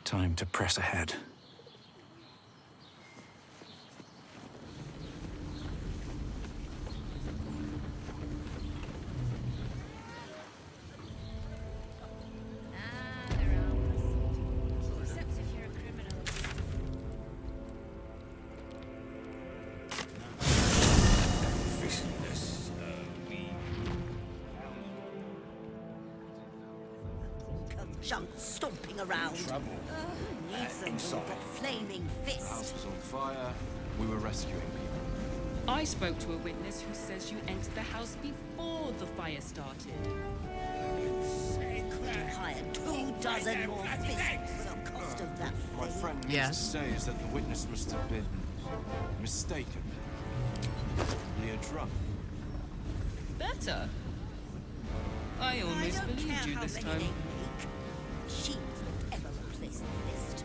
Time to press ahead. Junk stomping around. Trouble. Needs them when you've got flaming The fist. house was on fire. We were rescuing people. I spoke to a witness who says you entered the house before the fire started. Hired 2 more fists for the cost of that My thing. friend needs to say is that the witness must have been mistaken. Near drunk. Better. I I almost don't care believed you how this many time. they make. Machines won't ever replace the fist.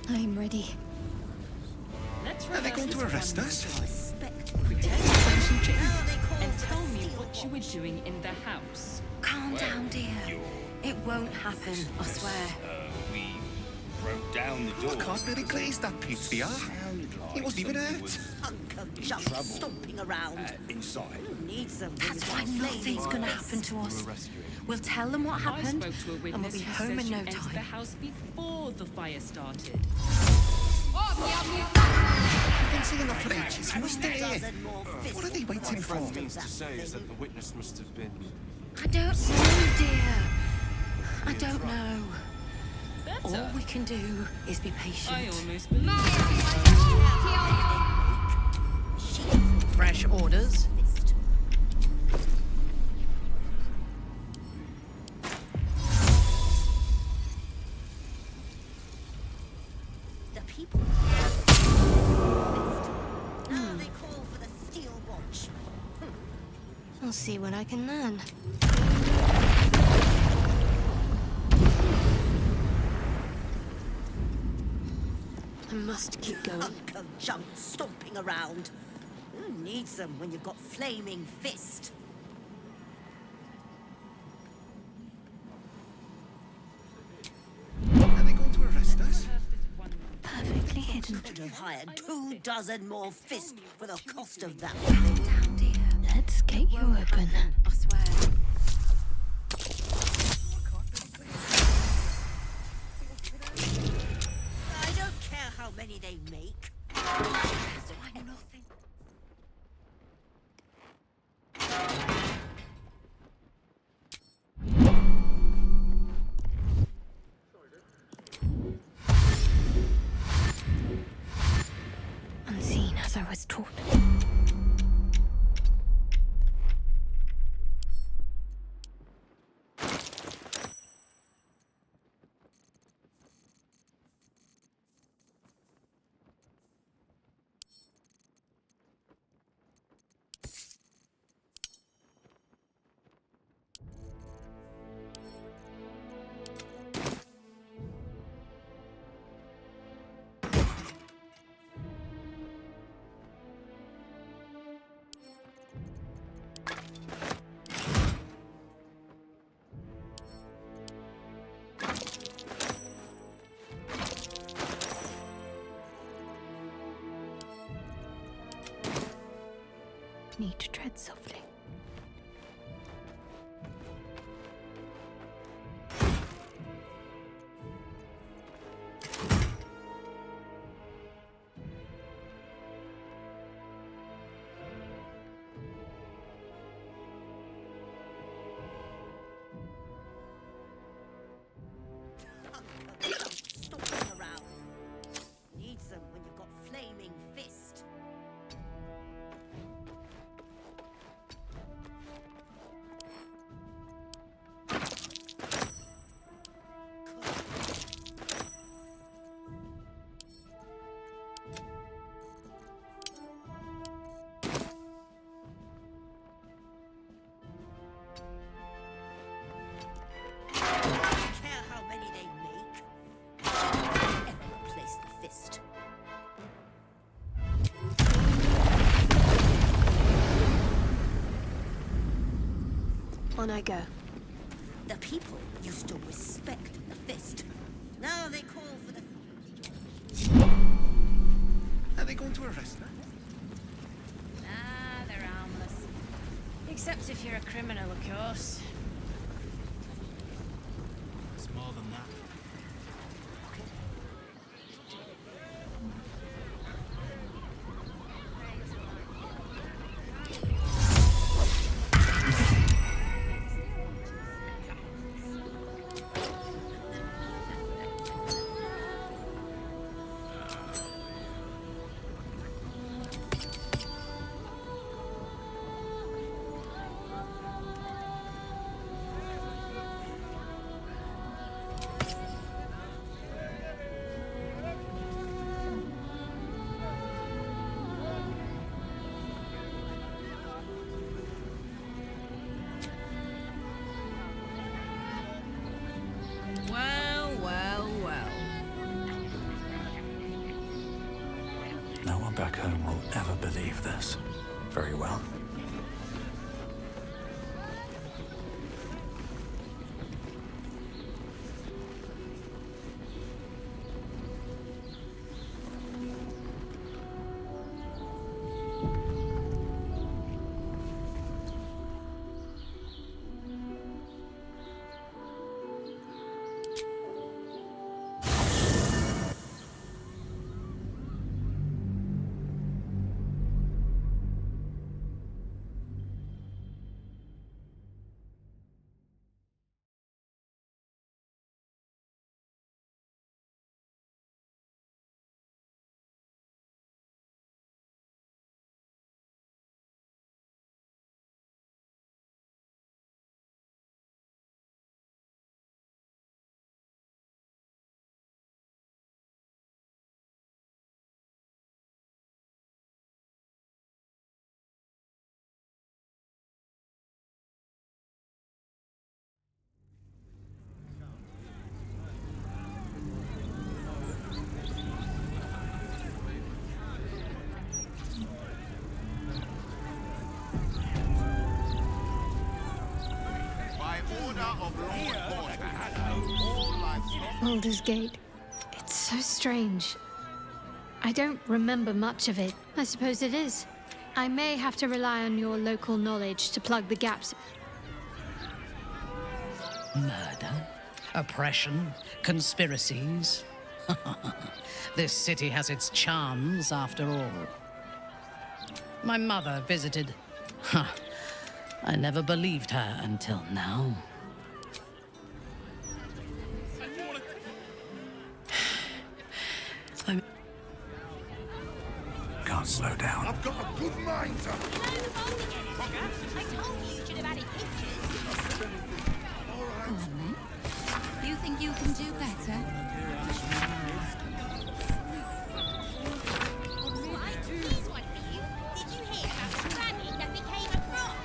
I'm ready. Let's Are they going to arrest us? Respect. Pretend to find some chicken Now they call and for tell the me steel what you were watch. doing in the house. Calm down, dear. It won't happen, I swear. We broke down the door. I can't really glaze that pizza. He wasn't even hurt. Hunk of junk stomping around. Inside. Who needs them when That's you've why got flaming nothing's gonna fist? happen to We us. were rescuing. We'll tell them what I happened, spoke to a and we'll witness be who home says in you no entered the time. house before the fire started. I've been seeing that for ages. He was still here. 2 more fists What are they for the waiting cost for? of Means to that say is thing. that the witness must have been. I don't know, dear. I don't know. All Better. we can do is be patient. I almost believed you. Fresh orders. Fist. The people. Now they call for the steel watch. I'll see what I can learn. I must keep going. Hunk of junk stomping around. Who needs them when you've got flaming fist? Are they going to arrest us? Perfectly hidden. Could have hired 2 more fists for the cost of that Calm thing. down, dear. Let's get you open. I swear. I don't care how many they make. That's why nothing. Unseen as I was taught. Need to tread softly. Stomping around. Needs them when you've got flaming fist. On I go. The people used to respect the fist. Now they call for the... Are they going to arrest her? Nah, they're harmless. Except if you're a criminal, of course. It's more than that. Well, well, well. No one back home will ever believe this. Very well. Baldur's Gate. It's so strange. I don't remember much of it. I suppose it is. I may have to rely on your local knowledge to plug the gaps. Murder, oppression, conspiracies. This city has its charms, after all. My mother visited. I never believed her until now. Can't slow down. I've got a good mind to... I told you you should have added pictures. All right. Go on, then. You think you can do better? Right, here's one for you. Did you hear about the granny that became a frog?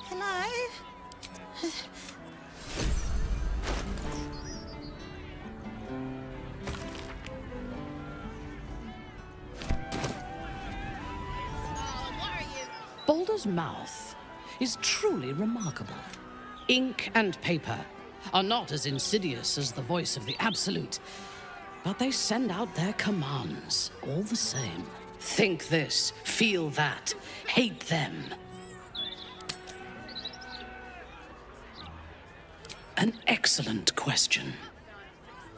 Hello? Baldur's mouth is truly remarkable. Ink and paper are not as insidious as the voice of the Absolute, but they send out their commands all the same. Think this, feel that, hate them. An excellent question.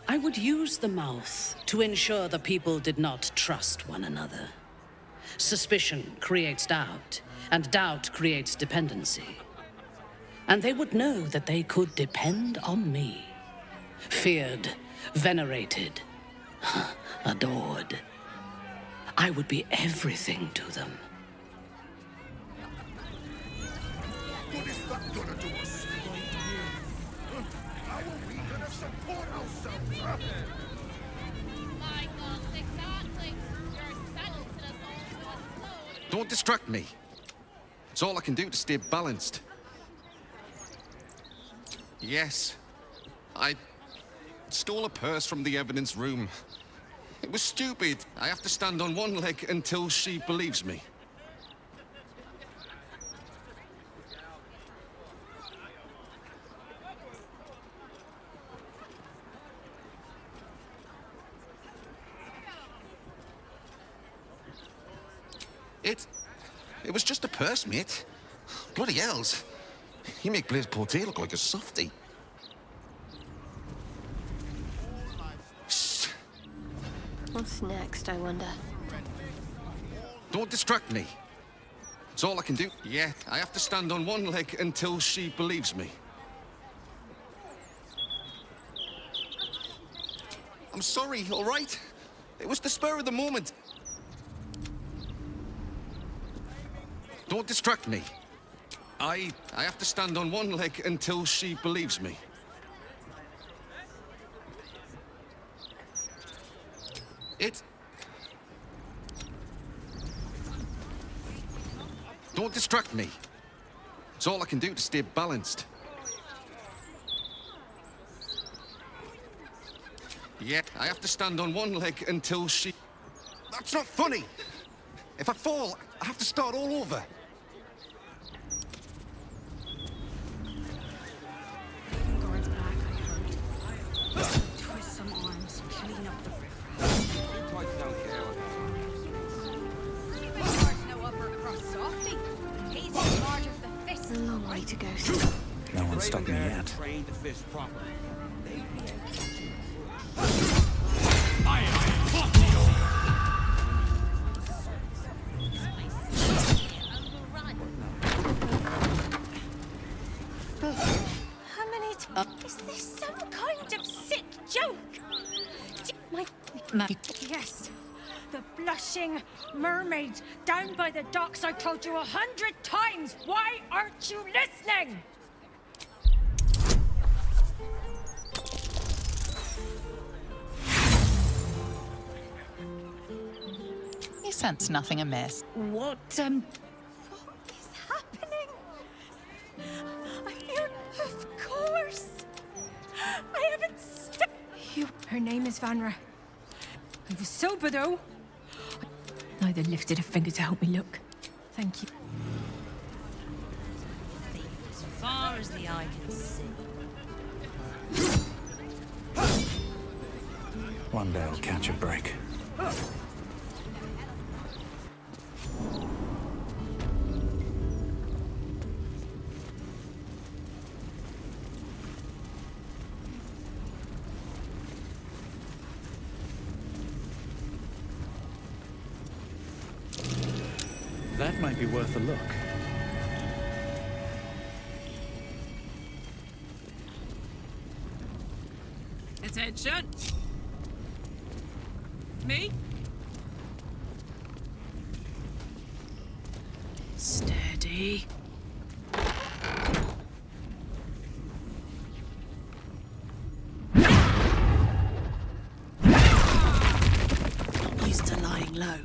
I would use the mouth to ensure the people did not trust one another. Suspicion creates doubt, and doubt creates dependency. And they would know that they could depend on me. Feared, venerated, adored. I would be everything to them. What is that gonna do us? How are we gonna support ourselves, huh? Michael, exactly. You're silencing us all to a slow... Don't distract me. It's all I can do to stay balanced. Yes, I stole a purse from the evidence room. It was stupid. I have to stand on one leg until she believes me. It was just a purse, mate. Bloody hells. You make Blaise Porter look like a softie. Shh. What's next, I wonder? Don't distract me. It's all I can do. Yeah, I have to stand on one leg until she believes me. I'm sorry, all right? It was the spur of the moment. Don't distract me. I have to stand on one leg until she believes me. Don't distract me. It's all I can do to stay balanced. Yeah, I have to stand on one leg until she... That's not funny! If I fall, I have to start all over. Guards back, I heard. Twist some arms, clean up the riffraff. There's no upper crust softy. He's in charge of the fist. A long way to go. No one stopped me yet. Train the fish properly. How many is this some kind of sick joke? Yes. The blushing mermaid down by the docks. I told you 100 times. Why aren't you listening? You sense nothing amiss. What is happening? I feel, of course. I haven't you. Her name is Vanra. I was sober though. Neither lifted a finger to help me look. Thank you. As far as the eye can see. One day I'll catch a break. That might be worth a look. Attention! Me? Steady. Not used to lying low.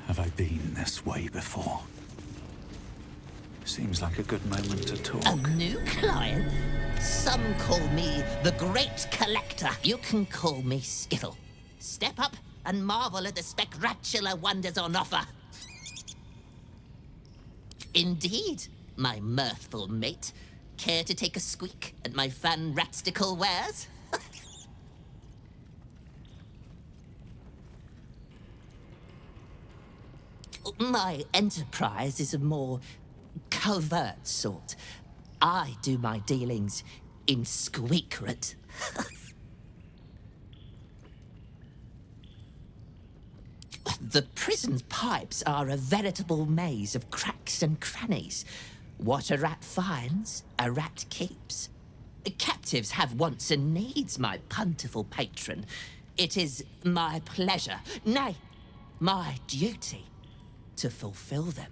Have I been this way before? Seems like a good moment to talk. A new client? Some call me the Great Collector. You can call me Skittle. Step up and marvel at the spectacular wonders on offer. Indeed, my mirthful mate. Care to take a squeak at my fan-ratstical wares? My enterprise is a more covert sort. I do my dealings in secret. The prison's pipes are a veritable maze of cracks and crannies. What a rat finds, a rat keeps. Captives have wants and needs, my plentiful patron. It is my pleasure, nay, my duty, to fulfill them.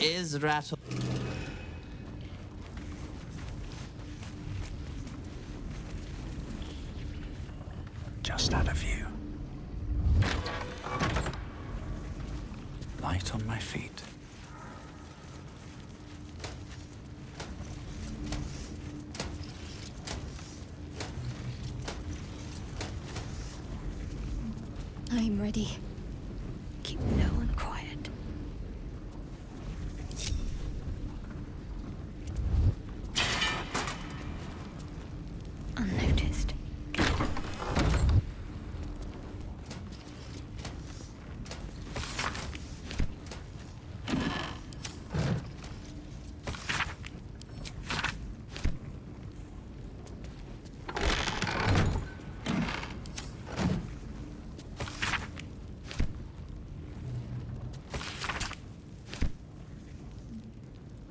Is Rattle... Just out of view. Light on my feet. I'm ready. Keep low and quiet. Unnoticed.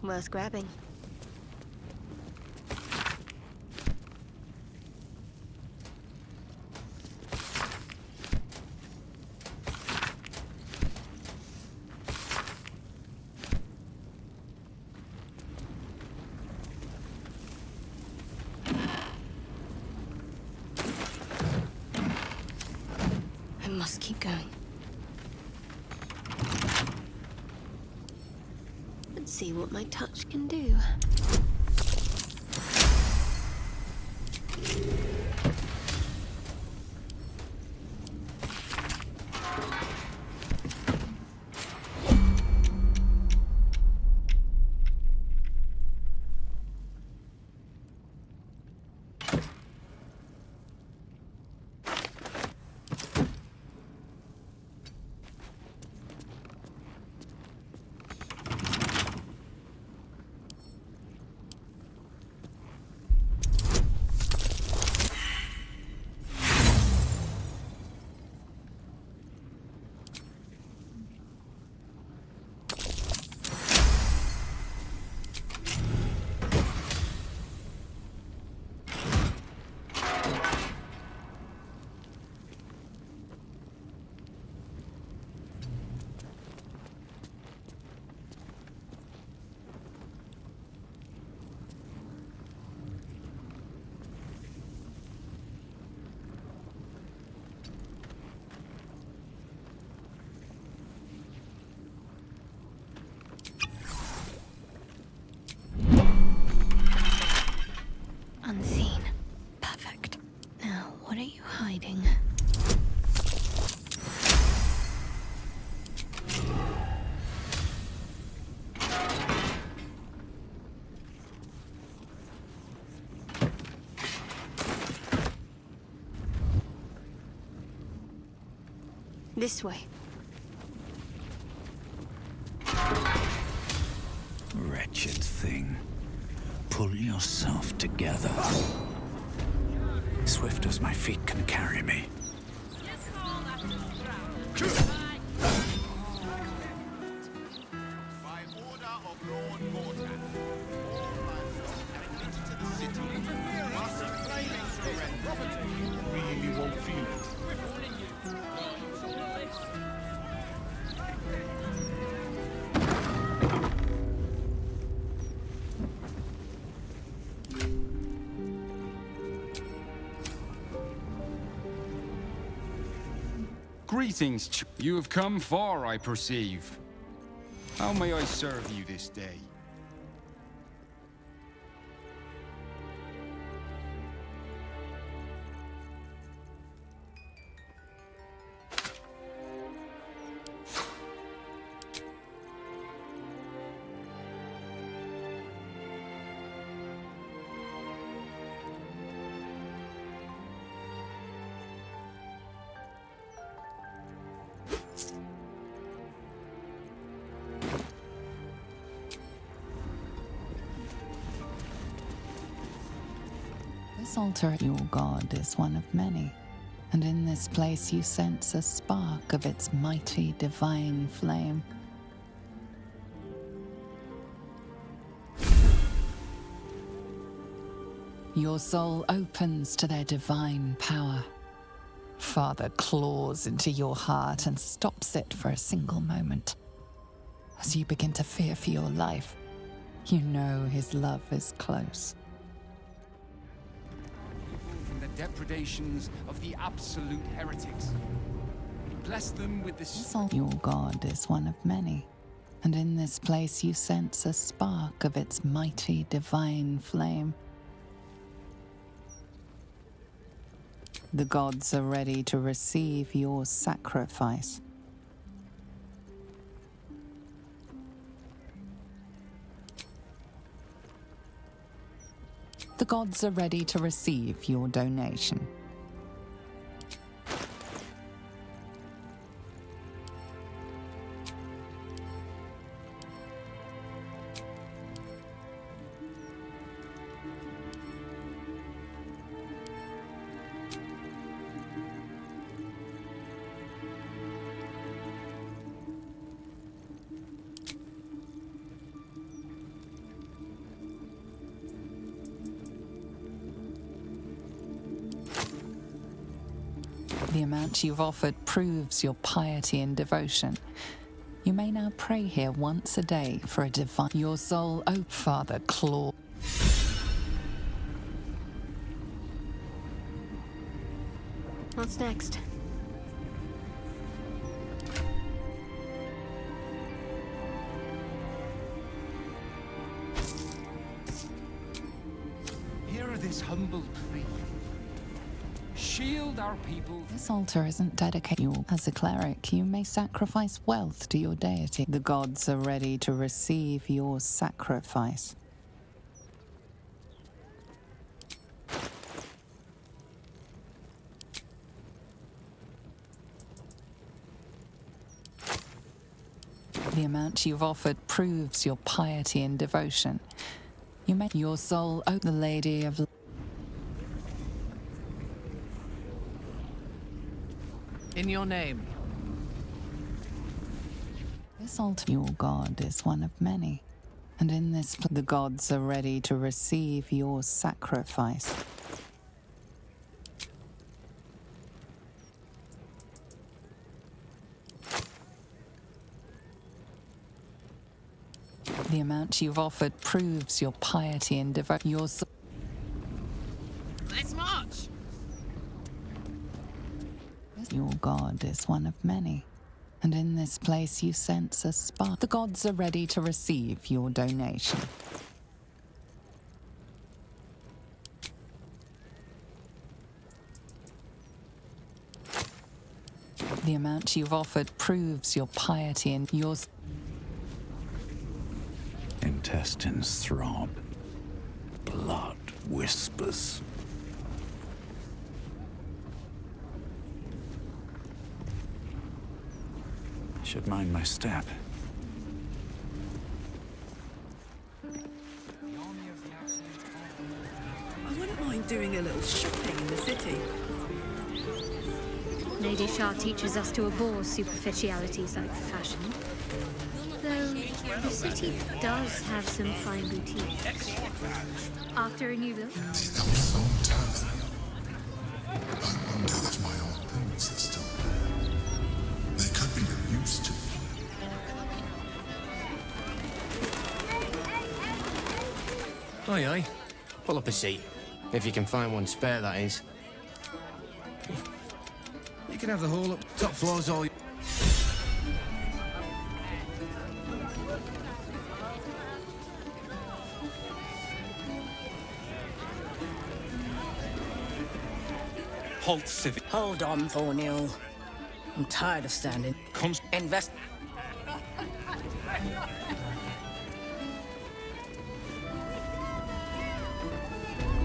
Worth grabbing. I must keep going. Let's see what my touch can do. Unseen. Perfect. Now, what are you hiding? This way. Wretched thing. Pull yourself together. Swift as my feet can carry me. By order of Lord Mortan, all livestock admitted to the city must claim surrender. Really won't feel it. Greetings, you have come far, I perceive. How may I serve you this day? This altar at your god is one of many, and in this place you sense a spark of its mighty divine flame. Your soul opens to their divine power. Father claws into your heart and stops it for a single moment. As you begin to fear for your life, you know his love is close. From the depredations of the absolute heretics. Bless them with the Your God is one of many, and in this place you sense a spark of its mighty divine flame. The gods are ready to receive your sacrifice. The gods are ready to receive your donation. The amount you've offered proves your piety and devotion. You may now pray here once a day for a divine... Your soul, oh Father Claw. What's next? Hear this humble plea. Shield our people. This altar isn't dedicated. As a cleric, you may sacrifice wealth to your deity. The gods are ready to receive your sacrifice. The amount you've offered proves your piety and devotion. You may your soul, oh the Lady of... In your name. This altar, your God is one of many, and in this the gods are ready to receive your sacrifice. The amount you've offered proves your piety and devotion. Let's march! Your God is one of many, and in this place you sense a spark. The gods are ready to receive your donation. The amount you've offered proves your piety and yours. Intestines throb. Blood whispers. Should mind my step. I wouldn't mind doing a little shopping in the city. Lady Shah teaches us to abhor superficialities like fashion. Though the city does have some fine boutiques. After a new look? That was so telling. I wonder if my old boots are still there. They could be of use to me. Aye, aye. Pull up a seat. If you can find one spare, that is. You can have the hall up. Top floor's all... Halt, civic. Hold on, Thornhill. I'm tired of standing. Invest.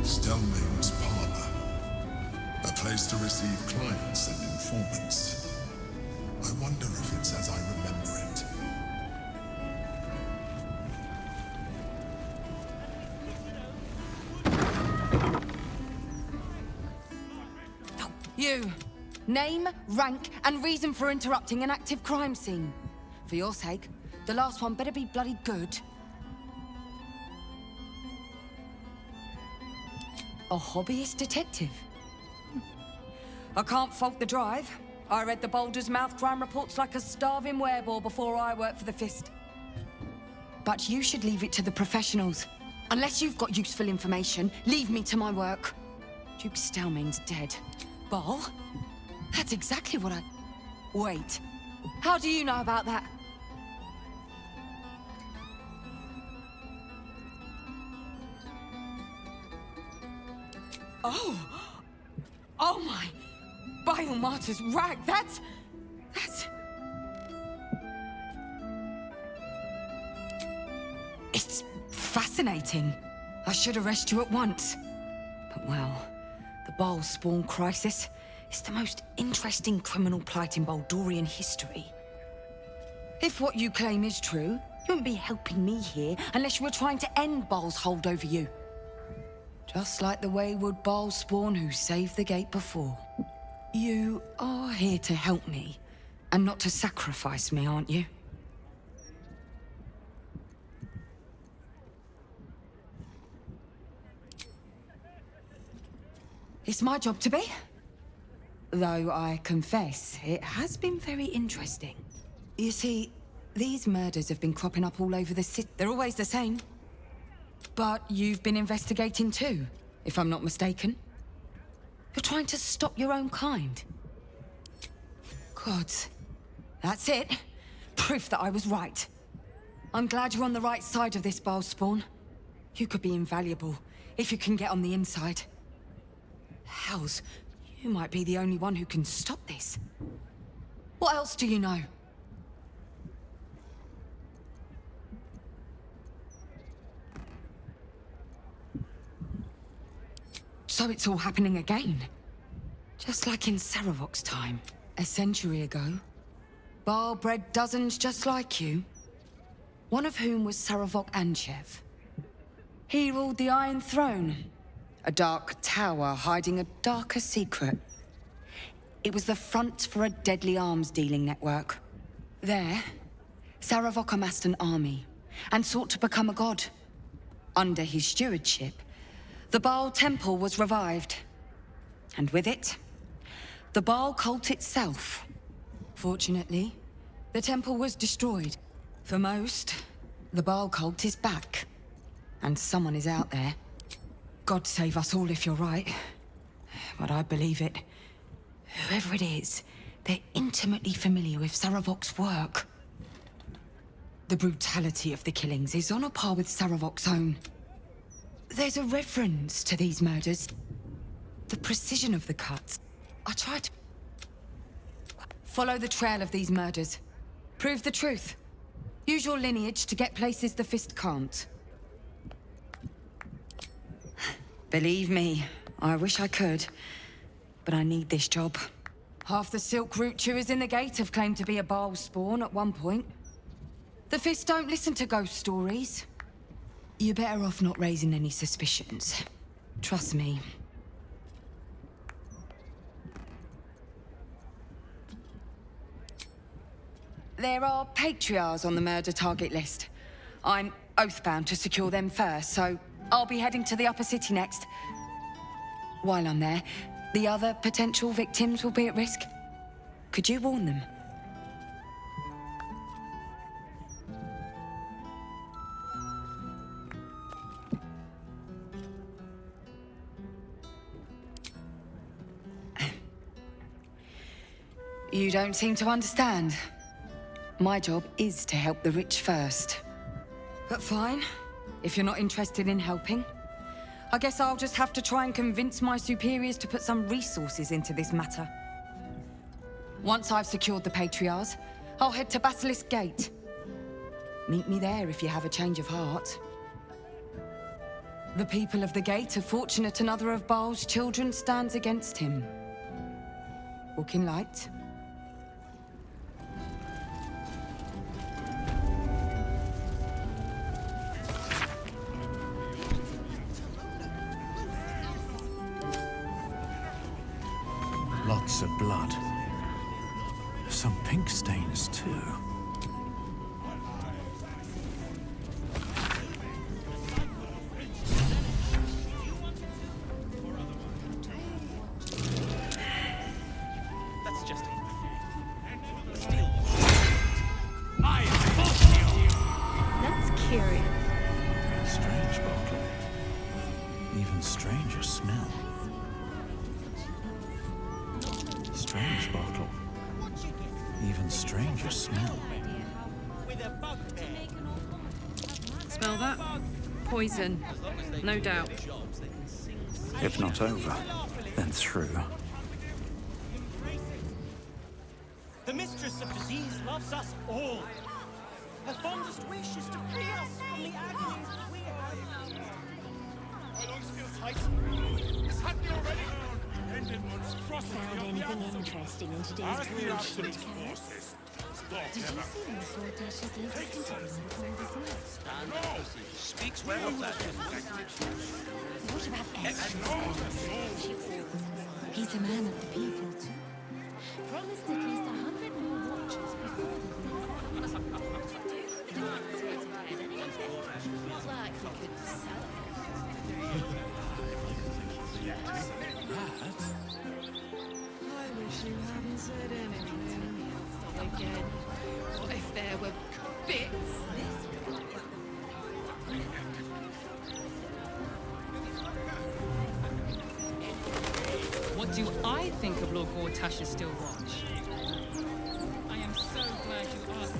Stelmane's parlor. A place to receive clients and informants. I wonder if it's as I remember it. You. Name, rank, and reason for interrupting an active crime scene. For your sake, the last one better be bloody good. A hobbyist detective? I can't fault the drive. I read the Baldur's mouth crime reports like a starving wereball before I worked for the Fist. But you should leave it to the professionals. Unless you've got useful information, leave me to my work. Duke Stelmane's dead. Ball? That's exactly what I... Wait. How do you know about that? Oh! Oh my! Bile Martyr's rag, that's... It's fascinating. I should arrest you at once. But well, the Bile spawn crisis is the most interesting criminal plight in Baldurian history. If what you claim is true, you wouldn't be helping me here unless you were trying to end Bile's hold over you. Just like the wayward Bile spawn who saved the gate before. You are here to help me, and not to sacrifice me, aren't you? It's my job to be. Though I confess, it has been very interesting. You see, these murders have been cropping up all over the city. They're always the same. But you've been investigating too, if I'm not mistaken. You're trying to stop your own kind. Gods. That's it. Proof that I was right. I'm glad you're on the right side of this, Bile spawn. You could be invaluable, if you can get on the inside. Hells, you might be the only one who can stop this. What else do you know? So it's all happening again. Just like in Saravok's time, a century ago. Bile bred dozens just like you. One of whom was Saravok Anchev. He ruled the Iron Throne. A dark tower hiding a darker secret. It was the front for a deadly arms-dealing network. There, Saravok amassed an army and sought to become a god. Under his stewardship, the Bile Temple was revived. And with it, the Bile cult itself. Fortunately, the temple was destroyed. For most, the Bile cult is back. And someone is out there. God save us all if you're right. But I believe it. Whoever it is, they're intimately familiar with Saravok's work. The brutality of the killings is on a par with Saravok's own. There's a reference to these murders. The precision of the cuts. I try to... Follow the trail of these murders. Prove the truth. Use your lineage to get places the Fist can't. Believe me, I wish I could, but I need this job. Half the Silk Root Chewers in the Gate have claimed to be a Bile spawn at one point. The Fist don't listen to ghost stories. You're better off not raising any suspicions. Trust me. There are patriarchs on the murder target list. I'm oathbound to secure them first, so I'll be heading to the upper city next. While I'm there, the other potential victims will be at risk. Could you warn them? You don't seem to understand. My job is to help the rich first. But fine. If you're not interested in helping, I guess I'll just have to try and convince my superiors to put some resources into this matter. Once I've secured the patriarchs, I'll head to Basilisk Gate. Meet me there if you have a change of heart. The people of the Gate are fortunate another of Baal's children stands against him. Walk in light. Lots of blood. Some pink stains, too. That's just That's period. Strange bottle. Even stranger smell. Strange bottle. Even stranger smell. Smell that? Poison. No doubt. If not over, then through. The mistress of disease loves us all. Her fondest wish is to free us from the agonies that we have. My lungs feel tight. It's happening already. Found anything interesting in today's bullshit, Karen? Did you see Dash's latest interview on this month? Speaks well of that. What about Ezra's? He's a man of the people, too. Promised at least 100 more watches before the year's out. Not like we could sell it. I wish you hadn't said anything. Again. What if there were bits? What do I think of Lord Gortash's still watch? I am so glad you asked.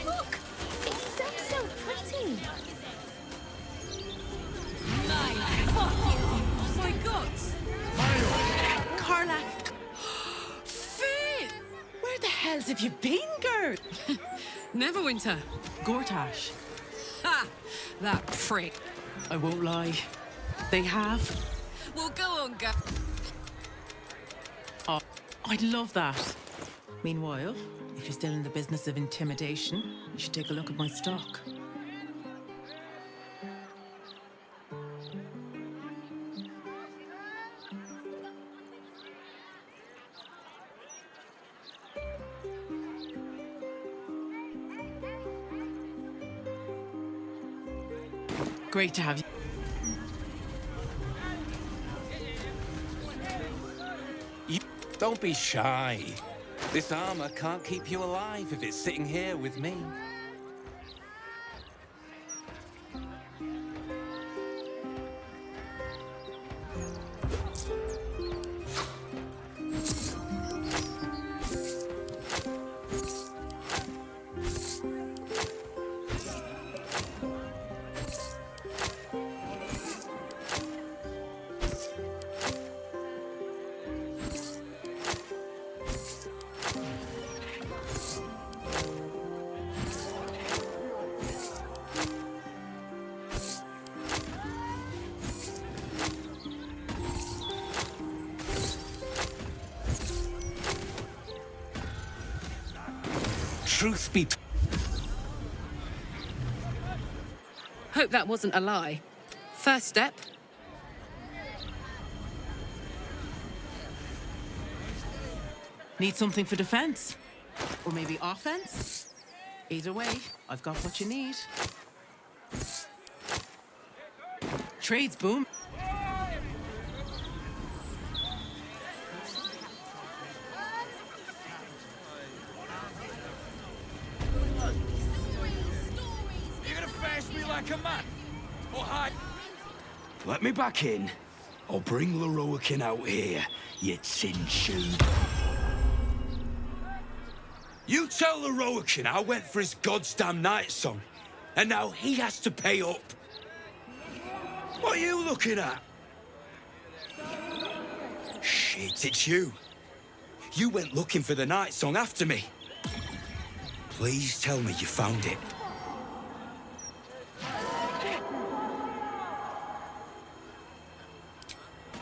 Look! It's so pretty! Oh my god! Carla! Finn! Where the hells have you been, Gert? Neverwinter. Gortash. Ha! That prick. I won't lie. They have. Well, go on, go. Oh, I'd love that. Meanwhile, if you're still in the business of intimidation, you should take a look at my stock. Great to have you. Don't be shy. This armor can't keep you alive if it's sitting here with me. Truth be Hope that wasn't a lie. First step. Need something for defense? Or maybe offense? Either way, I've got what you need. Trade's boom. You're gonna face me like a man? Or hide? Let me back in, or bring Leroican out here, you tin shoe. You tell Leroican I went for his goddamn night song, and now he has to pay up. What are you looking at? Shit, it's you. You went looking for the night song after me. Please tell me you found it.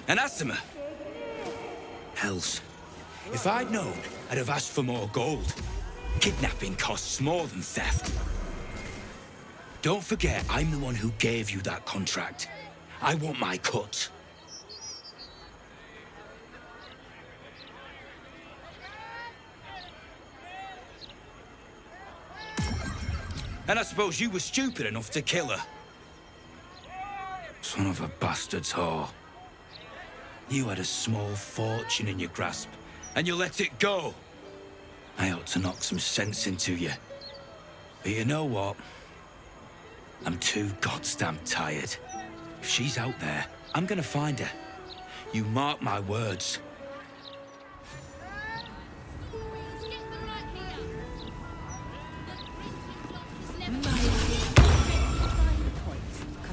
And Asima? Hells. If I'd known, I'd have asked for more gold. Kidnapping costs more than theft. Don't forget, I'm the one who gave you that contract. I want my cut. And I suppose you were stupid enough to kill her. Son of a bastard's whore. You had a small fortune in your grasp, and you let it go. I ought to knock some sense into you. But you know what? I'm too goddamn tired. If she's out there, I'm gonna find her. You mark my words.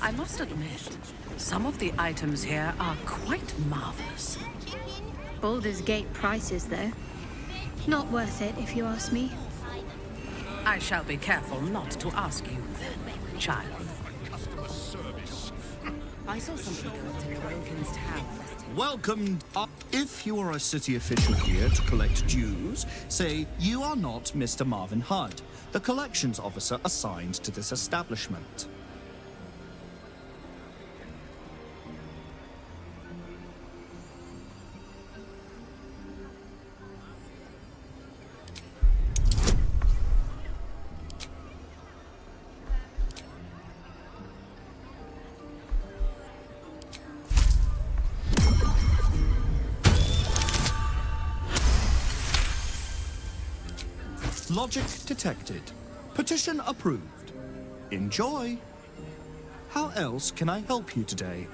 I must admit, some of the items here are quite marvelous. Baldur's Gate prices, though. Not worth it, if you ask me. I shall be careful not to ask you then, child. I saw something cooked in the Wilkins Town. Welcome. If you are a city official here to collect dues, say you are not Mr. Marvin Hudd, the collections officer assigned to this establishment. Logic detected. Petition approved. Enjoy. How else can I help you today?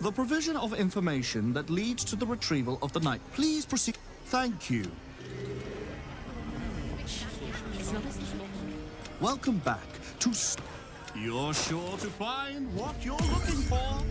The provision of information that leads to the retrieval of the knight. Please proceed. Thank you. Welcome back to... You're sure to find what you're looking for.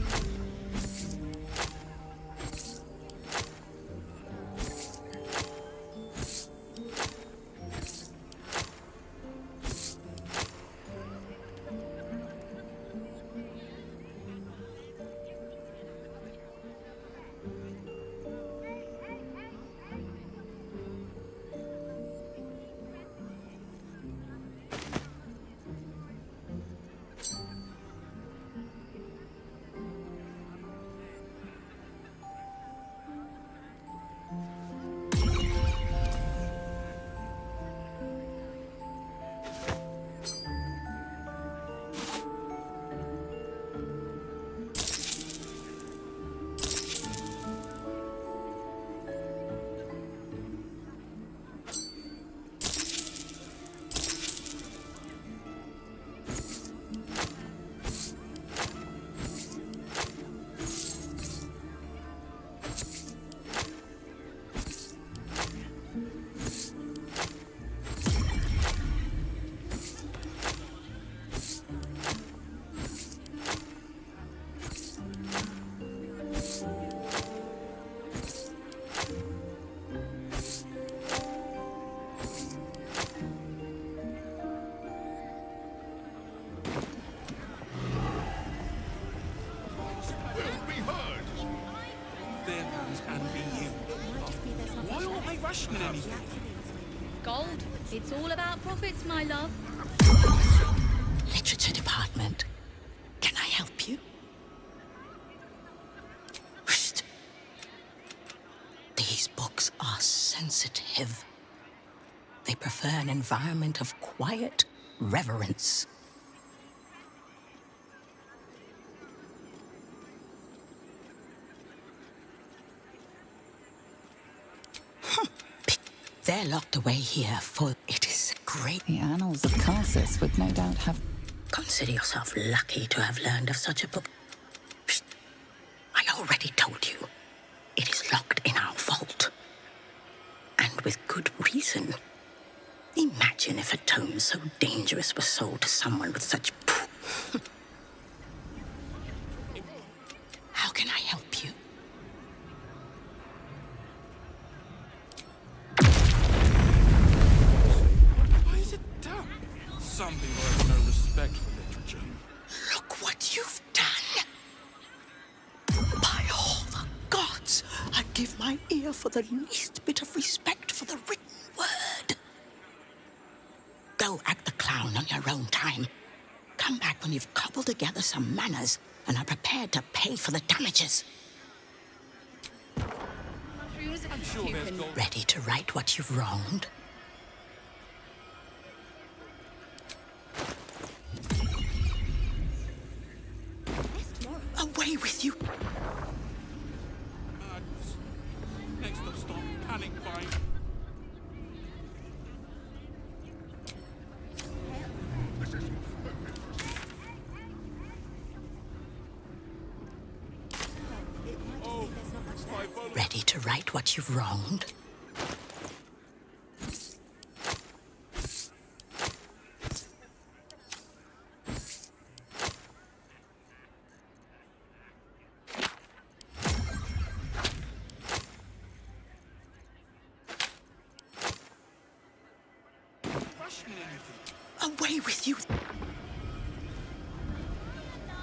Gold. It's all about profits, my love. Literature department. Can I help you? Psst. These books are sensitive. They prefer an environment of quiet reverence. They're locked away here for... It is great. The annals of Karsus would no doubt have... Consider yourself lucky to have learned of such a book. Psst. I already told you. It is locked in our vault. And with good reason. Imagine if a tome so dangerous was sold to someone with such... How can I help you? Some people have no respect for literature. Look what you've done. By all the gods, I'd give my ear for the least bit of respect for the written word. Go act the clown on your own time. Come back when you've cobbled together some manners and are prepared to pay for the damages. I'm sure there's gold. Ready to right what you've wronged? to right what you've wronged? Away with you!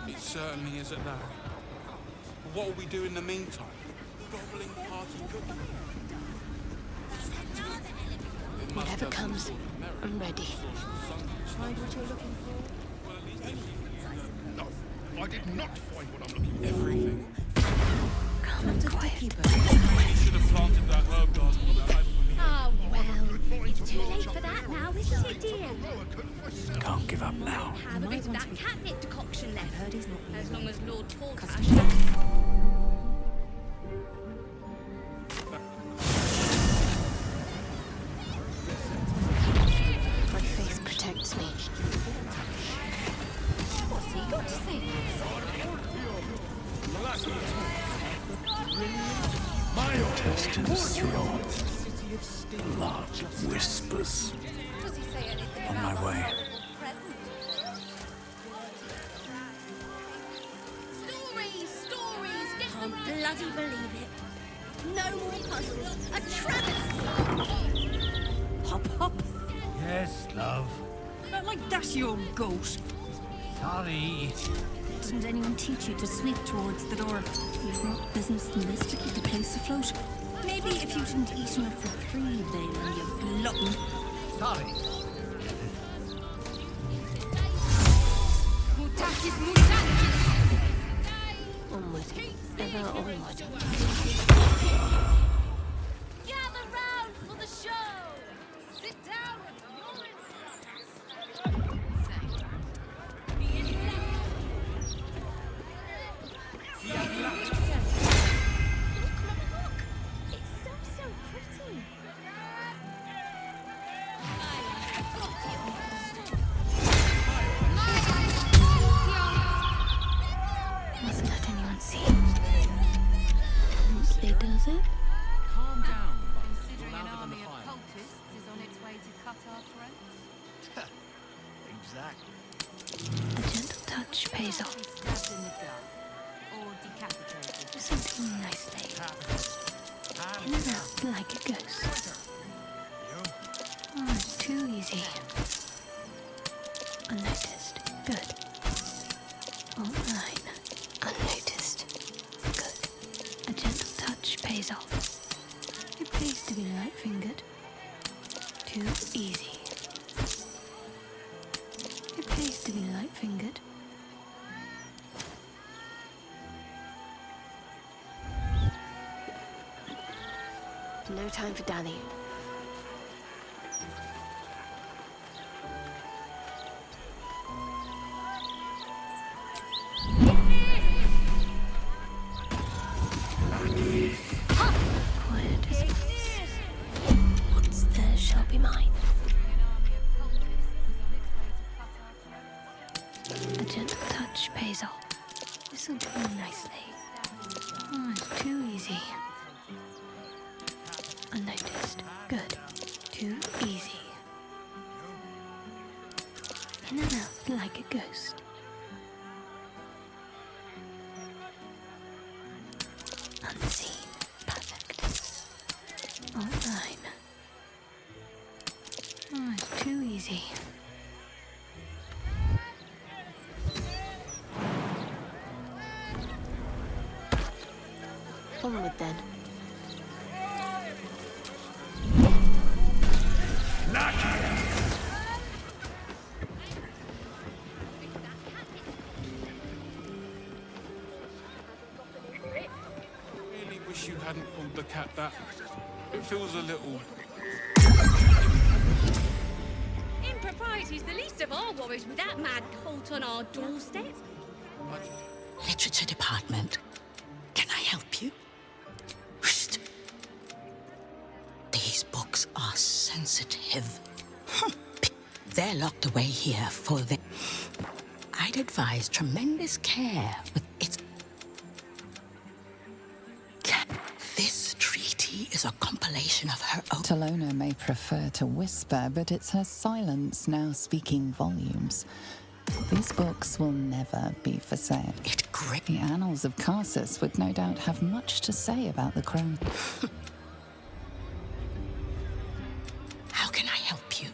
It certainly isn't that. But what will we do in the meantime? Gobbling party cooking? Whatever comes, I'm ready. Find what you're looking for? No, I did not find what I'm looking for. Everything. Calm and quiet. You should have planted that herb garden. Oh, well, it's too late for that now, isn't it, dear? Can't give up now. Have a bit of that catnip decoction left. As long as Lord Portash... My faith protects me. What's he got to say? Intestines throb. Blood whispers. On my way. Stories! Can't bloody believe it. No more puzzles. A travesty. Hop, hop. Yes, love. Not like that's your ghost. Sorry. Didn't anyone teach you to sweep towards the door? You've not business than this to keep the place afloat. Maybe if you didn't eat enough for 3 days and you glutton. Sorry. Mutachis! Onward. Ever onward. Gather round for the show! Sit down with your Mustn't let anyone see. Mostly does it? Calm down, considering an army of cultists is on its way to cut our throats. Exactly. A gentle touch pays off. Stabbed in the dark, or decapitated. Do something nicely. In and out like a ghost. Oh, it's too easy. Unnoticed. Good. All right. Unnoticed. Good. A gentle touch pays off. It pays to be light-fingered. Too easy. It pays to be light-fingered. No time for dallying. Quiet as what's there shall be mine. A gentle touch pays off. This'll do nicely. Oh, it's too easy. Unnoticed. Good. Too easy. In and out like a ghost. Unseen. Perfect. All right. Oh, it's too easy. Onward then. Really wish you hadn't pulled the cat that. It feels a little... Impropriety's the least of our worries with that mad cult on our doorstep. Literature department. Can I help you? Whoosh. These books are sensitive. They're locked away here for the... I'd advise tremendous care with its... This tree is a compilation of her own. Talona may prefer to whisper, but it's her silence now speaking volumes. These books will never be for sale. The annals of Carsus would no doubt have much to say about the crown. How can I help you?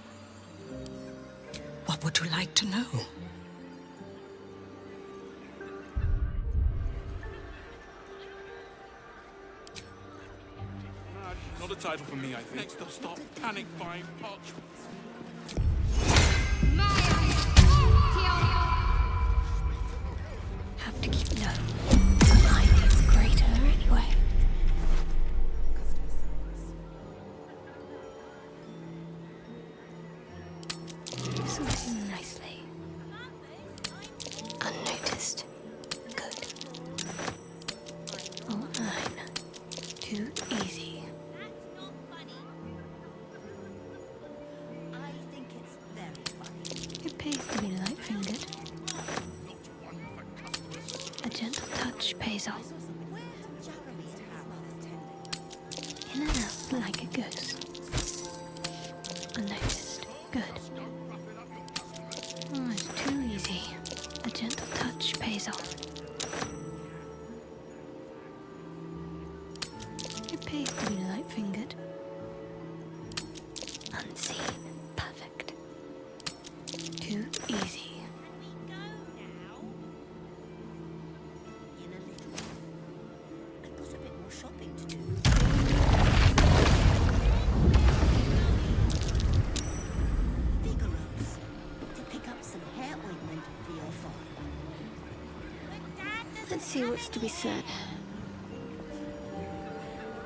What would you like to know? Not a title for me, I think. Next up, stop panic buying parchment. Have to keep low. I think it's greater anyway. Something nicely. Unnoticed. Good. Oh, mine. Too easy. It pays to be light-fingered. A gentle touch pays off. In and out like a ghost. Unnoticed. Good. Oh, it's too easy. A gentle touch pays off. It pays to be light-fingered. Unseen. Perfect. Too easy. Let's see what's to be said.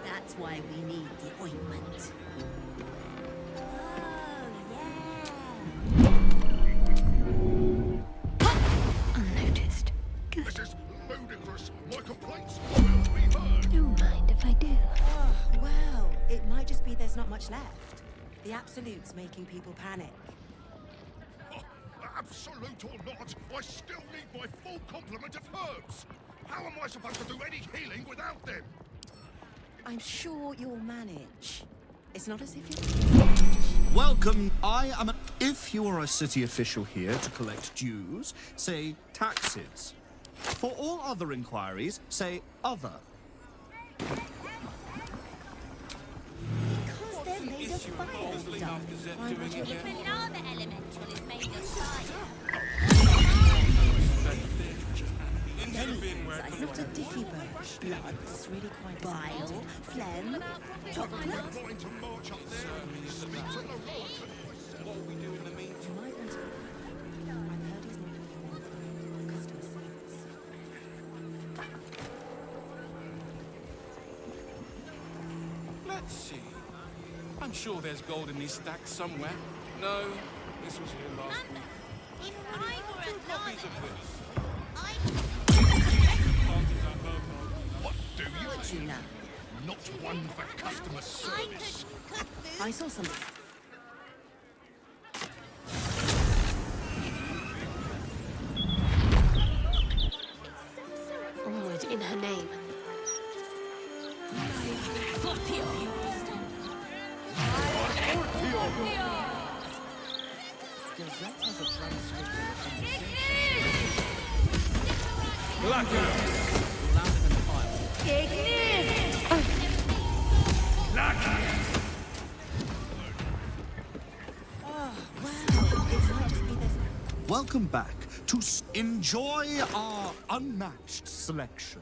That's why we need the ointment. Unnoticed. Good. This is ludicrous. My complaints will be heard. Don't mind if I do. Oh, well, it might just be there's not much left. The Absolute's making people panic. Absolute or not, I still need my full complement of herbs. How am I supposed to do any healing without them? I'm sure you'll manage. It's not as if you're... Welcome. I am If you are a city official here to collect dues, say taxes. For all other inquiries, say other. Because they're made of fire, dumb. Why would you look at Another elemental is made of fire. I thought a diffy birch. Blood, this is really quite bile, phlegm, chocolate. What will we do in the meantime? Let's see. I'm sure there's gold in these stacks somewhere. No, this was here last week. If I were Two copies of this. What do you Would you know? Not one for customer service. I saw something. Onward in her name. Gazette has a transcript of the conversation. Louder than Welcome back to enjoy our unmatched selection.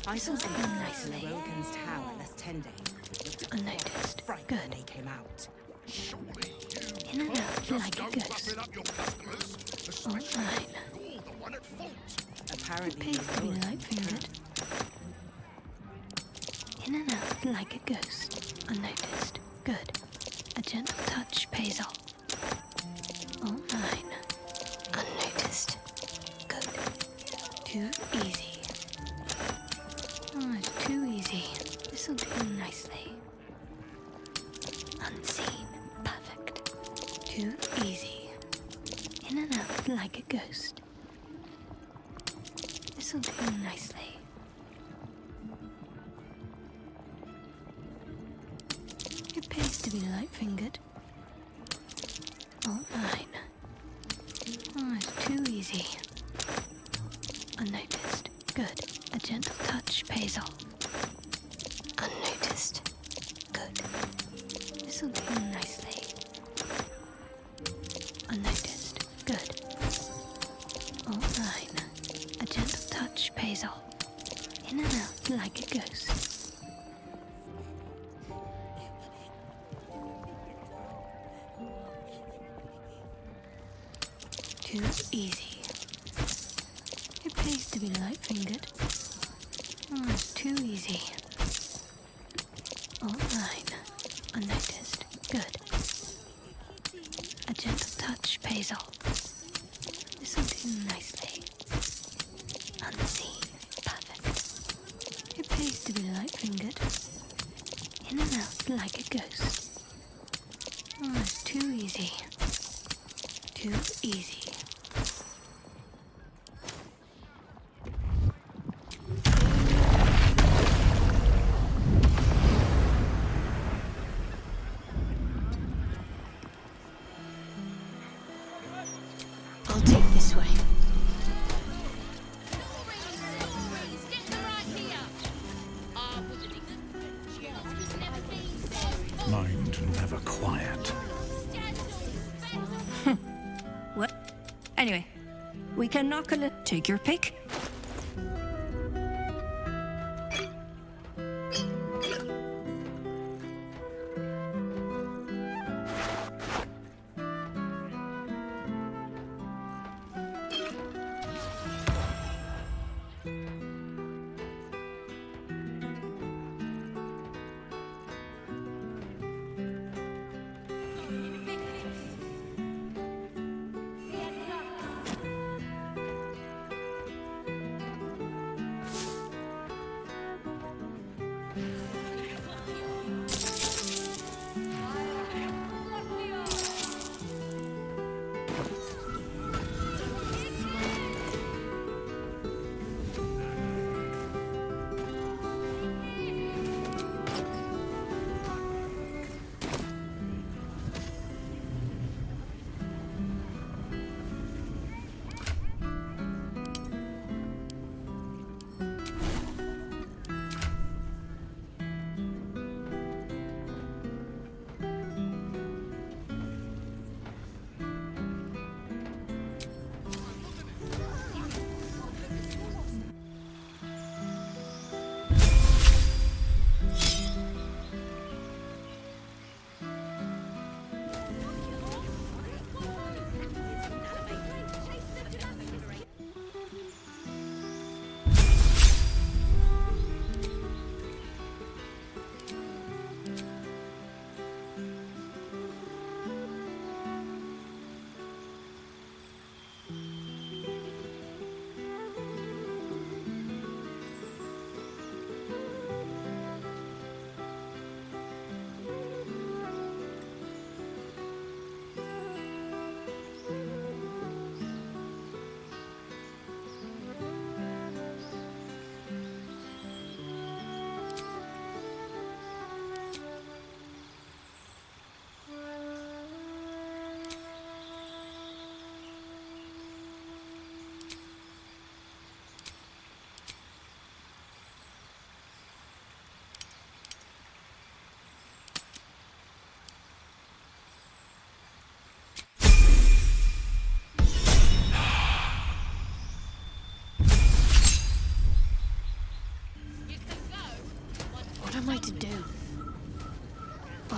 I saw something nice in the Rogan's Tower last 10 days. Unnoticed. Fright Good. when they came out. In and out like a ghost. All fine. Apparently, Pays to be light-fingered. In and out like a ghost. Unnoticed. Good. A gentle touch pays off. All fine. Unnoticed. Good. Too easy. Oh, it's too easy. This'll do nicely. Unseen. Perfect. Too easy. In and out like a ghost. This'll do nicely. It pays to be light-fingered. All fine. Oh, it's too easy. Unnoticed. Good. A gentle touch pays off. Unnoticed. Good. This'll do nicely. Unnoticed. Good. All fine. A gentle touch pays off. In and out like a ghost. Too easy. It pays to be light-fingered. Oh, it's too easy. All fine. Unnoticed. Good. A gentle touch pays off. This'll do nicely. Unseen. Perfect. It pays to be light-fingered. In and out like a ghost. Oh, it's too easy. Too easy. I'll take this way. Mind never quiet. What? Anyway, we can knock a little. Take your pick.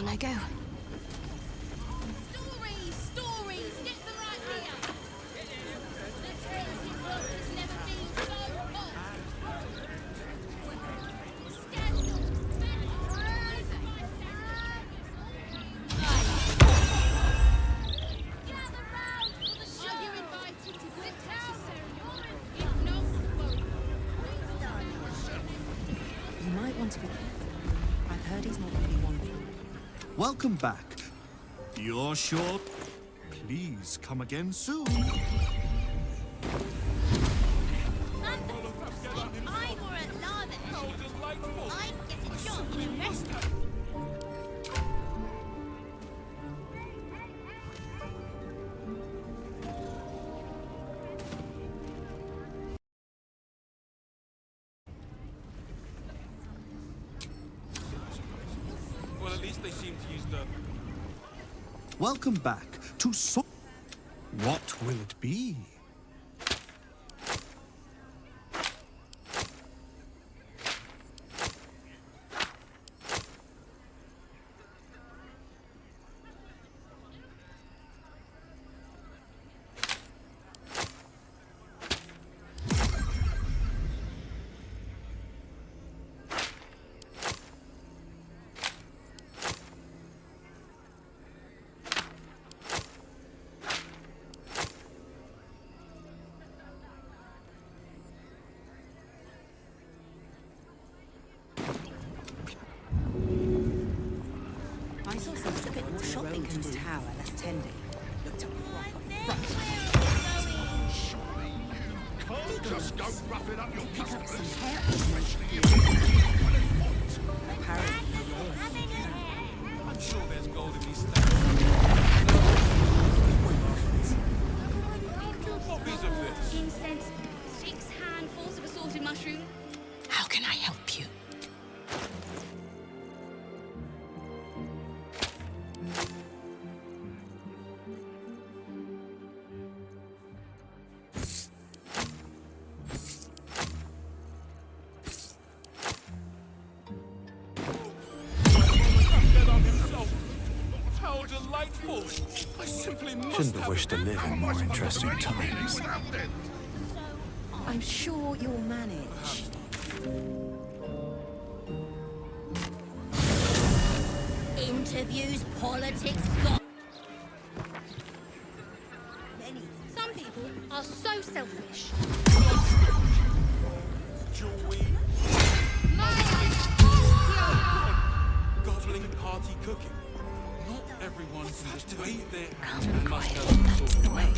On I go. Stories! Stories! Get them right here! The crazy book has never been so hot! Scandal! Gather round for the show! Are you invited to sit down? If not, You might want to be careful. I've heard he's not really one for. Welcome back. You're sure? Please come again soon. If I were at Lavish, I'd get a job in a restaurant. Well, at least they seem to use the... Welcome back to What will it be? I saw something a bit more shopping tower last 10 days. Looked a proper front. Can't just go roughing up your customers. I'm sure there's gold in these stacks. Copies of this. Incense, 6 handfuls of assorted mushroom. How can I help you? How delightful! I simply must Shouldn't have wished to live in more interesting times. I'm sure you'll manage. Interviews, politics, got. Some people are so selfish. Gobbling party cooking. Not everyone can just wave their hands Come and must quiet, have some that's sort the of way.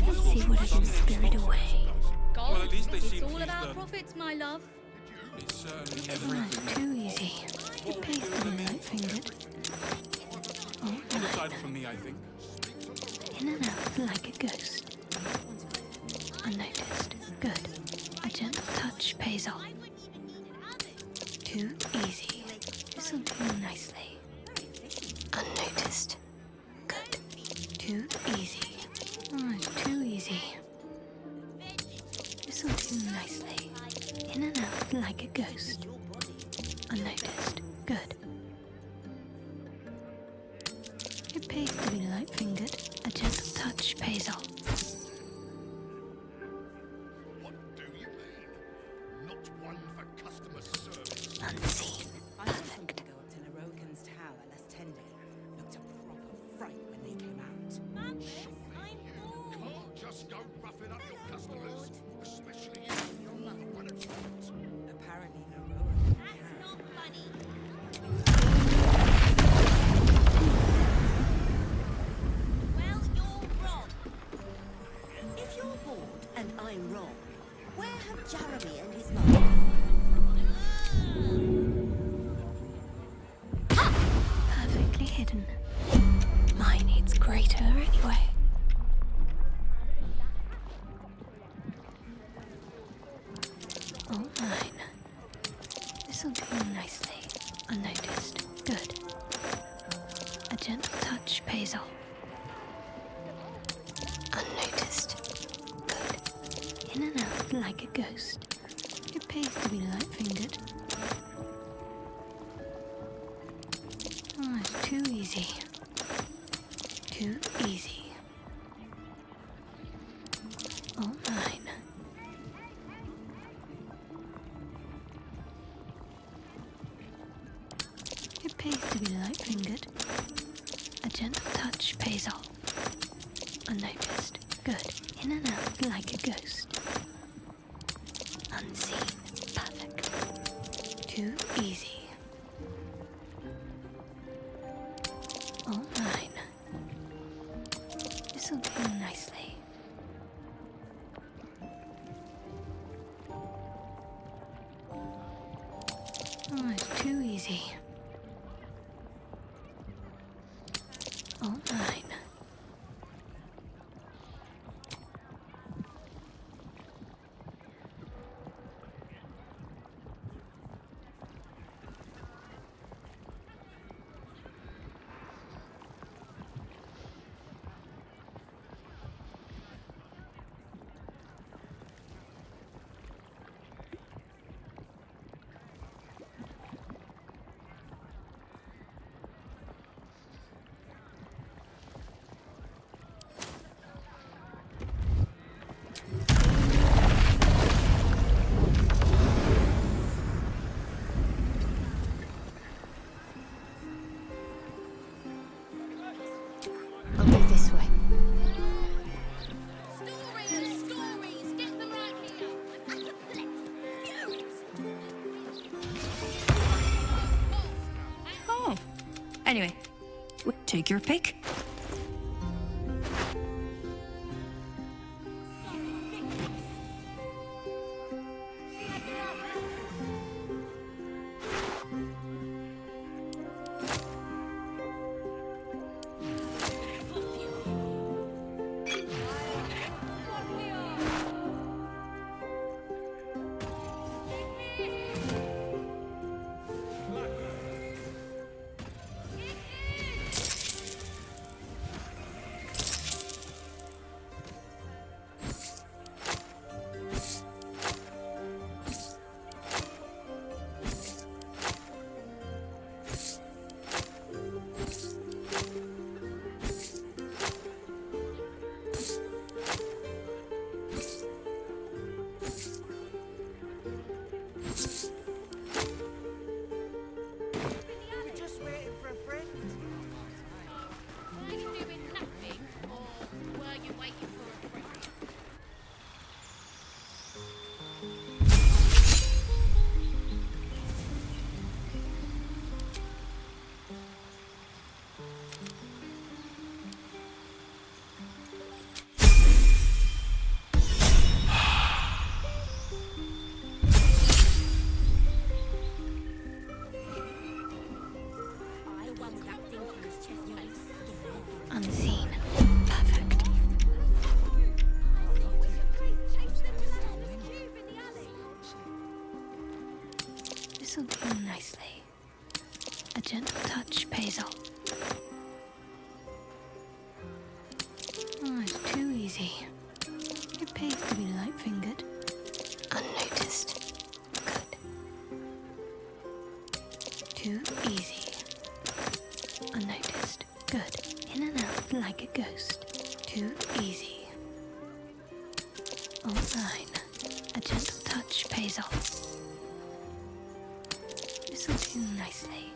Let's see what I can spirit away. Well, at least they seem It's to all use about the... profits, my love. It's certainly Oh, everything. too easy. It pays to be light-fingered. One side for me, I think. In and out like a ghost. Unnoticed. Good. A gentle touch pays off. Too easy. This'll do nicely. Unnoticed. Good. Too easy. Oh, it's too easy. This'll do nicely. In and out like a ghost. Unnoticed. Good. It pays to be light-fingered. A gentle touch pays off. What do you mean? Not one for customer service. Unseen. I saw somebody go up to Narokan's tower last 10 days. Looked a proper fright when they came out. Can't just go roughing up your customers, especially if you're not one of them. Apparently Narokan. That's not funny. Well, you're wrong. If you're bored and I'm wrong, where have Jeremy and his mother? Perfectly hidden. Mine needs greater anyway. All mine. This'll do nicely. Unnoticed. Good. A gentle touch pays off. Unnoticed. Good. In and out like a ghost. It pays to be light-fingered. Oh, it's too easy. easy. Too easy. All mine. It pays to be light-fingered. A gentle touch pays off. Unnoticed. Good. In and out like a ghost. Unseen. Perfect. Too easy. All mine. This'll do nicely. Oh, it's too easy. All mine. I'll go this way. Oh. Anyway, take your pick. Unseen. Perfect. This'll do nicely. A gentle touch pays off. Oh, it's too easy. It pays to be light-fingered. Unnoticed. Good. Too easy. Unnoticed. Good. In and out like a ghost. Too easy. All mine. A gentle touch pays off. This'll do nicely.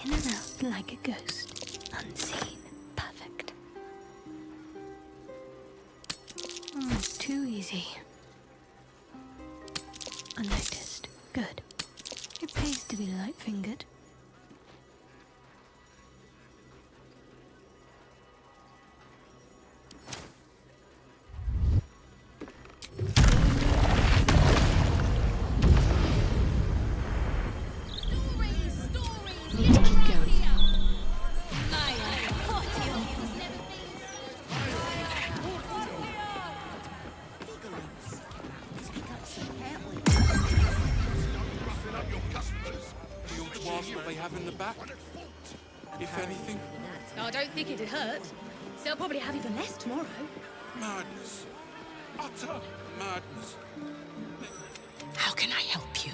In and out like a ghost. Unseen. Perfect. Oh, it's too easy. Unnoticed. Good. It pays to be light-fingered. Need to keep going. The old class that they have in the back? If anything? I don't think it'd hurt. They'll probably have even less tomorrow. Madness. Utter madness. How can I help you?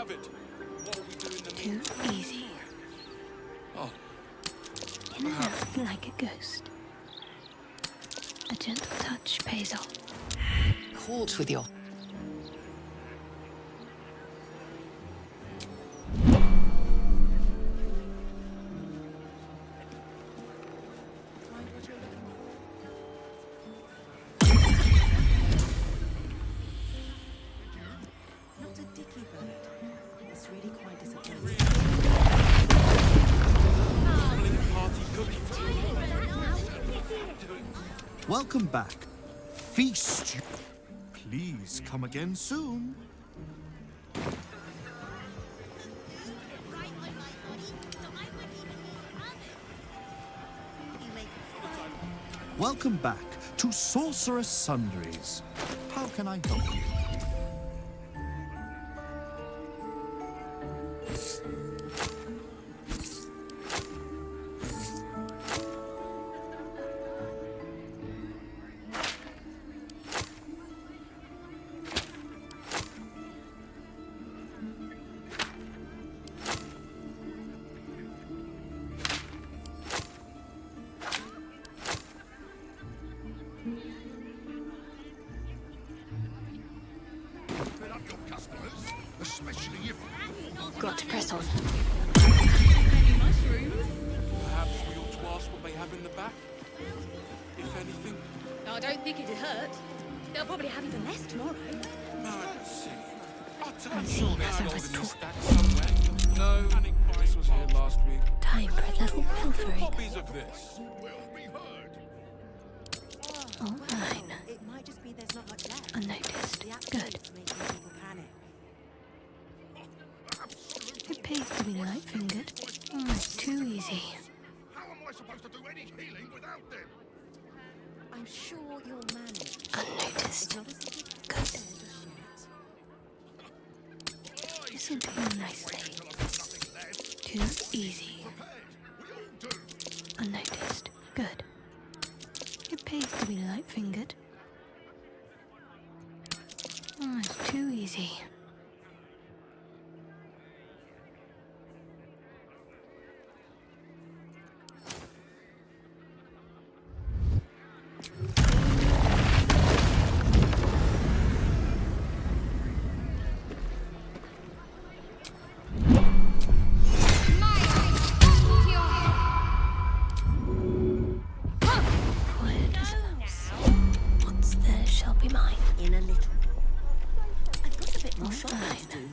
have it. What will we do in the Too meantime? easy. Oh, In and out like a ghost. A gentle touch pays off. Caught with your... Not a dicky bird. It's really quite disappointing. Welcome back. Feast. Please come again soon. Welcome back to Sorceress Sundries. How can I help you? Got to press on. Any mushrooms? Perhaps we ought to ask what they have in the back. If anything. No, I don't think it'd hurt. They'll probably have even less tomorrow. Let's see. I'm seeing as I was taught. No, this was here last week. Time for a little pilfering. Copies of this. All mine. It might just be there's not much left. Unnoticed. The Good. accident's making people panic. It pays to be light-fingered. Oh, it's too easy. How am I supposed to do any healing without them? I'm sure you'll manage. Unnoticed. Good. Listen to me nicely. Too easy. Unnoticed. Good. It pays to be light-fingered. Oh, it's too easy. Quiet as a mouse. What's theirs shall be mine. In a little. I've got a bit more shopping to do.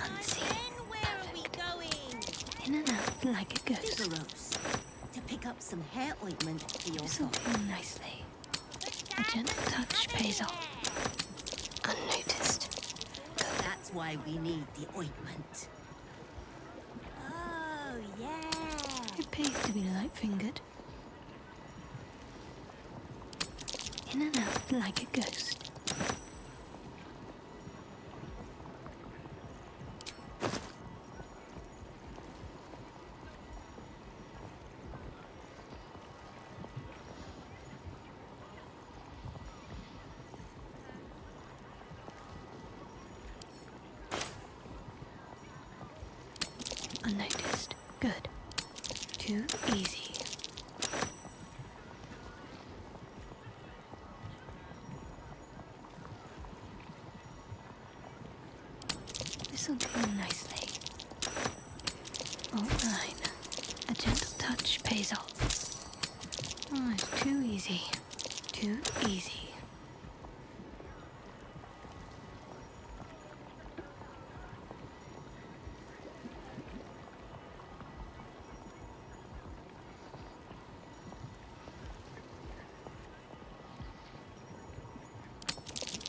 Unseen. Where are we going? In and out like a ghost. Figaro. To pick up some hair ointment for your Listen dog. to me nicely. A gentle touch pays off. Unnoticed. That's why we need the ointment. Oh, yeah. It pays to be light-fingered. In and out like a ghost. Unnoticed. Good. Too easy. Listen to me nicely. All mine. A gentle touch pays off. Oh, it's too easy. Too easy.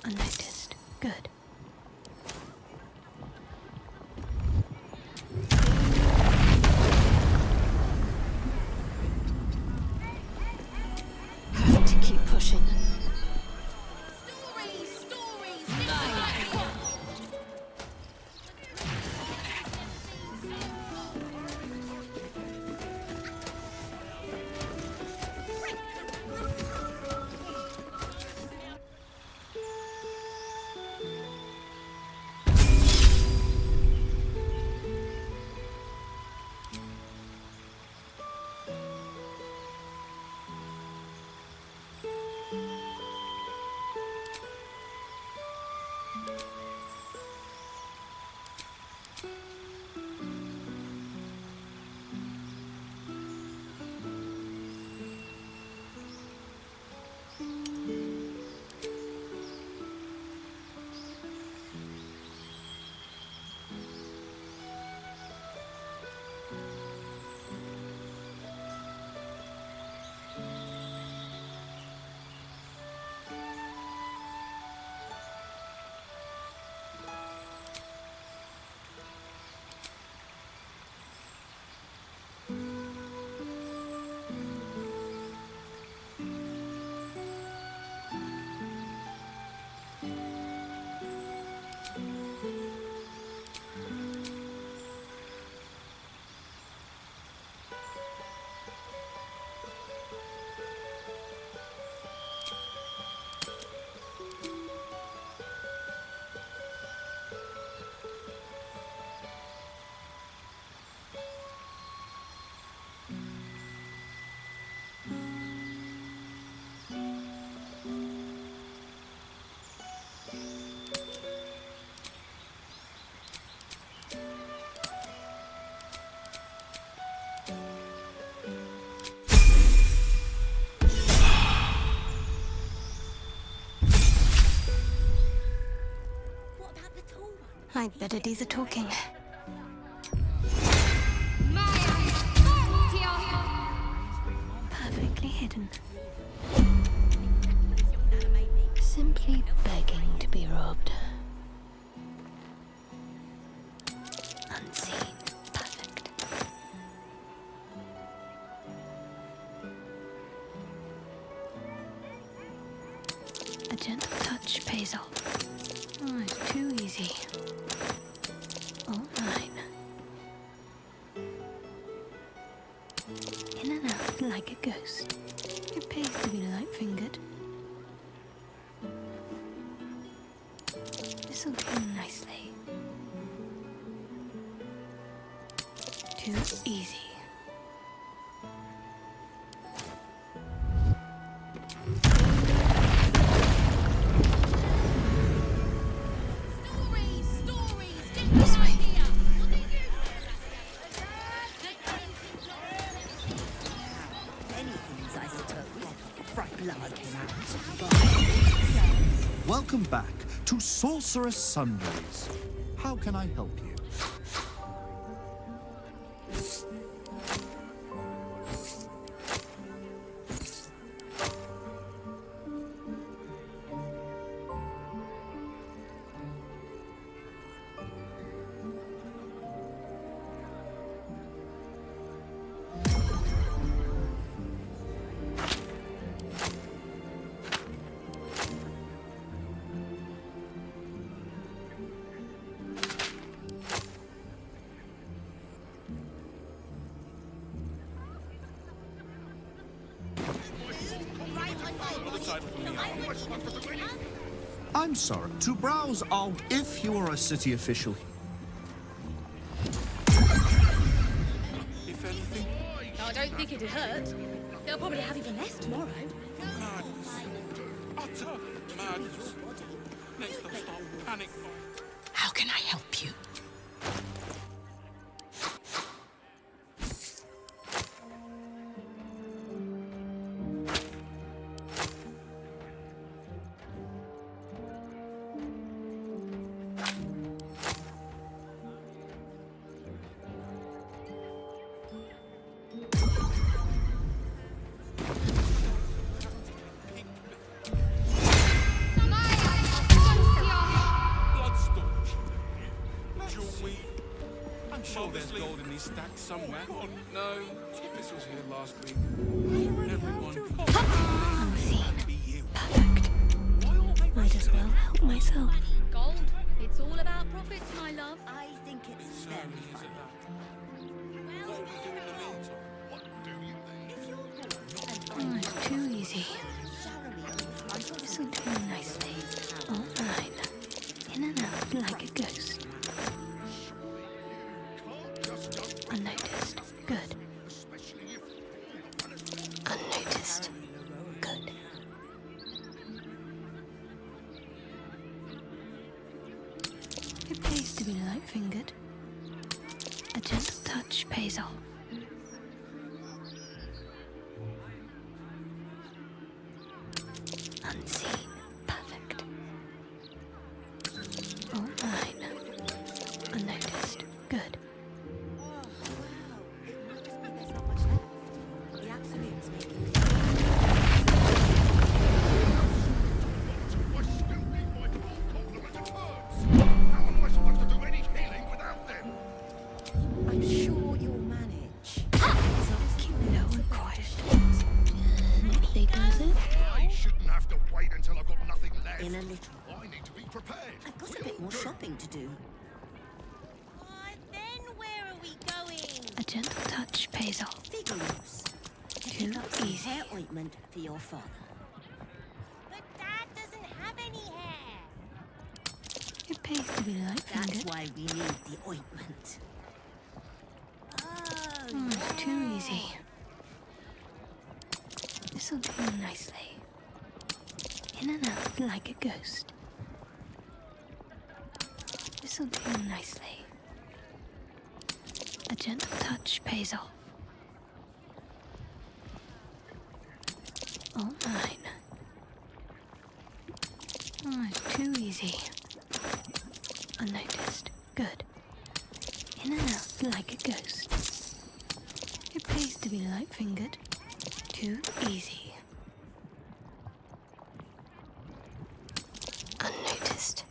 Unnoticed. Good. Have to keep pushing. I'd better do the talking. Perfectly hidden. Simply begging to be robbed. Unseen. Perfect. A gentle touch pays off. Oh, it's too easy. All mine. In and out like a ghost. It pays to be light-fingered. This'll do nicely. Too easy. This way. Anything's, I suppose. Fright blood came out. Welcome back to Sorceress Sundries. How can I help you? I'm sorry. To browse our... If you are a city official... If anything, I don't think it'd hurt. They'll probably have even less tomorrow. madness. Utter madness. Next they'll start panic buying. How can I help you? I'm sure there's gold in these stacks somewhere. No, this was here last week. Everyone. Unseen. Perfect. Might as well help myself. Gold. It's all about profits, my love. I think it's Certainly is at that. What do we do in the meantime? What do you think? If you're bored and Oh, it's too easy. Jeremy, This'll do nicely. All mine. In and out like a ghost. Unnoticed. Good. Unnoticed. Good. It pays to be light-fingered. A gentle touch pays off. Unseen. Perfect. All mine. Unnoticed. Good. The absolute's making me. I'm sure you'll manage. Keep low and quiet. Neatly does it. I shouldn't have to wait until I've got nothing left. In a little. I need to be prepared. I've got a bit more shopping to do. Then where are we going? A gentle touch pays off. Figures. Too easy. Hair ointment for your father. But Dad doesn't have any hair. It pays to be light-fingered. That's why we need the ointment. Oh, it's too easy. This'll do nicely. In and out like a ghost. This'll do nicely. A gentle touch pays off. All mine. Oh, it's too easy. Unnoticed. Good. In and out like a ghost. It pays to be light-fingered. Too easy. Unnoticed.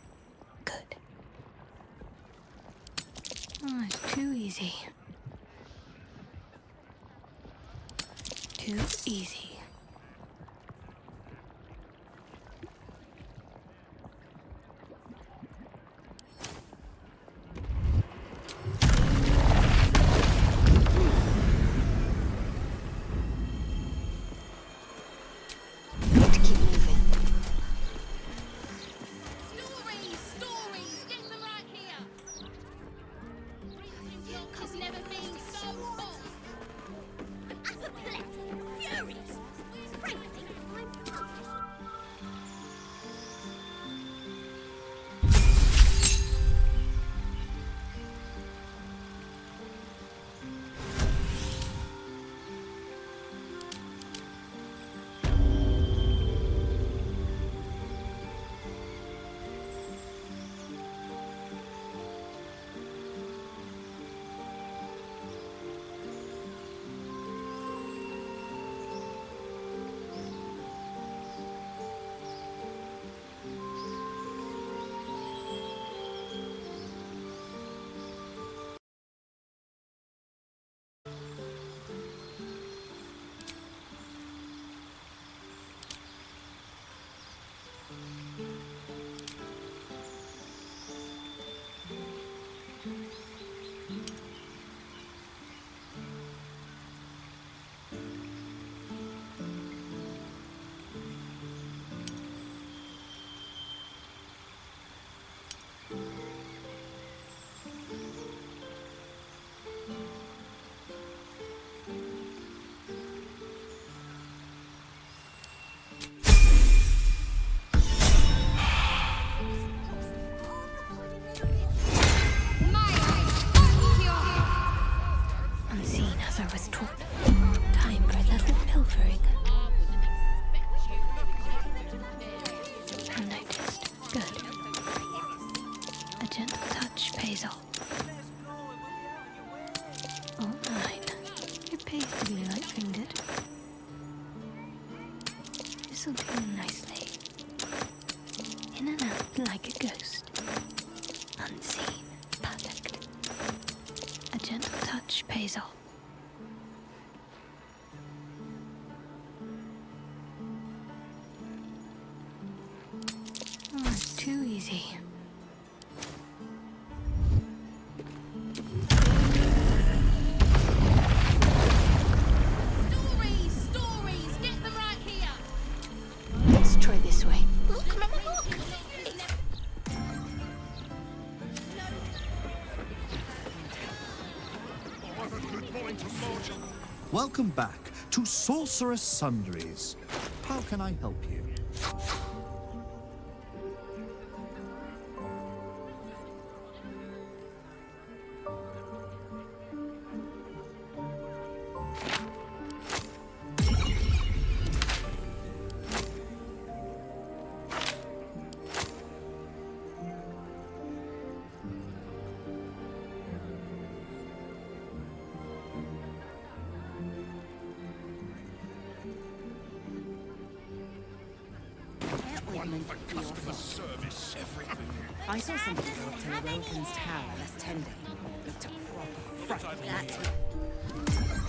Good. Oh, it's too easy. Too easy. Stories, get them right here. Has never been so hot. Apoplectic, furious. Frankly, I'm Unseen as I was taught. Time for a little pilfering. Unnoticed. Good. A gentle touch pays off. All mine. It pays to be light-fingered. This'll do nicely. In and out like a ghost. Unseen. Perfect. A gentle touch pays off. Oh, it's too easy. Stories, get them right here. Let's try this way. Look, Mama, look. Welcome back to Sorceress Sundries. How can I help you? for customer service. Everything. I saw somebody go up to Narokan's tower last 10 days. Looked a proper fright when they came.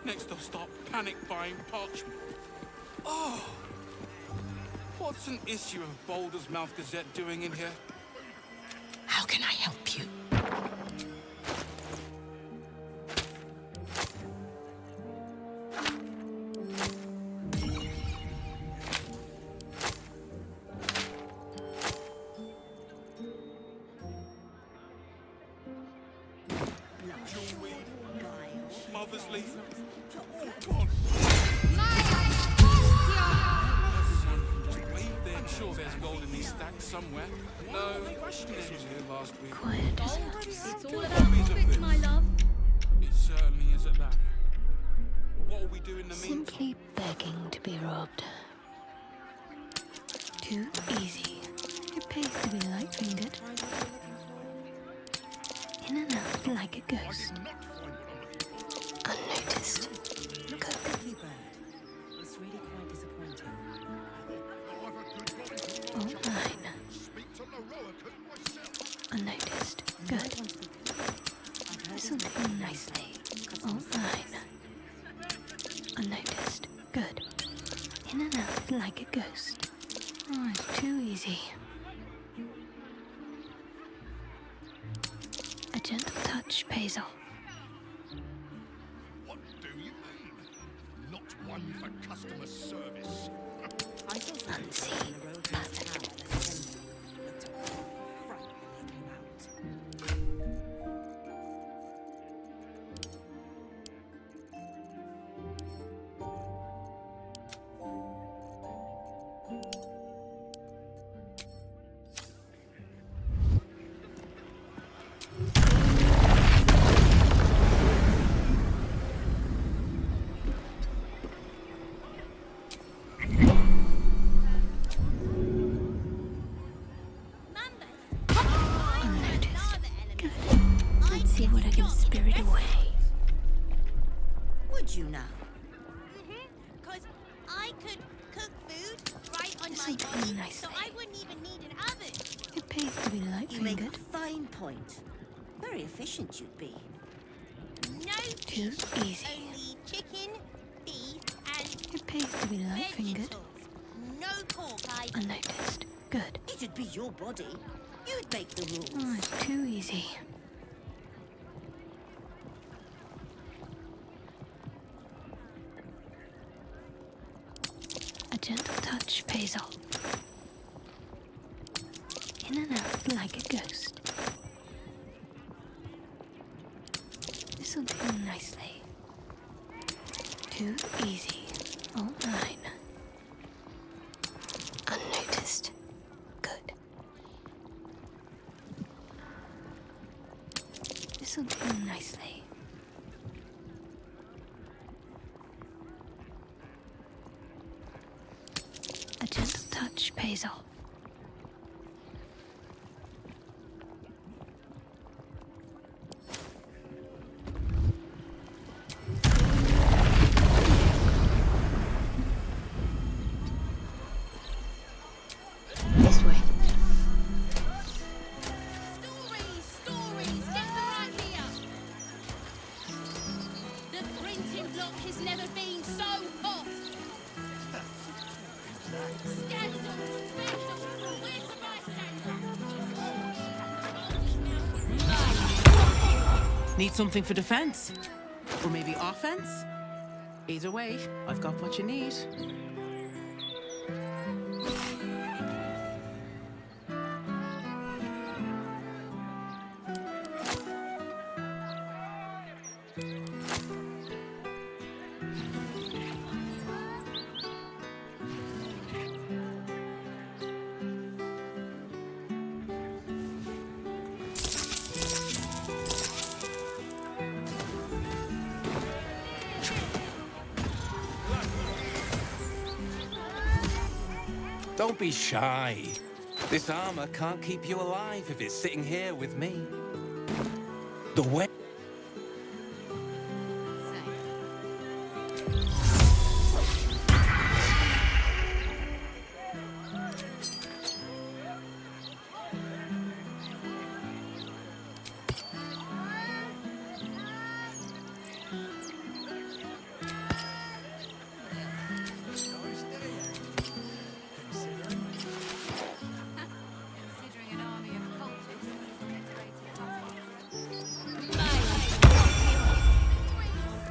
Next they'll start panic buying parchment. Oh! What's an issue of Baldur's Mouth Gazette doing in here? How can I help you? Mother's leaf. I'm sure there's gold in these stacks somewhere. No, Ned was here last week. Quiet as It's all about profits, my love. It certainly is at that. What will we do in the meantime? simply begging to be robbed. Too easy. It pays to be light-fingered. In and out like a ghost. Unnoticed. Lovely bird. It's really quite disappointing. All mine. Unnoticed. Good. This'll do nicely. All mine. Unnoticed. Good. In and out like a ghost. Oh, it's too easy. A gentle touch pays off. What do you mean? Not one for customer service. I saw somebody Unseen. go up to Narokan's tower last 10 days. Looked a proper fright when they came out. Unnoticed. Good. Let's see what I can spirit away. Would you now? Because I could cook food right on my This'll body, do nicely. so I wouldn't even need an oven. It pays to be You make a light-fingered. fine point. Very efficient you'd be. Too No fish, easy. only chicken, beef, and It pays to be light-fingered. vegetables. No pork, Unnoticed. Good. It'd be your body. You'd make the rules. Oh, it's too easy. A gentle touch pays off. In and out like a ghost. This'll do nicely. Too easy. All mine. Unnoticed. Good. This'll do nicely. A gentle touch pays off. This way. Stories, get them right here. The printing block has never been so hot. Scandal, scandal, where's the bystander? Need something for defense? Or maybe offense? Either way, I've got what you need. Don't be shy. This armor can't keep you alive if it's sitting here with me. The way...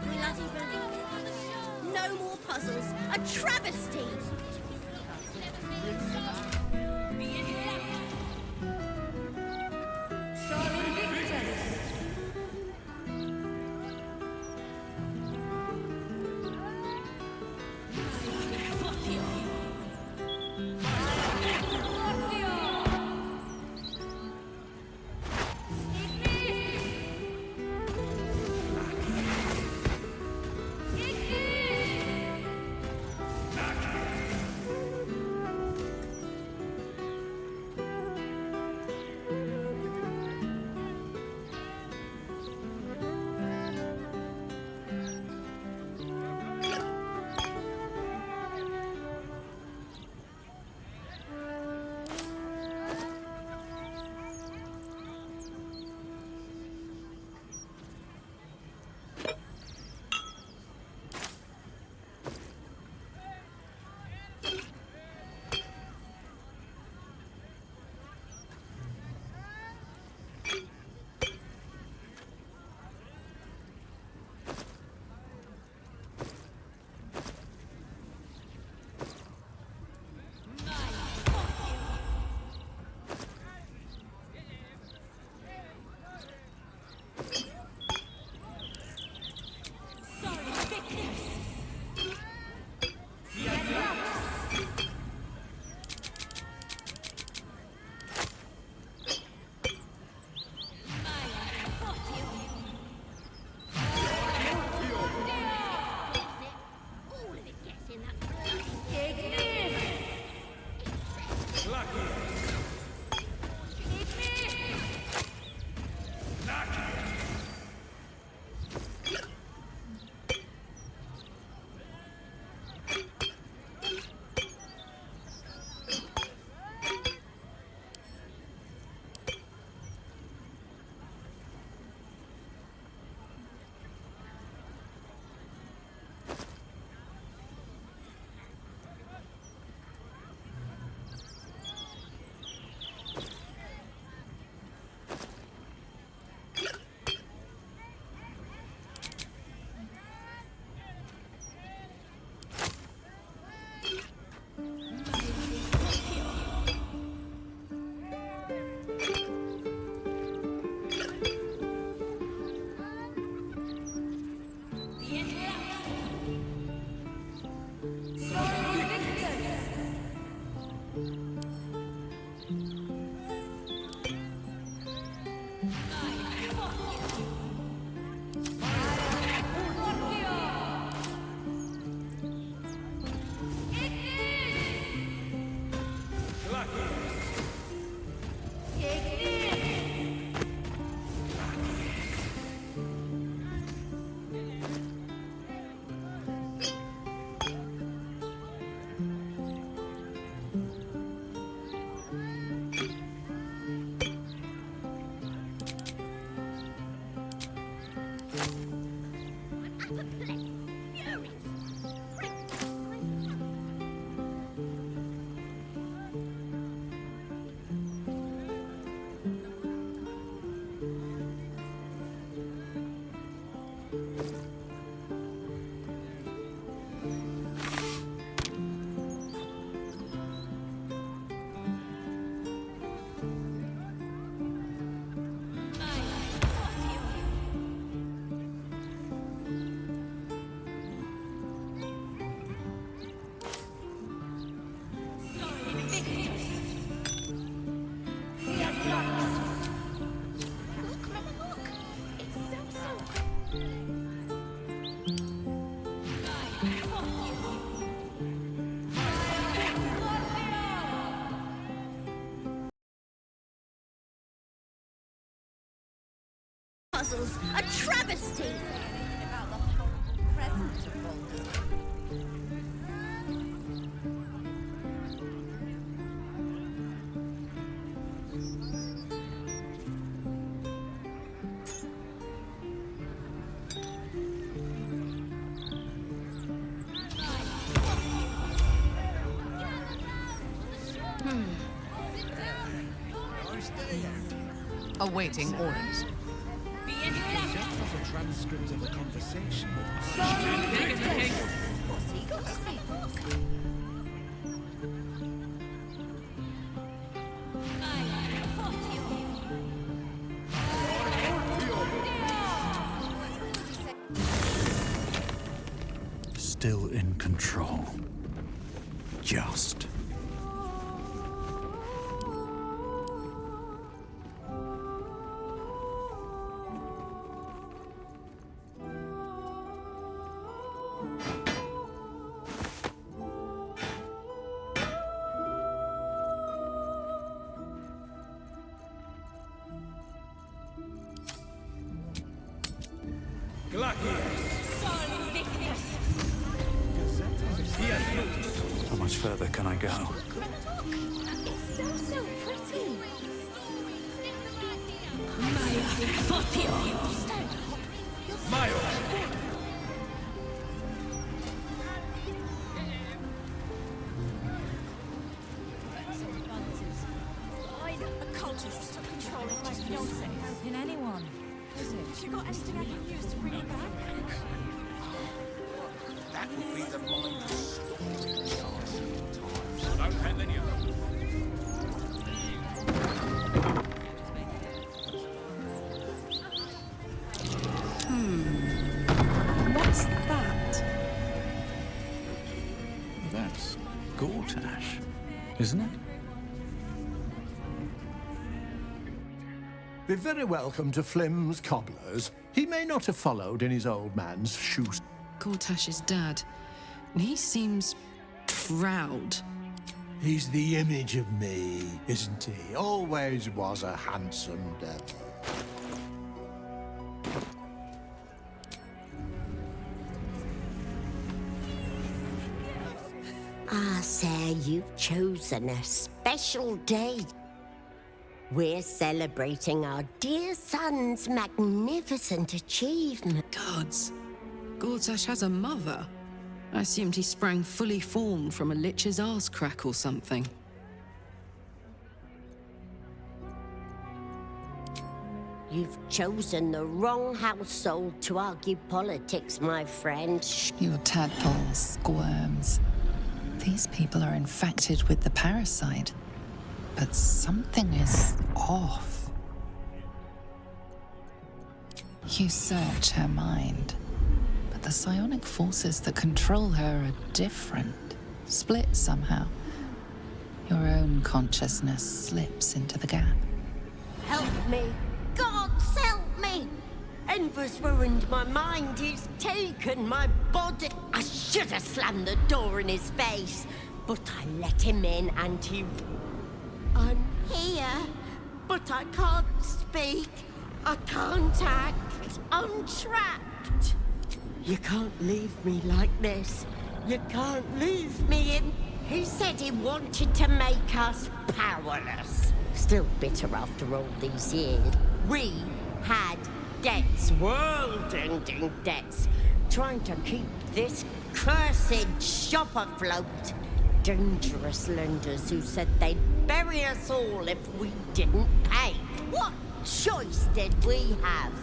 Bloody believe it. No more puzzles. A travesty. travesty about the horrible present of Baldur. Awaiting orders. Just as a transcript of a conversation with What's he got to say? Still in control. Just. How much further can I go? So pretty. A cultist took control of my fiancé. In anyone. Is it? Have you got anything I can use to bring it back? that would be the mind story times. Don't have any of them. What's that? That's Gortash, isn't it? Be very welcome to Flim's Cobblers. He may not have followed in his old man's shoes. Gortash's dad. He seems proud. He's the image of me, isn't he? Always was a handsome devil. Ah, sir, you've chosen a special day. We're celebrating our dear son's magnificent achievement. Gods. Gortash has a mother. I assumed he sprang fully formed from a lich's arse crack or something. You've chosen the wrong household to argue politics, my friend. Your tadpole squirms. These people are infected with the parasite, but something is off. You search her mind, but the psionic forces that control her are different, split somehow. Your own consciousness slips into the gap. Help me! Gods, help me! Enver's ruined my mind. He's taken my body. I should have slammed the door in his face, but I let him in and he... I'm here, but I can't speak. I can't act. I'm trapped. You can't leave me like this. You can't leave me in... He said he wanted to make us powerless. Still bitter after all these years. We had debts, world-ending debts, trying to keep this cursed shop afloat. Dangerous lenders who said they'd bury us all if we didn't pay. What choice did we have?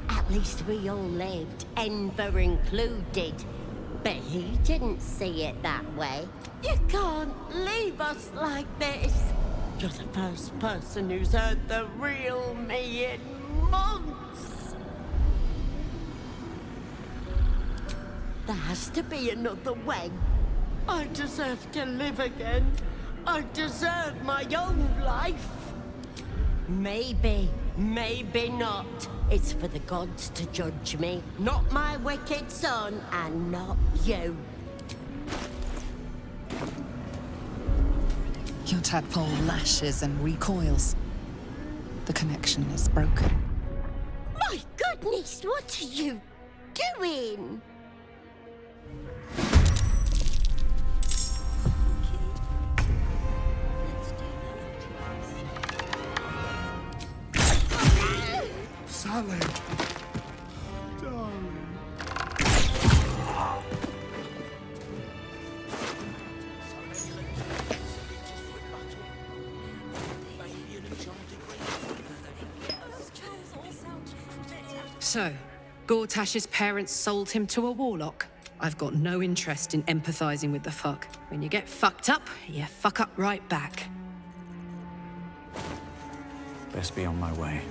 At least we all lived, Enver included. But he didn't see it that way. You can't leave us like this. You're the first person who's heard the real me in months. There has to be another way. I deserve to live again. I deserve my own life. Maybe Maybe not. It's for the gods to judge me, not my wicked son, and not you. Your tadpole lashes and recoils. The connection is broken. My goodness, what are you doing? Sally! Darling. So, Gortash's parents sold him to a warlock. I've got no interest in empathizing with the fuck. When you get fucked up, you fuck up right back. Best be on my way.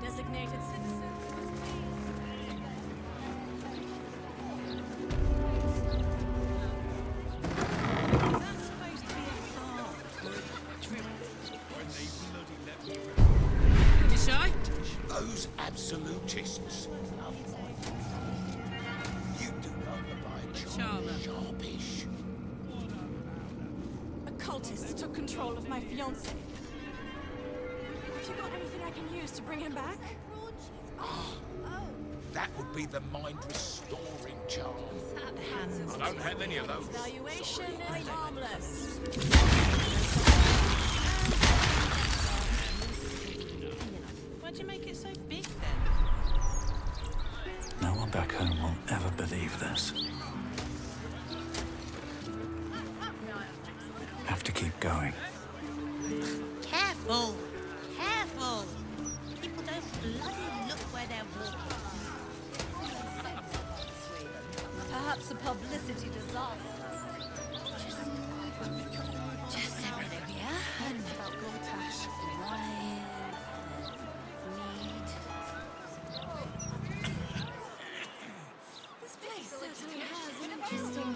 Designated citizen. You shy? Those absolutists love mine. You do not abide sharpish. A cultist took control of my fiancé. Have you got anything I can use to bring him back? That would be the mind-restoring charm. I don't have any of those. Evaluation is harmless. Why'd you make it so big then? No one back home will ever believe this. Have to keep going. Careful! Careful! People don't bloody look where they're walking. Perhaps a publicity disaster. Just everything, yeah? And about Gortash. This place certainly has an interesting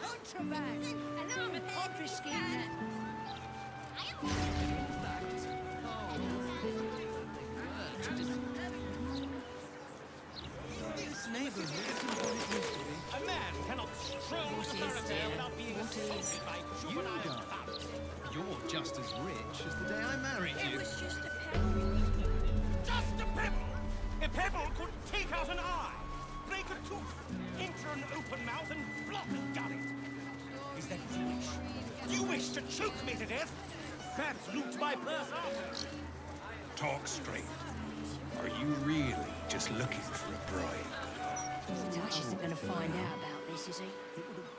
contraband. An armored poultry scheme. A man cannot stroll to Thoroughfare without being assaulted by juvenile thugs. You're just as rich as the day I married you. It was just a pebble. Just a pebble! A pebble could take out an eye, break a tooth, enter an open mouth and block a gullet. Is that what you wish? You wish to choke me to death? Perhaps loot my purse after. Talk straight. Are you really just looking for a bribe? Dash isn't going to find out about this, is he?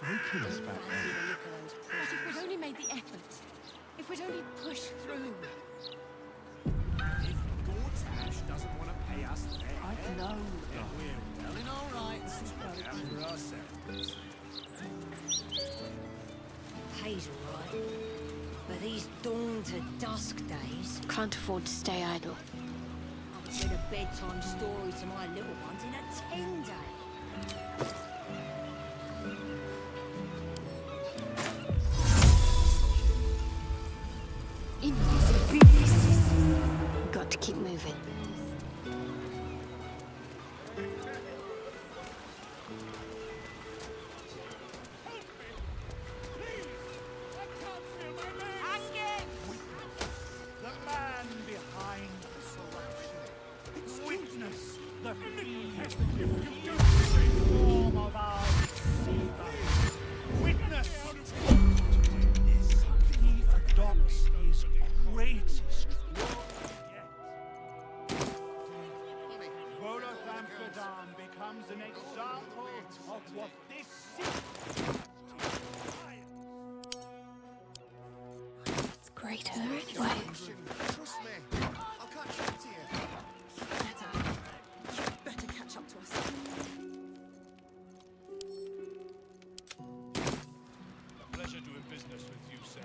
Broken us back then. But if we'd only made the effort, if we'd only pushed through. If Gortash doesn't want to pay us fair, I know. then we're well in our rights to look after ourselves. Pay's all right. But these dawn to dusk days. Can't afford to stay idle. I could read a bedtime story to my little ones in a 10-day. Got to keep moving. The man behind the selection. Witness the form of our deceiver. Witness he adopts his greatest work yet. Roloth Amsterdam becomes an example of what this city. It's great. married her anyway. Trust me. I'll catch up to you. Better catch up to us. A pleasure doing business with you, sir.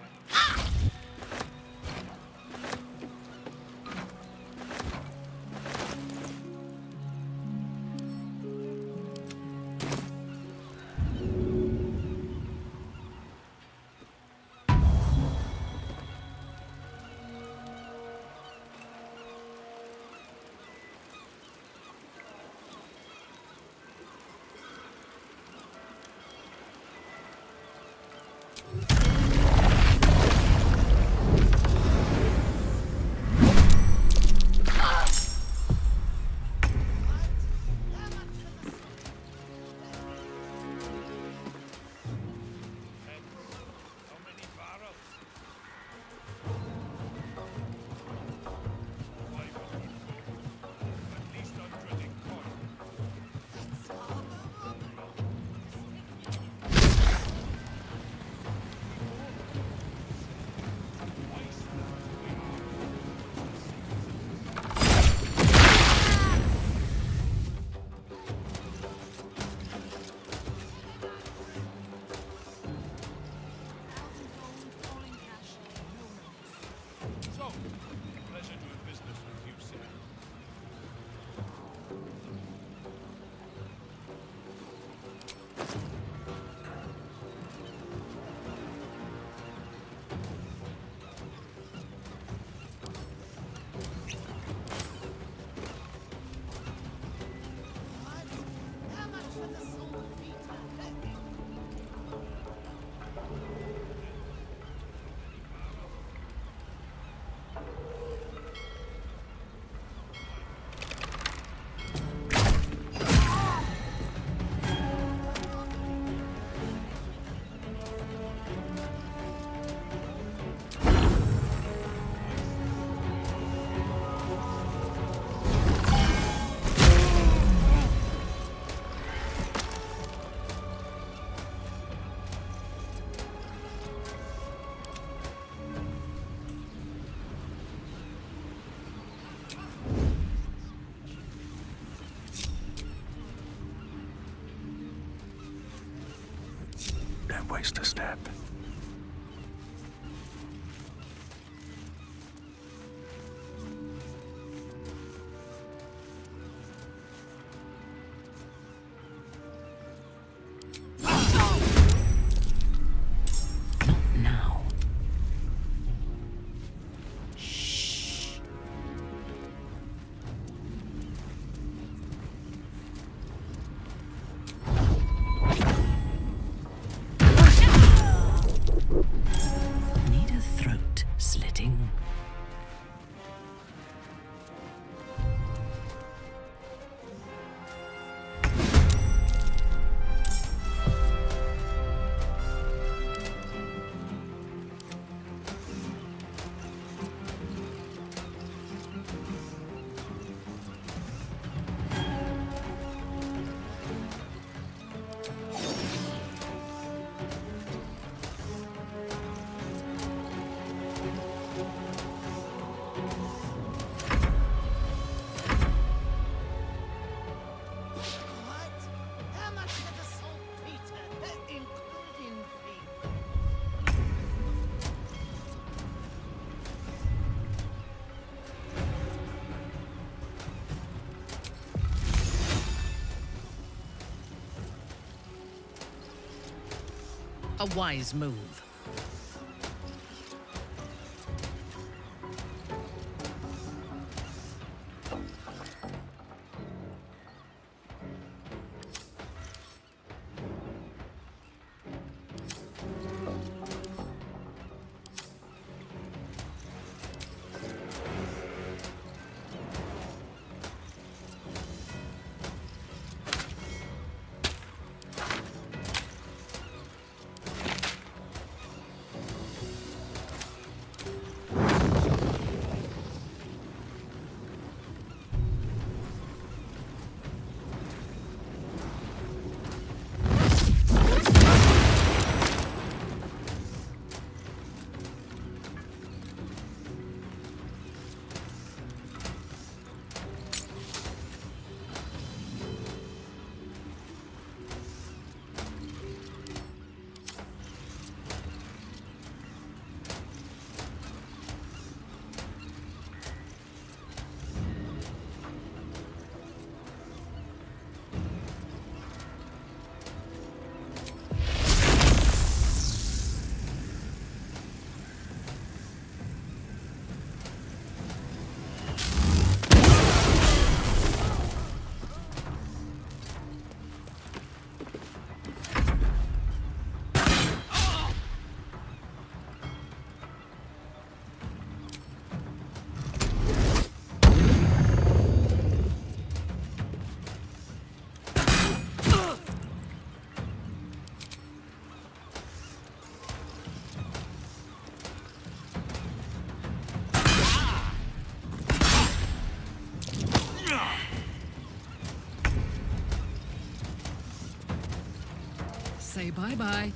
Don't waste a step. Now. Need a throat slitting. A wise move. Say bye-bye.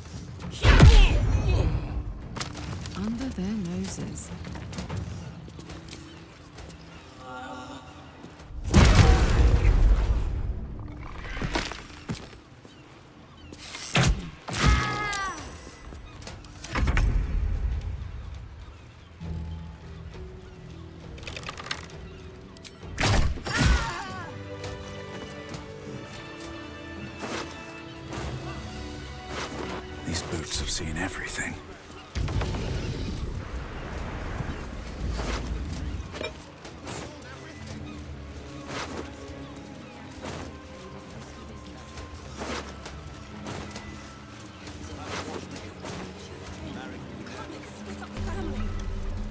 Under their noses. These boots have seen everything.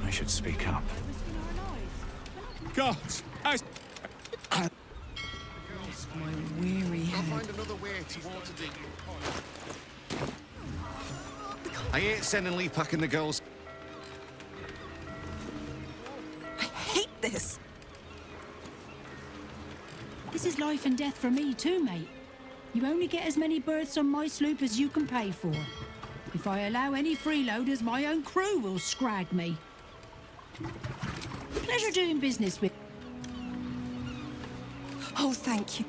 I should speak up. Guards! My weary I'll head. find another way towards the... I ain't sending Lee packing the girls. I hate this. This is life and death for me too, mate. You only get as many berths on my sloop as you can pay for. If I allow any freeloaders, my own crew will scrag me. Pleasure doing business with... Oh, thank you.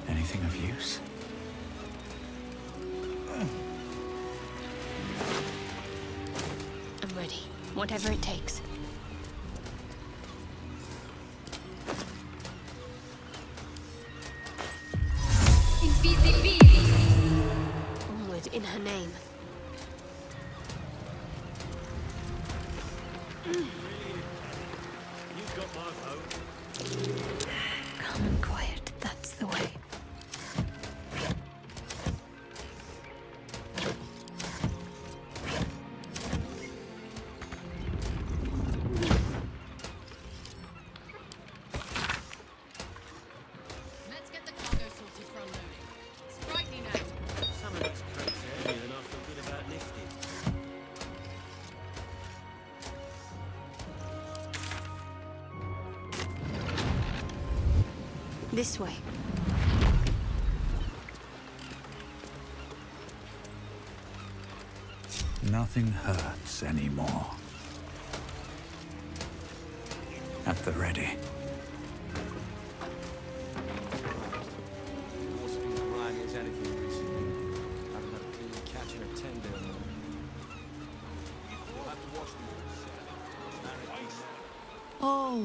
Anything of use? I'm ready. Whatever it takes. Onward in her name. You've got my vote. Calm and quiet, that's the way. Let's get the cargo sorted for unloading. Sprightly now. Some of these crates are heavier than I feel good about lifting. This way. Nothing hurts anymore. At the ready. What's been grimy as anything recently? Haven't had a clean catch in a 10-day or more. You'll have to watch them. Oh,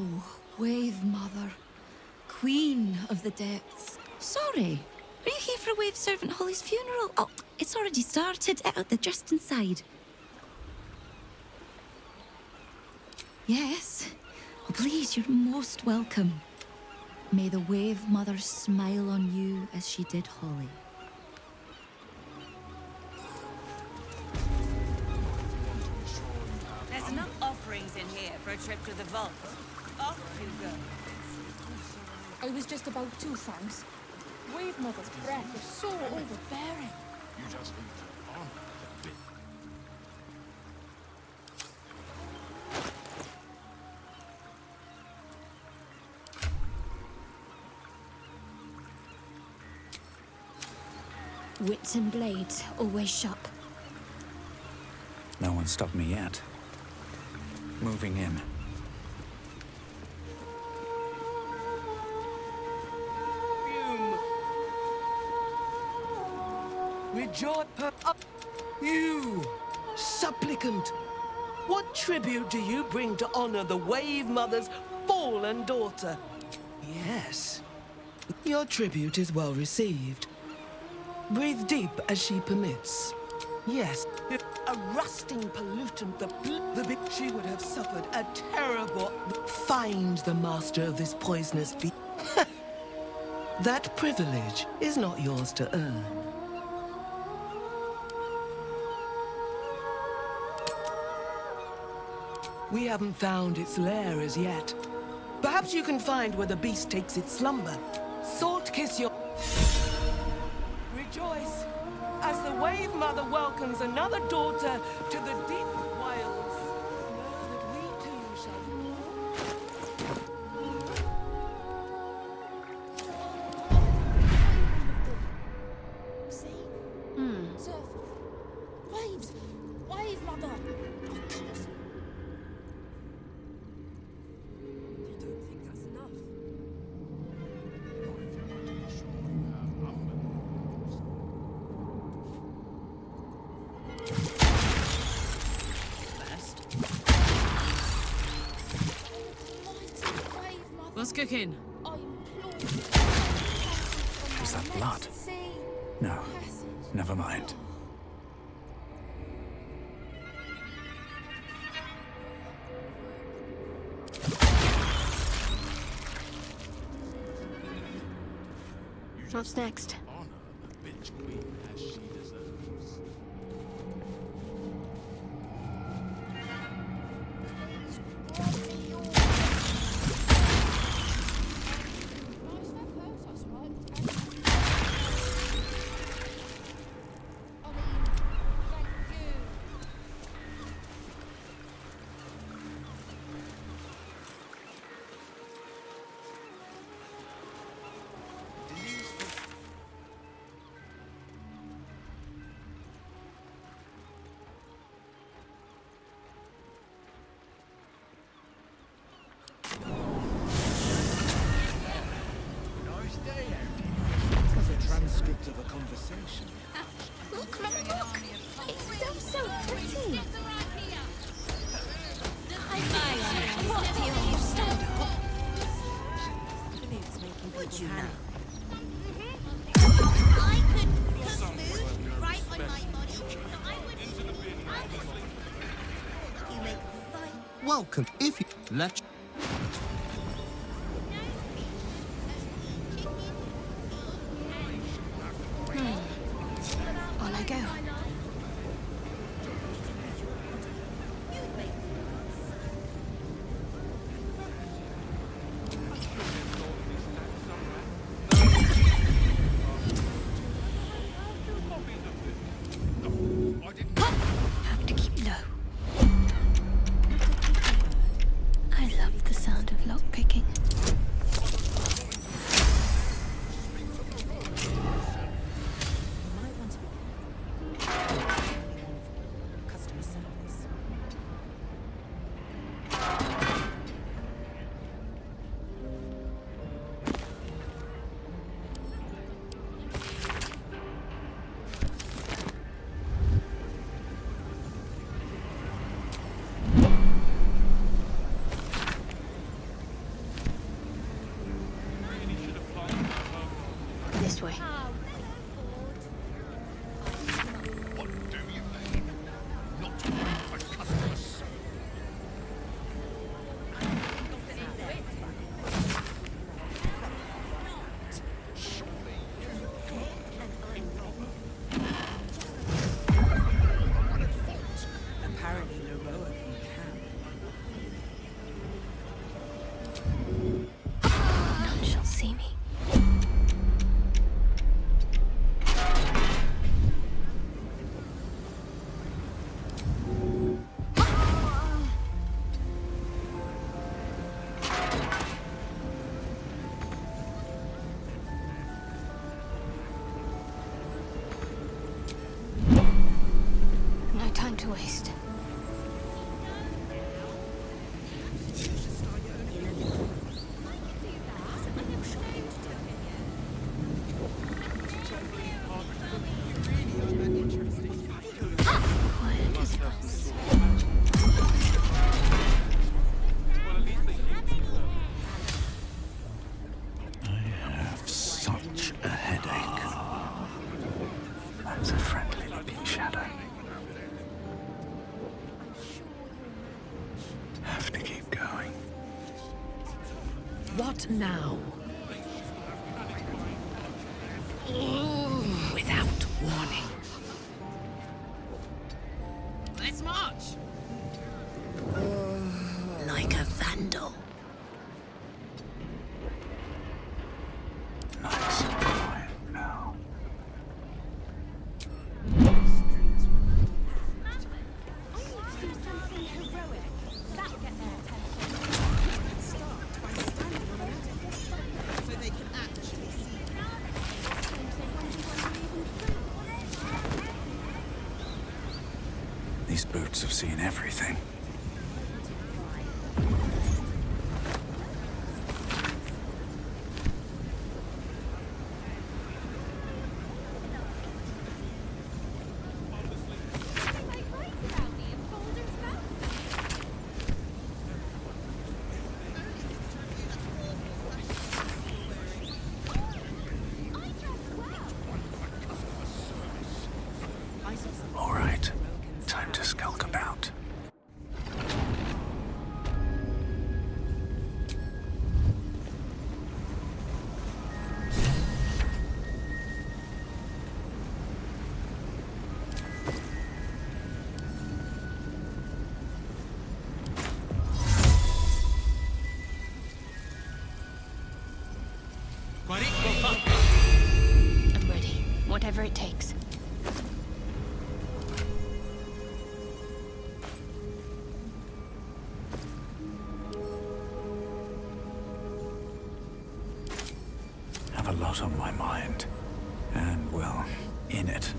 Wave Mother. Queen of the depths. Sorry, are you here for Wave Servant Holly's funeral? Oh, it's already started. They're just inside. Yes. Oh, please, you're most welcome. May the Wave Mother smile on you as she did Holly. There's enough offerings in here for a trip to the vault. Off you go. I was just about to, thanks. Wave Mother's breath is so overbearing. You just need to honor the bit. Wits and blades, always sharp. No one stopped me yet. Moving in. Rejoice up, you supplicant. What tribute do you bring to honor the Wave Mother's fallen daughter? Yes, your tribute is well received. Breathe deep as she permits. Yes, if a rusting pollutant, she would have suffered a terrible... Find the master of this poisonous beast. That privilege is not yours to earn. We haven't found its lair as yet. Perhaps you can find where the beast takes its slumber. Salt kiss your... Rejoice as the Wave Mother welcomes another daughter to the deep wilds. Know that we too shall... What's cooking? Is that blood? No, never mind. What's next? Honor the bitch queen as she deserves. Transcript of a conversation. Look, Mum, look! It's so pretty! What do you stand up? Would you know? I could put food right on my body, so I would... You make fun. Welcome. If you let. On I go. Have to keep low. I love the sound of lockpicking. Customer service. This way. What do you mean? Not for customers. Surely you Apparently Leroa can None shall see me. No time to waste. Quiet as mouse. I have such a headache. That's a friendly looking shadow. Have to keep going. What now? Without warning. Let's march! Like a vandal. Nice and quiet now. These boots have seen everything. Whatever it takes. Have a lot on my mind. And, well, in it.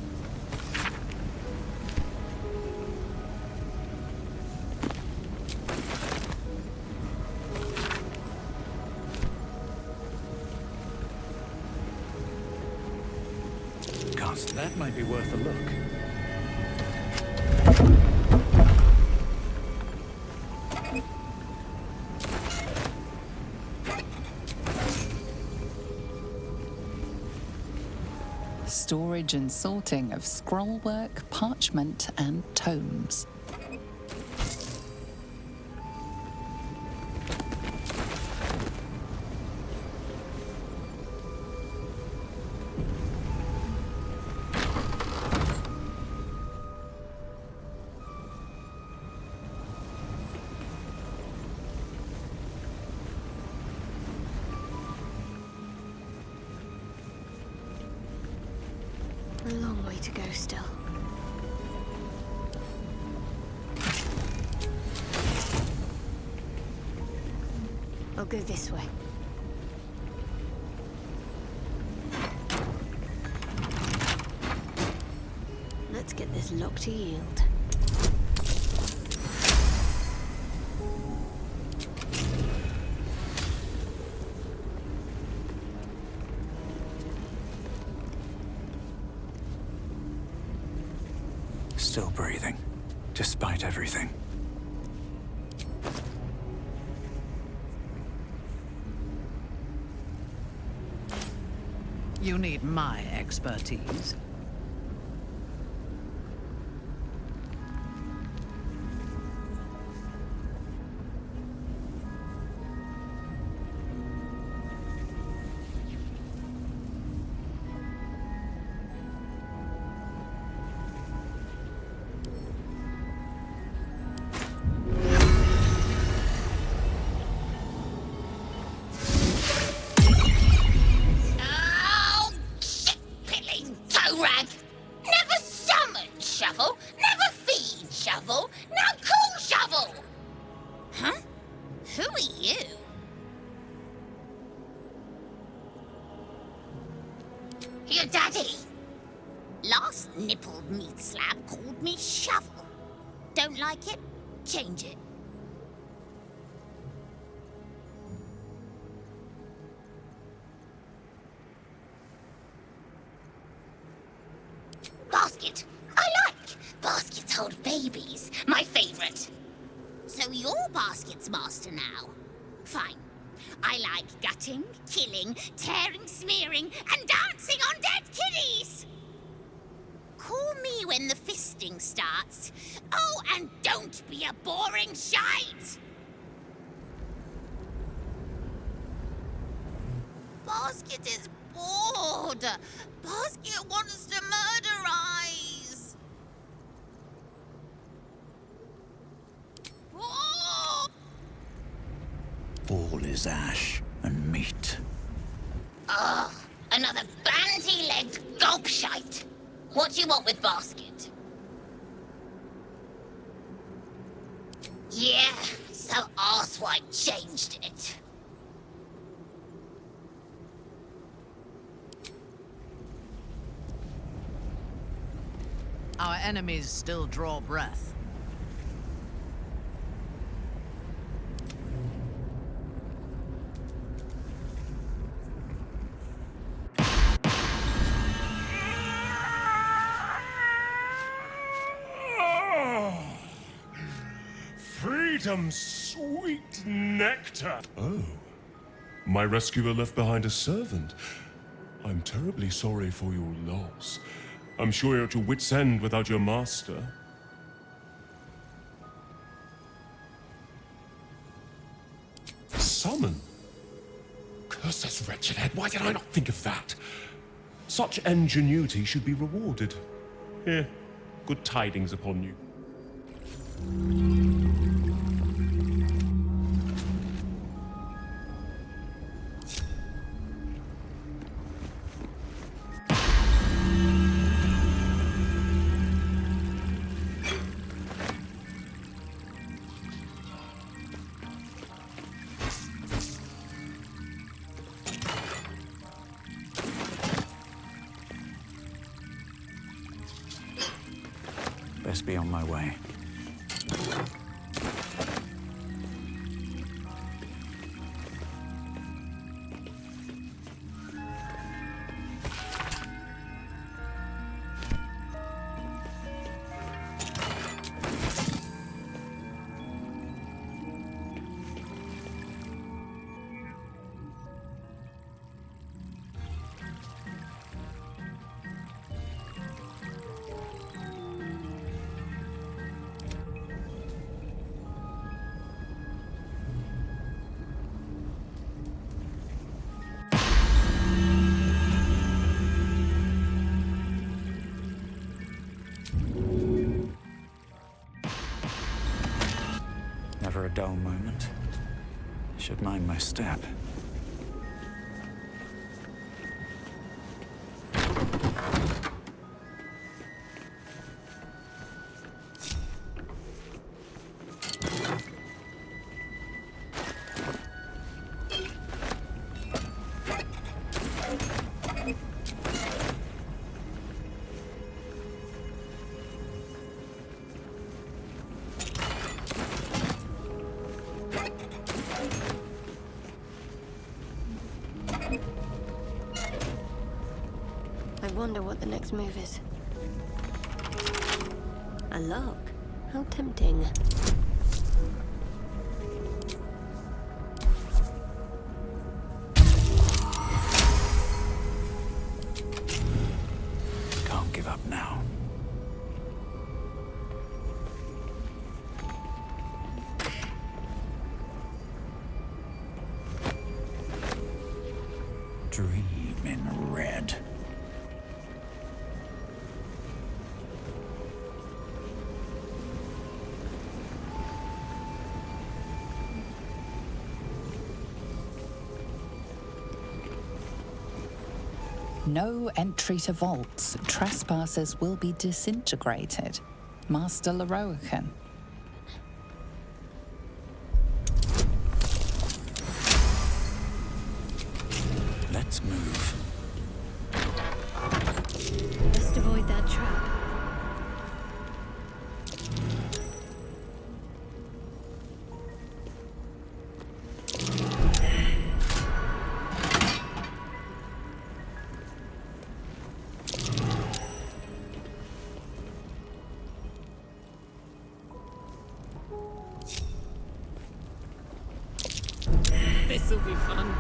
That might be worth a look. Storage and sorting of scrollwork, parchment, and tomes. A long way to go still. I'll go this way. Let's get this lock to yield. Still breathing, despite everything. You need my expertise. Your daddy. Last nippled meat slab called me Shovel. Don't like it? Change it. Basket. I like. Baskets hold babies. My favorite. So you're Basket's master now. Fine. I like gutting, killing, tearing, smearing, and dancing on dead kiddies. Call me when the fisting starts. Oh, and don't be a boring shite. Basket is bored. Basket wants to murderize. Oh! All is ash and meat. Ugh, another banty-legged gobshite. What do you want with Basket? Yeah, so Arsewipe changed it. Our enemies still draw breath. Freedom's sweet nectar. Oh. My rescuer left behind a servant. I'm terribly sorry for your loss. I'm sure you're at your wit's end without your master. Summon? Curse this wretched head. Why did I not think of that? Such ingenuity should be rewarded. Here, good tidings upon you. on my way. Never a dull moment. Should mind my step. I wonder what the next move is. A lock? How tempting. Can't give up now. Dream in red. No entry to vaults. Trespassers will be disintegrated. Master Leroican. Let's move. Best avoid that trap. This'll be fun.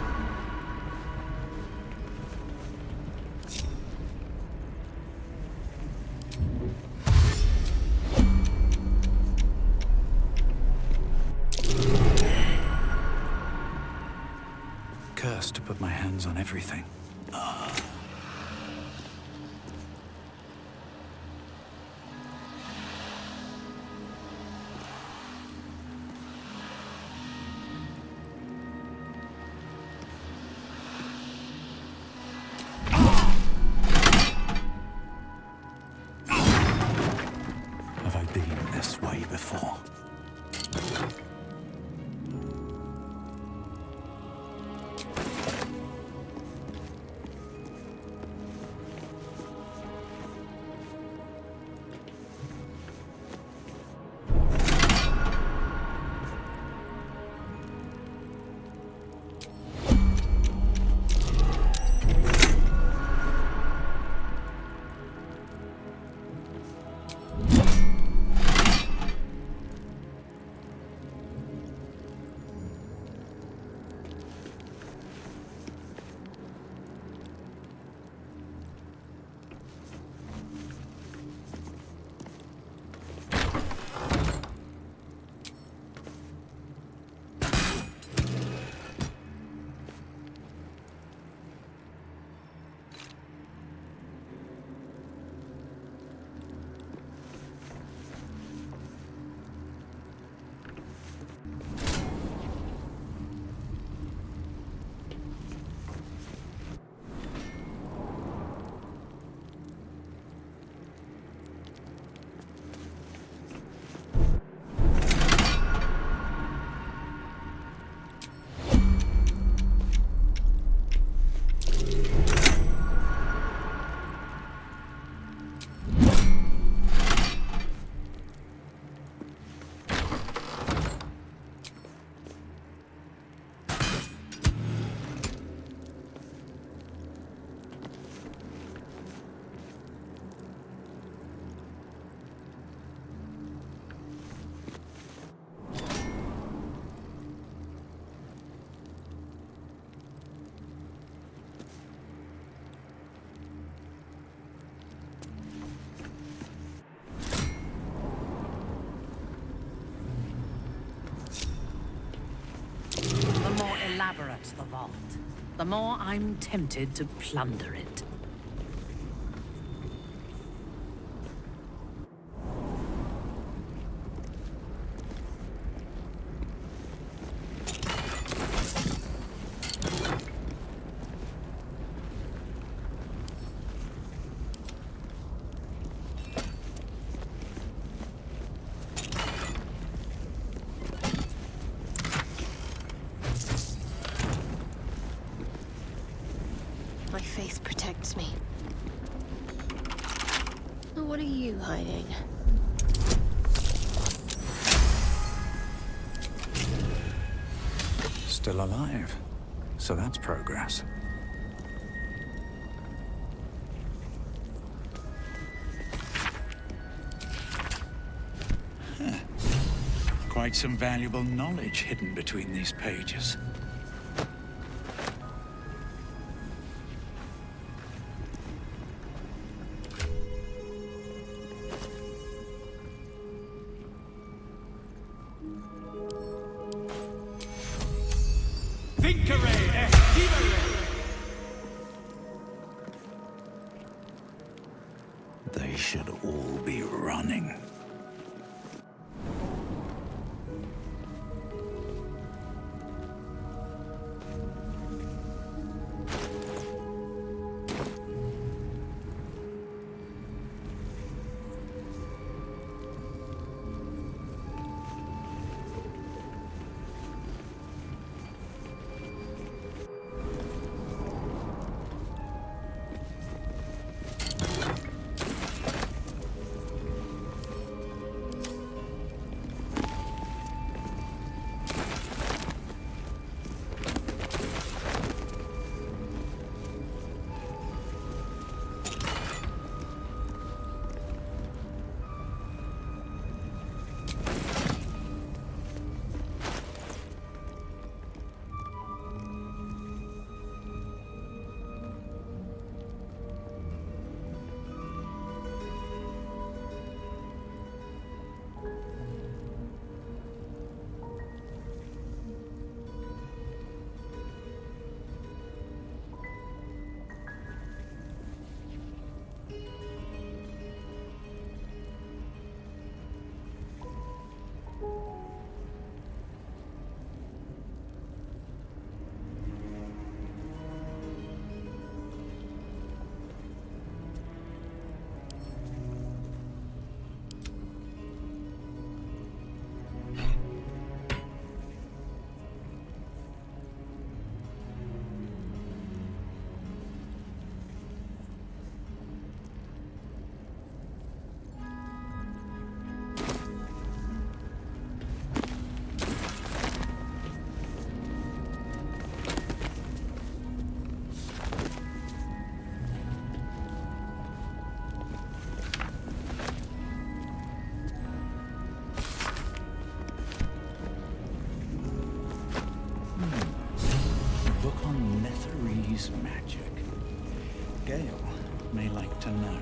Cursed to put my hands on everything. Have I been this way before? elaborate the vault, the more I'm tempted to plunder it. My faith protects me. What are you hiding? Still alive. So that's progress. Huh. Quite some valuable knowledge hidden between these pages. They should all be running. Magic. Gale may like to know.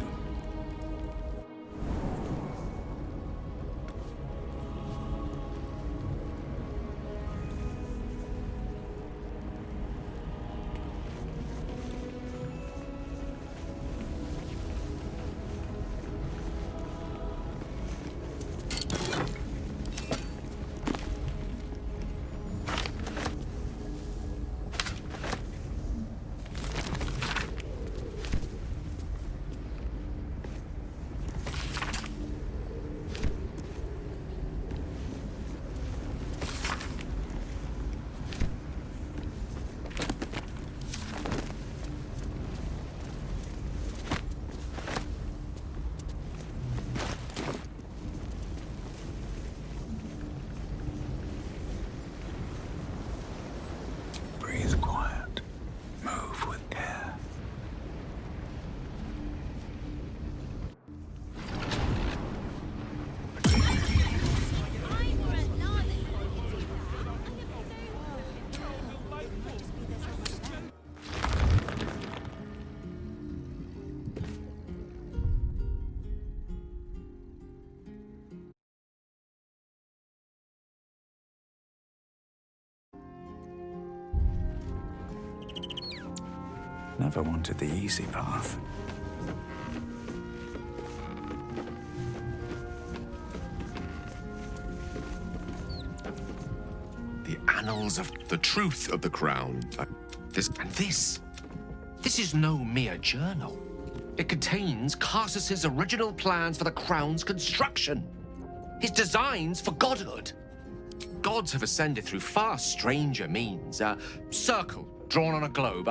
Never wanted the easy path. The annals of the truth of the crown. This is no mere journal. It contains Carsus's original plans for the crown's construction. His designs for godhood. Gods have ascended through far stranger means. A circle drawn on a globe.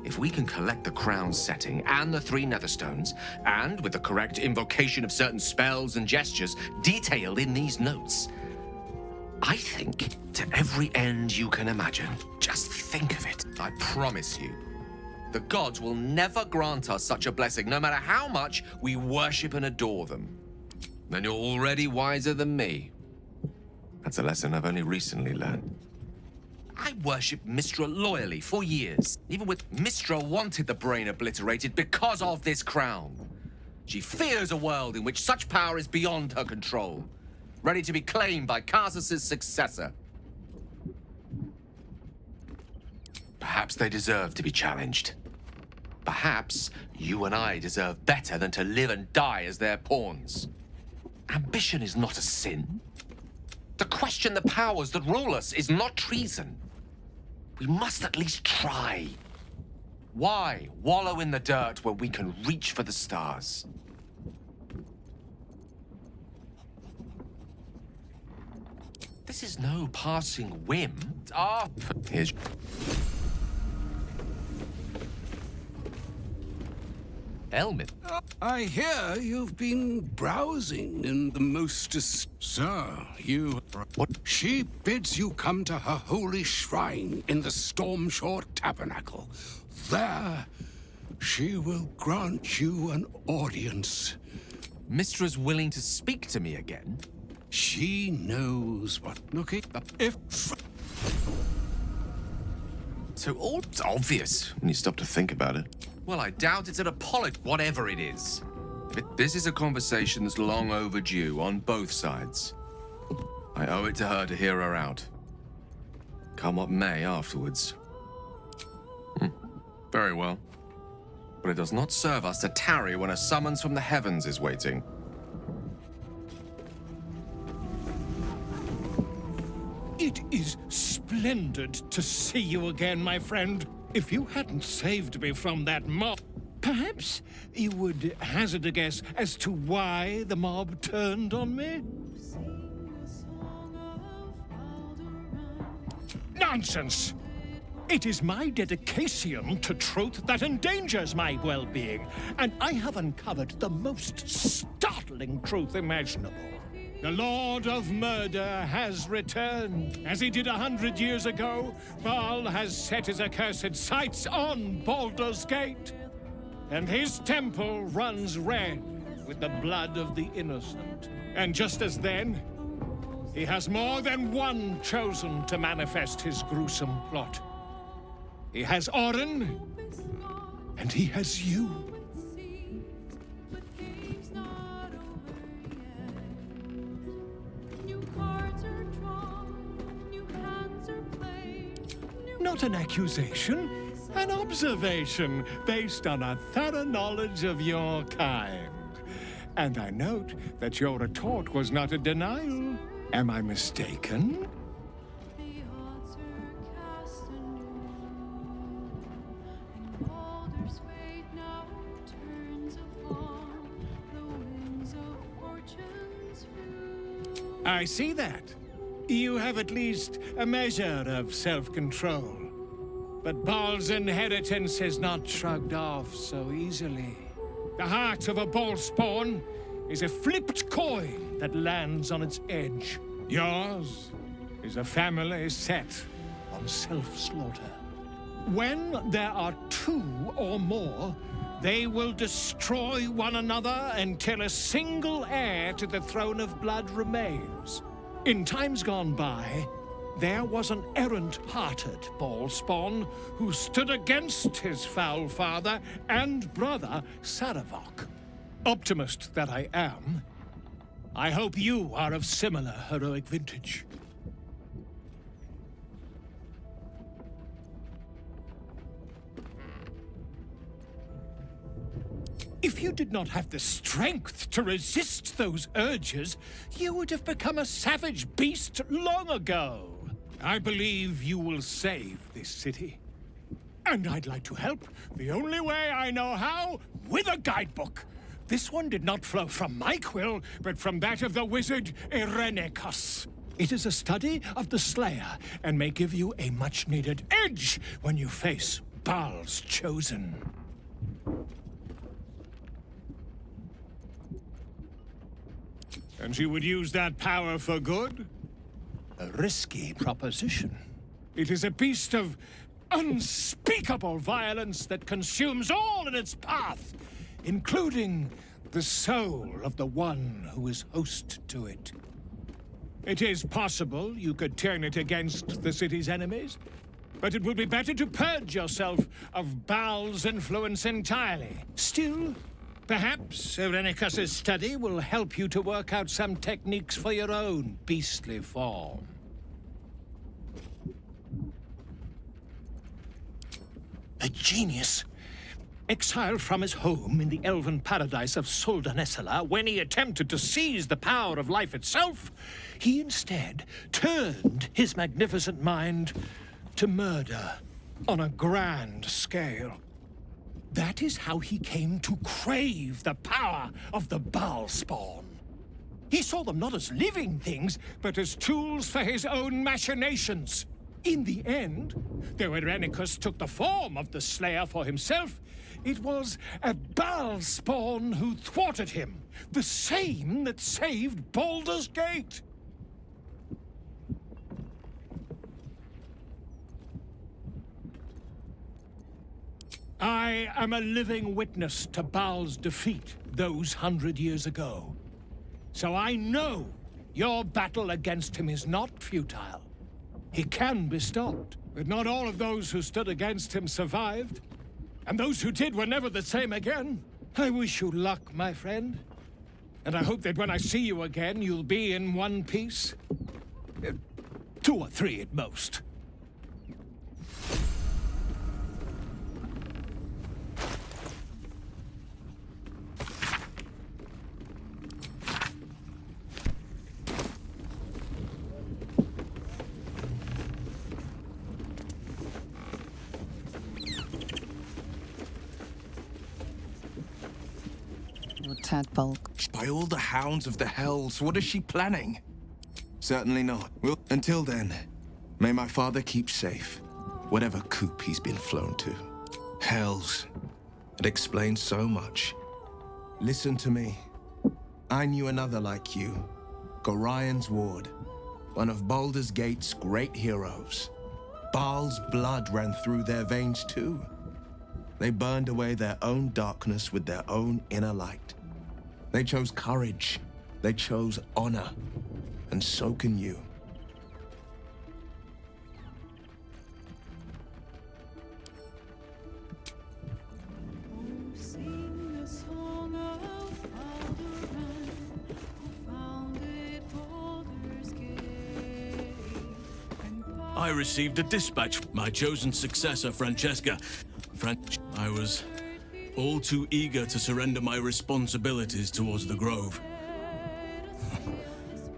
If we can collect the crown's setting and the 3 netherstones, and with the correct invocation of certain spells and gestures detailed in these notes, I think to every end you can imagine. Just think of it. I promise you, the gods will never grant us such a blessing, no matter how much we worship and adore them. Then you're already wiser than me. That's a lesson I've only recently learned. I worshipped Mistra loyally for years. Even with Mistra wanted the brain obliterated because of this crown. She fears a world in which such power is beyond her control, ready to be claimed by Carsus's successor. Perhaps they deserve to be challenged. Perhaps you and I deserve better than to live and die as their pawns. Ambition is not a sin. To question the powers that rule us is not treason. We must at least try. Why wallow in the dirt when we can reach for the stars? This is no passing whim. Here's... Helmet. I hear you've been browsing in the most... Sir, you... What? She bids you come to her holy shrine in the Stormshore Tabernacle. There, she will grant you an audience. Mistra's willing to speak to me again? She knows what... Looking... If... So all it's obvious when you stop to think about it. Well, I doubt it's an apology, whatever it is. This is a conversation that's long overdue on both sides. I owe it to her to hear her out. Come what may afterwards. Very well. But it does not serve us to tarry when a summons from the heavens is waiting. It is splendid to see you again, my friend. If you hadn't saved me from that mob, perhaps you would hazard a guess as to why the mob turned on me? Nonsense! It is my dedication to truth that endangers my well-being, and I have uncovered the most startling truth imaginable. The Lord of Murder has returned. As he did 100 years ago, Baal has set his accursed sights on Baldur's Gate. And his temple runs red with the blood of the innocent. And just as then, he has more than one chosen to manifest his gruesome plot. He has Orin, and he has you. Not an accusation, an observation based on a thorough knowledge of your kind. And I note that your retort was not a denial. Am I mistaken? I see that. You have at least a measure of self-control. But Baal's inheritance is not shrugged off so easily. The heart of a Baal spawn is a flipped coin that lands on its edge. Yours is a family set on self-slaughter. When there are 2 or more, they will destroy one another until a single heir to the throne of blood remains. In times gone by, there was an errant-hearted Baal spawn who stood against his foul father and brother, Saravok. Optimist that I am, I hope you are of similar heroic vintage. If you did not have the strength to resist those urges, you would have become a savage beast long ago. I believe you will save this city. And I'd like to help the only way I know how, with a guidebook. This one did not flow from my quill, but from that of the wizard Irenicus. It is a study of the Slayer, and may give you a much-needed edge when you face Baal's Chosen. And she would use that power for good? A risky proposition. It is a beast of unspeakable violence that consumes all in its path, including the soul of the one who is host to it. It is possible you could turn it against the city's enemies, but it would be better to purge yourself of Baal's influence entirely. Still, perhaps Irenicus's study will help you to work out some techniques for your own beastly form. A genius. Exiled from his home in the elven paradise of Soldanessala, when he attempted to seize the power of life itself, he instead turned his magnificent mind to murder on a grand scale. That is how he came to crave the power of the Baalspawn. He saw them not as living things, but as tools for his own machinations. In the end, though Irenicus took the form of the Slayer for himself, it was a Baalspawn who thwarted him, the same that saved Baldur's Gate. I am a living witness to Baal's defeat those 100 years ago. So I know your battle against him is not futile. He can be stopped, but not all of those who stood against him survived. And those who did were never the same again. I wish you luck, my friend. And I hope that when I see you again, you'll be in one piece. 2 or 3 at most. Tadpole. By all the hounds of the hells, what is she planning? Certainly not. Well, until then, may my father keep safe, whatever coop he's been flown to. Hells. It explains so much. Listen to me. I knew another like you. Gorion's ward. One of Baldur's Gate's great heroes. Baal's blood ran through their veins too. They burned away their own darkness with their own inner light. They chose courage. They chose honor. And so can you. I received a dispatch. My chosen successor, Francesca. I was all too eager to surrender my responsibilities towards the Grove.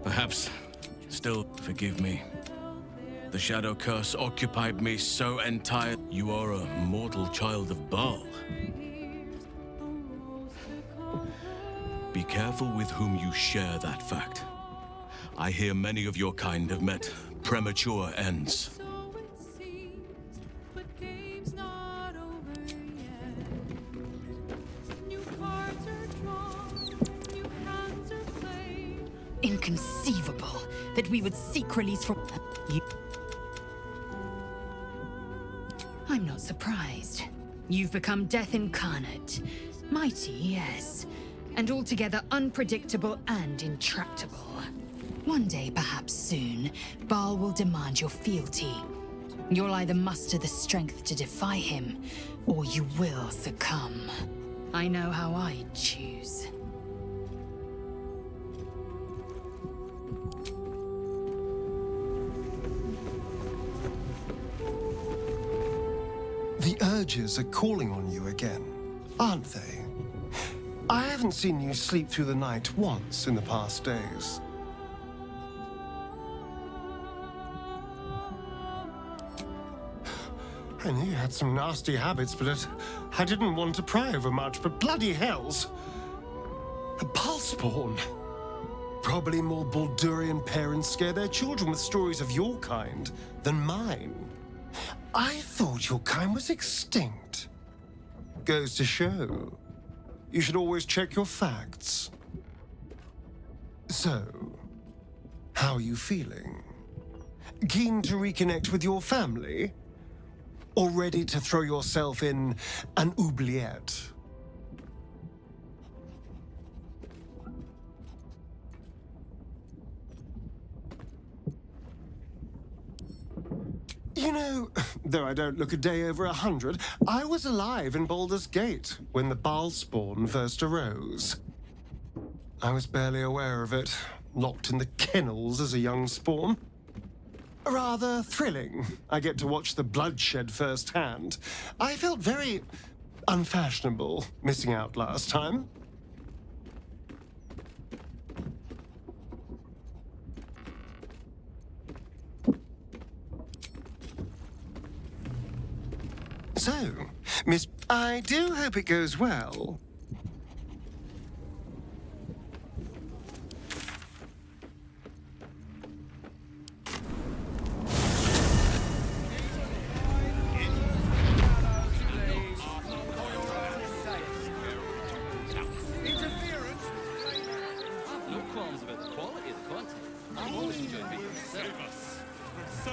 Perhaps, still forgive me. The shadow curse occupied me so entire. You are a mortal child of Baal. Be careful with whom you share that fact. I hear many of your kind have met premature ends. Inconceivable that we would seek release from you. I'm not surprised. You've become death incarnate. Mighty, yes. And altogether unpredictable and intractable. One day, perhaps soon, Baal will demand your fealty. You'll either muster the strength to defy him, or you will succumb. I know how I'd choose. The urges are calling on you again, aren't they? I haven't seen you sleep through the night once in the past days. I knew you had some nasty habits, but I didn't want to pry over much, but bloody hells! A Balspawn! Probably more Baldurian parents scare their children with stories of your kind than mine. I thought your kind was extinct. Goes to show, you should always check your facts. So, how are you feeling? Keen to reconnect with your family? Or ready to throw yourself in an oubliette? You know, though I don't look a day over 100, I was alive in Baldur's Gate when the Balspawn first arose. I was barely aware of it, locked in the kennels as a young spawn. Rather thrilling. I get to watch the bloodshed firsthand. I felt very unfashionable missing out last time. So, Miss, I do hope it goes well.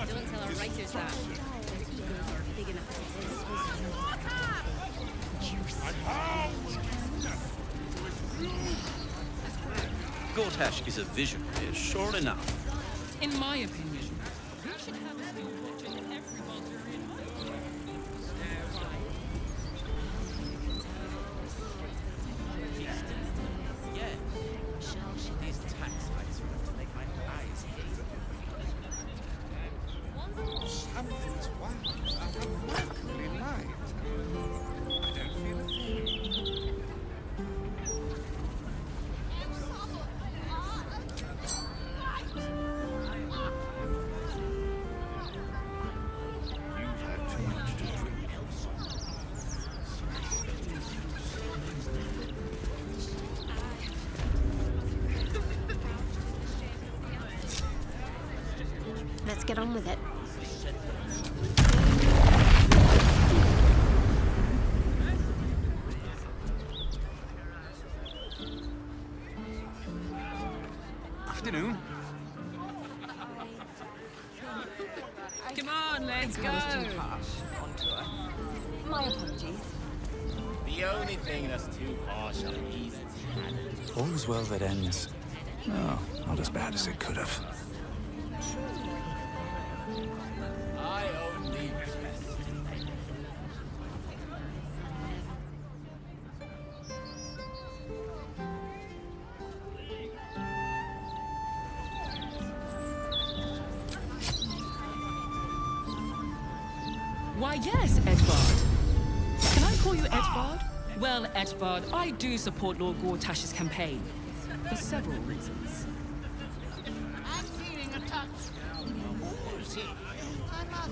Don't tell our writers that. Their egos are big enough as it is. Gortash is a visionary, sure enough. In my opinion, we should have a skill watching every Baldurian home. Yeah, these tax hikes are enough to make my eyes ache. Something's wild. A remarkably light. I don't feel a thing. You've had too much to drink. Let's get on with it. Afternoon. Come on, let's go. My apologies. The only thing that's too harsh on these is All's well that ends. Oh, not as bad as it could have. I only jest. Why, yes, Edvard. Can I call you Edvard? Well, Edvard, I do support Lord Gortash's campaign. For several reasons. I'm feeling a touch. Woozy. I must.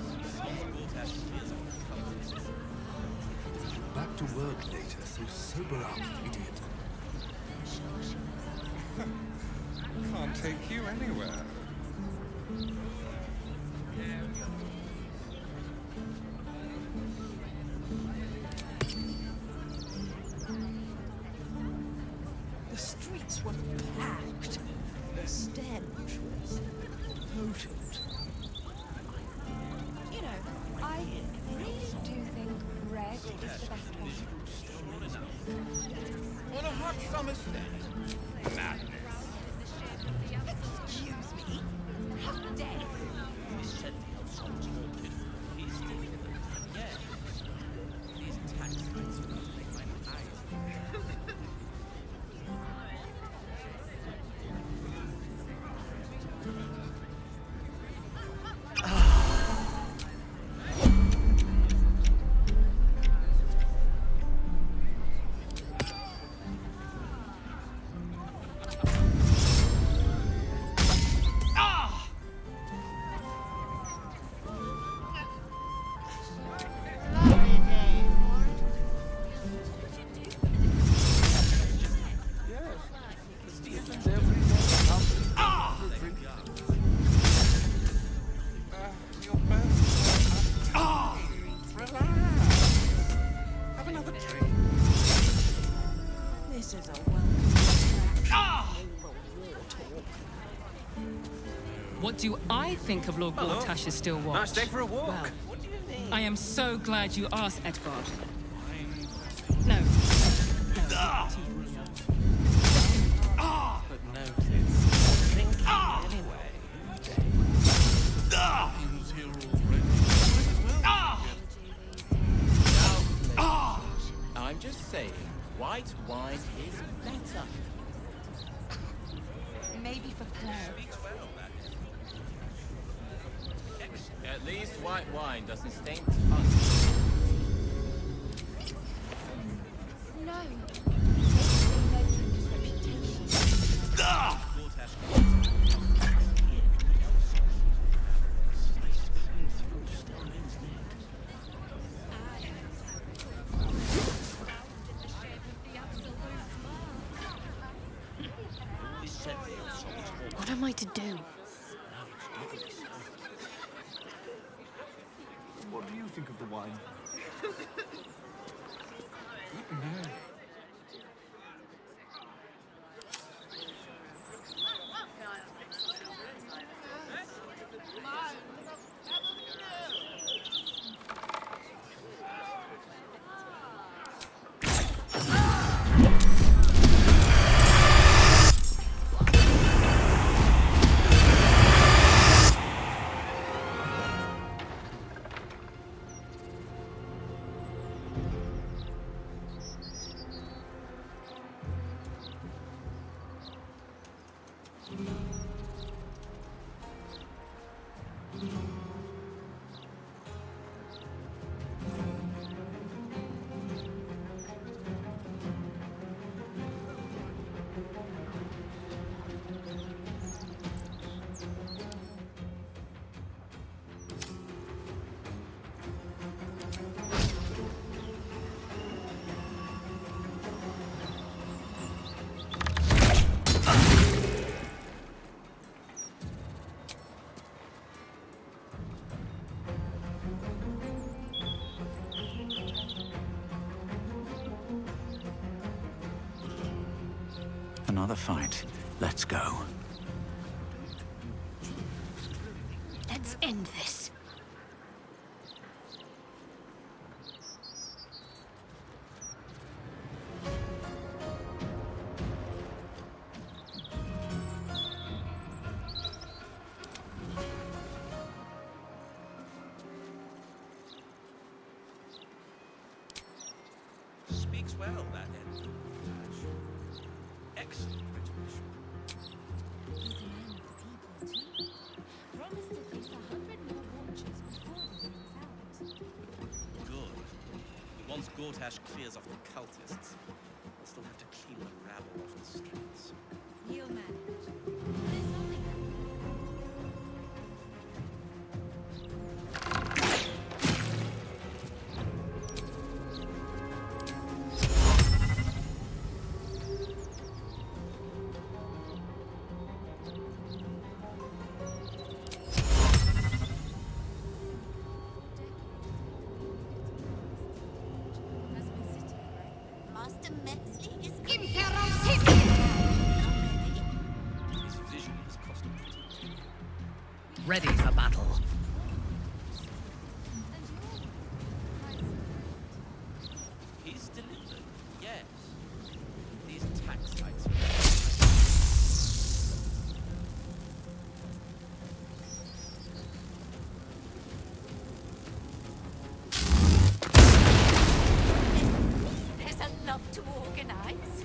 Back to work later, so sober up, idiot. Can't take you anywhere. The streets were packed. The stench was potent. You know, I really do think red is the best one. On a hot summer's day. Madness. Excuse me? How dare you? What do I think of Lord Hello. Gortash's still watch? Nice day for a walk. Well, What do you mean? I am so glad you asked, Edvard. No. But no kids. Thinking anyway. I'm just saying, white wine is better. Maybe for play. At least white wine doesn't stain tongue. No. They know his reputation. What am I to do? What do you think of the wine? Another fight. Let's go. Let's end this. Speaks well, that end. Excellent British. He's a man of the people, too. Promised at least 100 more watches before the war was out. Good. But once Gortash clears off the cultists, we'll still have to clean the rabble off the streets. He'll manage. There's nothing Master Metzli is His vision has cost him pretty. Ready for battle. He's delivered, yes. These tax sites. There's a lot to organize.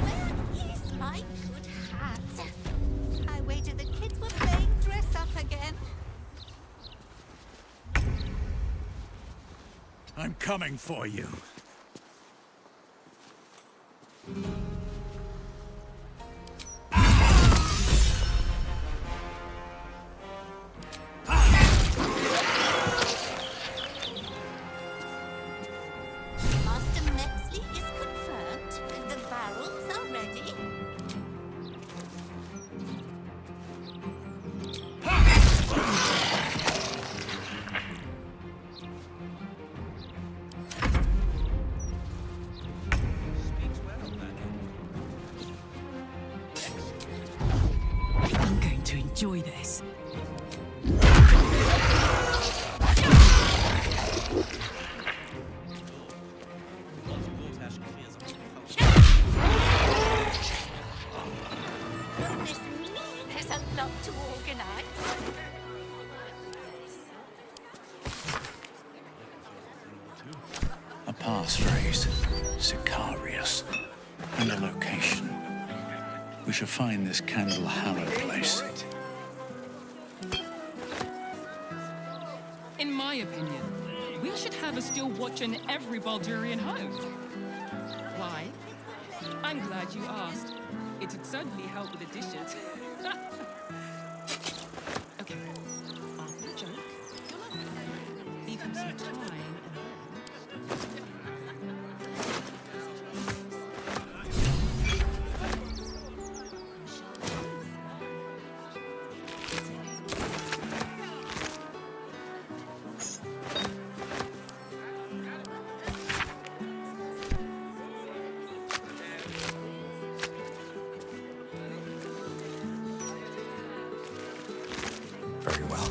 Where is my good hat? I wager the kids were playing dress up again. I'm coming for you. enjoy this. Goodness me, there's a lot to organize. A passphrase, Sicarius, and a location. We should find this candle-hallowed place. In my opinion, we should have a steel watch in every Baldurian home. Why? I'm glad you asked. It'd certainly help with the dishes. Okay, after the joke, leave him some time and Very well.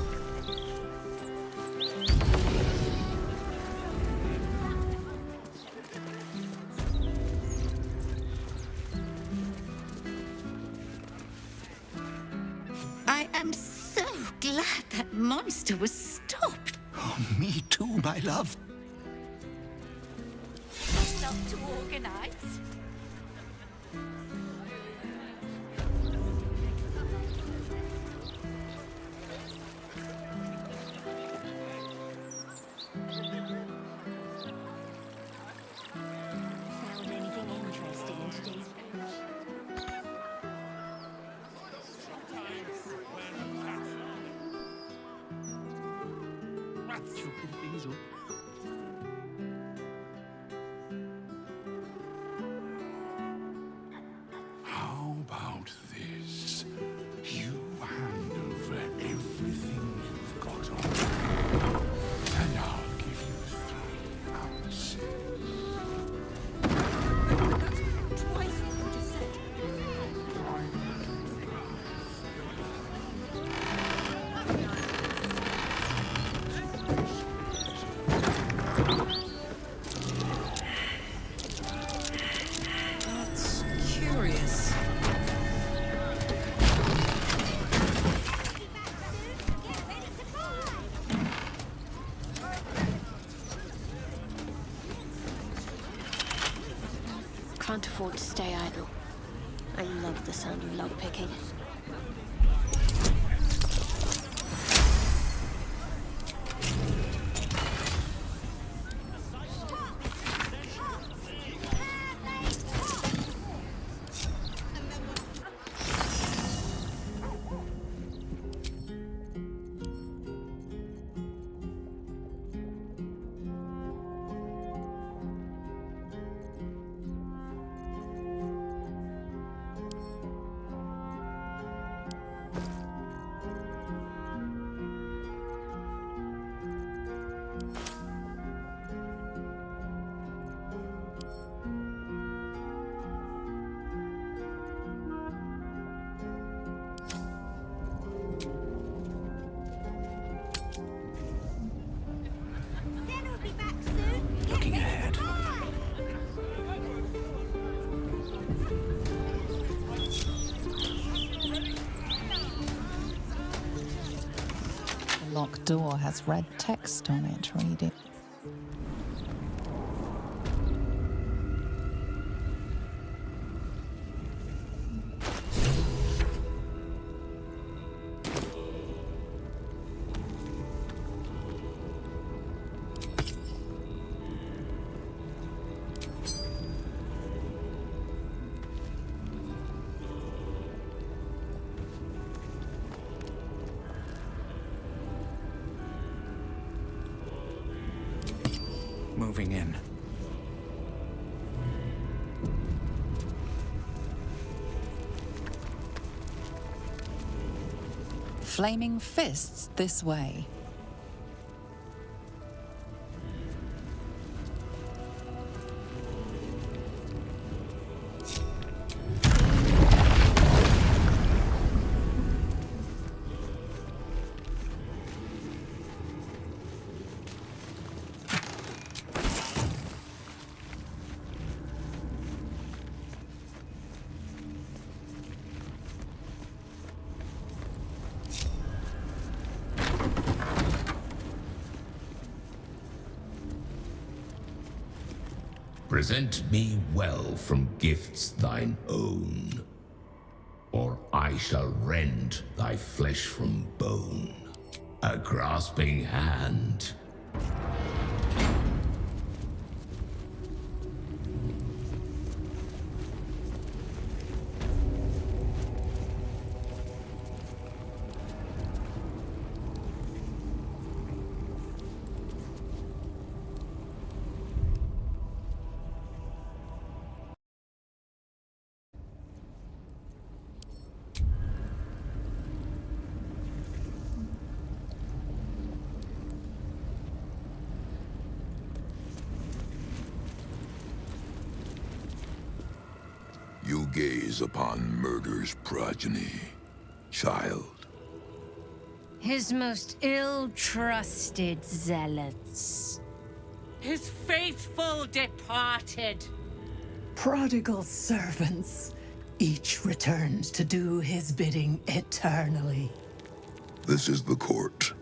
I am so glad that monster was stopped. Oh, me too, my love. A lot to organize. Found anything interesting in today's How about this? You hand over everything you've got on you, and I'll give you 3 ounces. twice what you just said. That's curious. Can't afford to stay idle. I love the sound of lockpicking. Looking ahead. The locked door has red text on it reading. Moving in. Flaming fists this way. Present me well from gifts thine own, or I shall rend thy flesh from bone. A grasping hand. You gaze upon murder's progeny, child. His most ill-trusted zealots. His faithful departed. Prodigal servants, each returns to do his bidding eternally. This is the court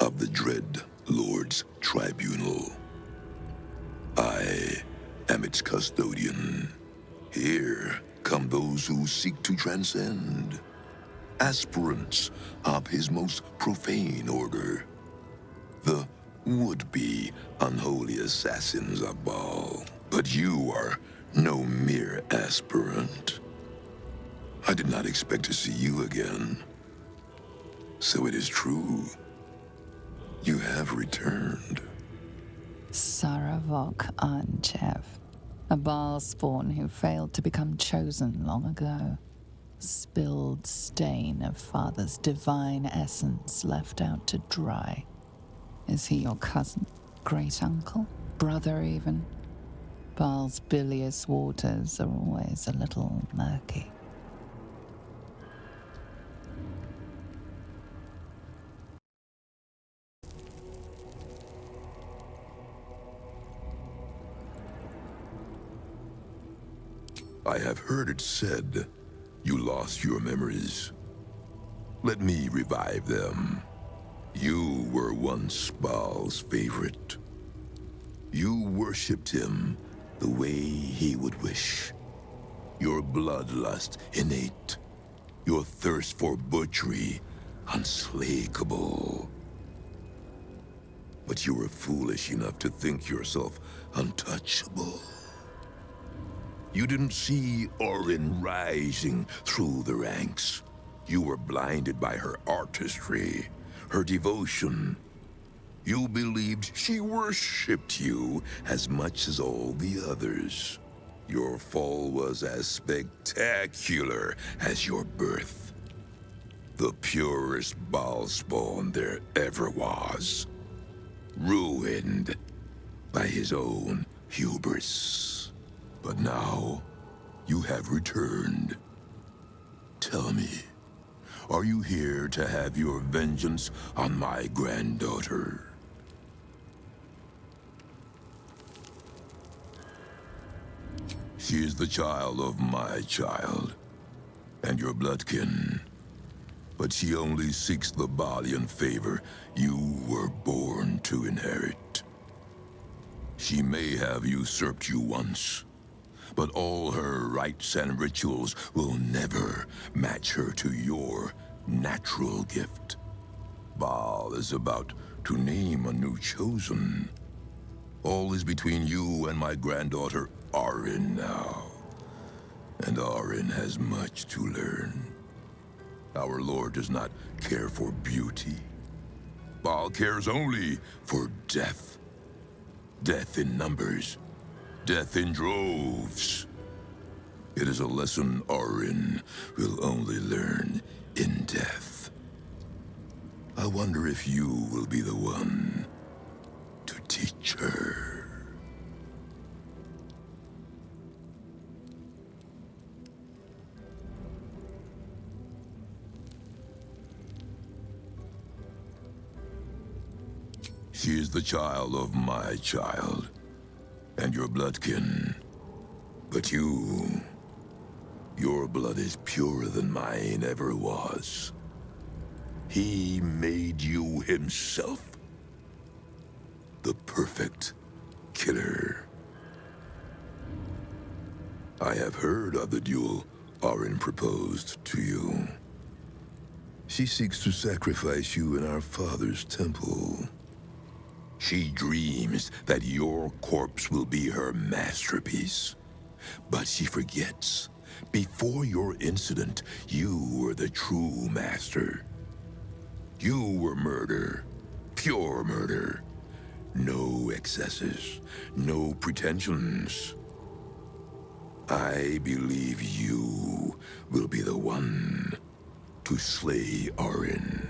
of the Dread Lord's Tribunal. I am its custodian. Here come those who seek to transcend, aspirants of his most profane order, the would-be unholy assassins of Baal. But you are no mere aspirant. I did not expect to see you again. So it is true. You have returned. Saravok Anchev, a Baal spawn who failed to become chosen long ago. Spilled stain of father's divine essence left out to dry. Is he your cousin? Great uncle? Brother even? Baal's bilious waters are always a little murky. I have heard it said you lost your memories. Let me revive them. You were once Baal's favorite. You worshipped him the way he would wish. Your bloodlust innate. Your thirst for butchery unslakable. But you were foolish enough to think yourself untouchable. You didn't see Orin rising through the ranks. You were blinded by her artistry, her devotion. You believed she worshipped you as much as all the others. Your fall was as spectacular as your birth. The purest Baal spawn there ever was. Ruined by his own hubris. But now, you have returned. Tell me, are you here to have your vengeance on my granddaughter? She is the child of my child, and your bloodkin. But she only seeks the Baalian favor you were born to inherit. She may have usurped you once, but all her rites and rituals will never match her to your natural gift. Baal is about to name a new chosen. All is between you and my granddaughter, Orin, now. And Orin has much to learn. Our Lord does not care for beauty. Baal cares only for death. Death in numbers. Death in droves. It is a lesson Orin will only learn in death. I wonder if you will be the one to teach her. She is the child of my child, and your bloodkin. But you... your blood is purer than mine ever was. He made you himself. The perfect killer. I have heard of the duel Arin proposed to you. She seeks to sacrifice you in our father's temple. She dreams that your corpse will be her masterpiece. But she forgets, before your incident, you were the true master. You were murder, pure murder. No excesses, no pretensions. I believe you will be the one to slay Arin.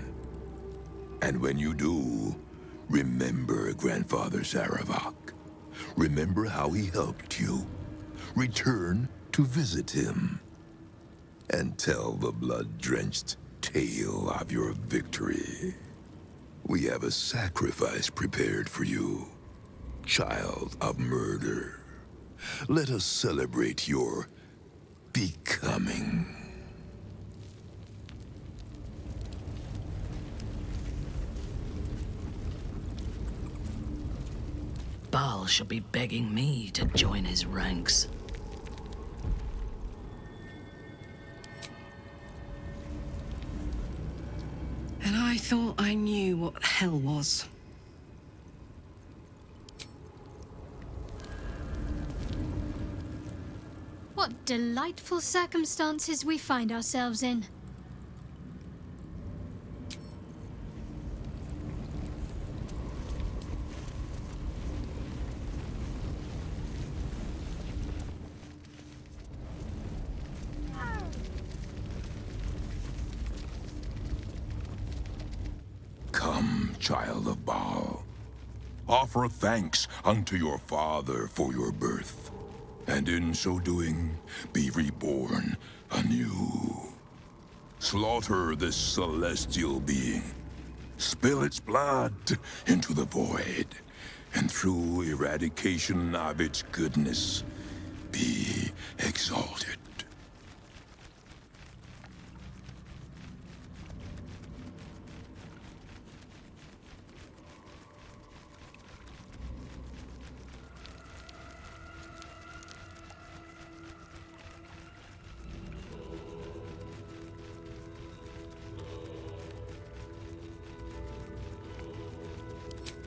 And when you do, remember Grandfather Saravak. Remember how he helped you. Return to visit him. And tell the blood-drenched tale of your victory. We have a sacrifice prepared for you, child of murder. Let us celebrate your becoming. Baal should be begging me to join his ranks. And I thought I knew what hell was. What delightful circumstances we find ourselves in. Come, child of Baal. Offer thanks unto your father for your birth, and in so doing, be reborn anew. Slaughter this celestial being. Spill its blood into the void, and through eradication of its goodness, be exalted.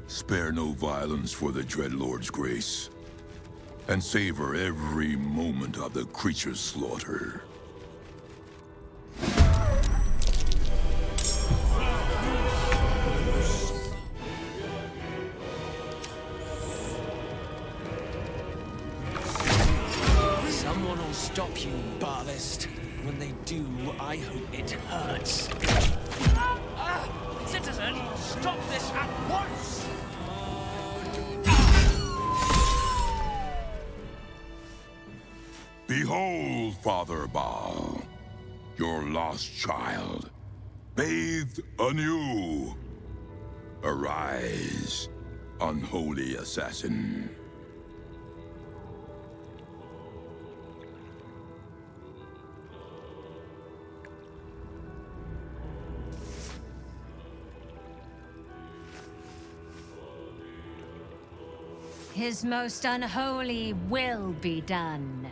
Spare no violence for the Dreadlord's grace, and savor every moment of the creature's slaughter. Someone will stop you, Baalist. When they do, I hope it hurts. Citizen, stop this at once! Behold, Father Baal, your lost child, bathed anew. Arise, unholy assassin. His most unholy will be done.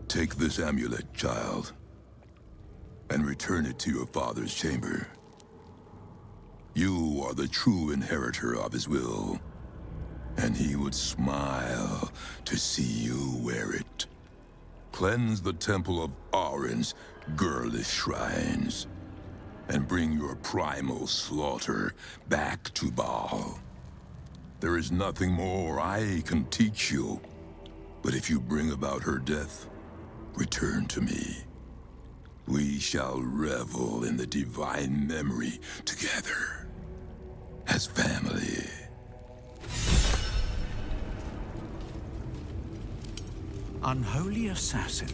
Take this amulet, child, and return it to your father's chamber. You are the true inheritor of his will, and he would smile to see you wear it. Cleanse the temple of Arin's girlish shrines, and bring your primal slaughter back to Baal. There is nothing more I can teach you, but if you bring about her death, return to me. We shall revel in the divine memory together, as family. Unholy assassin.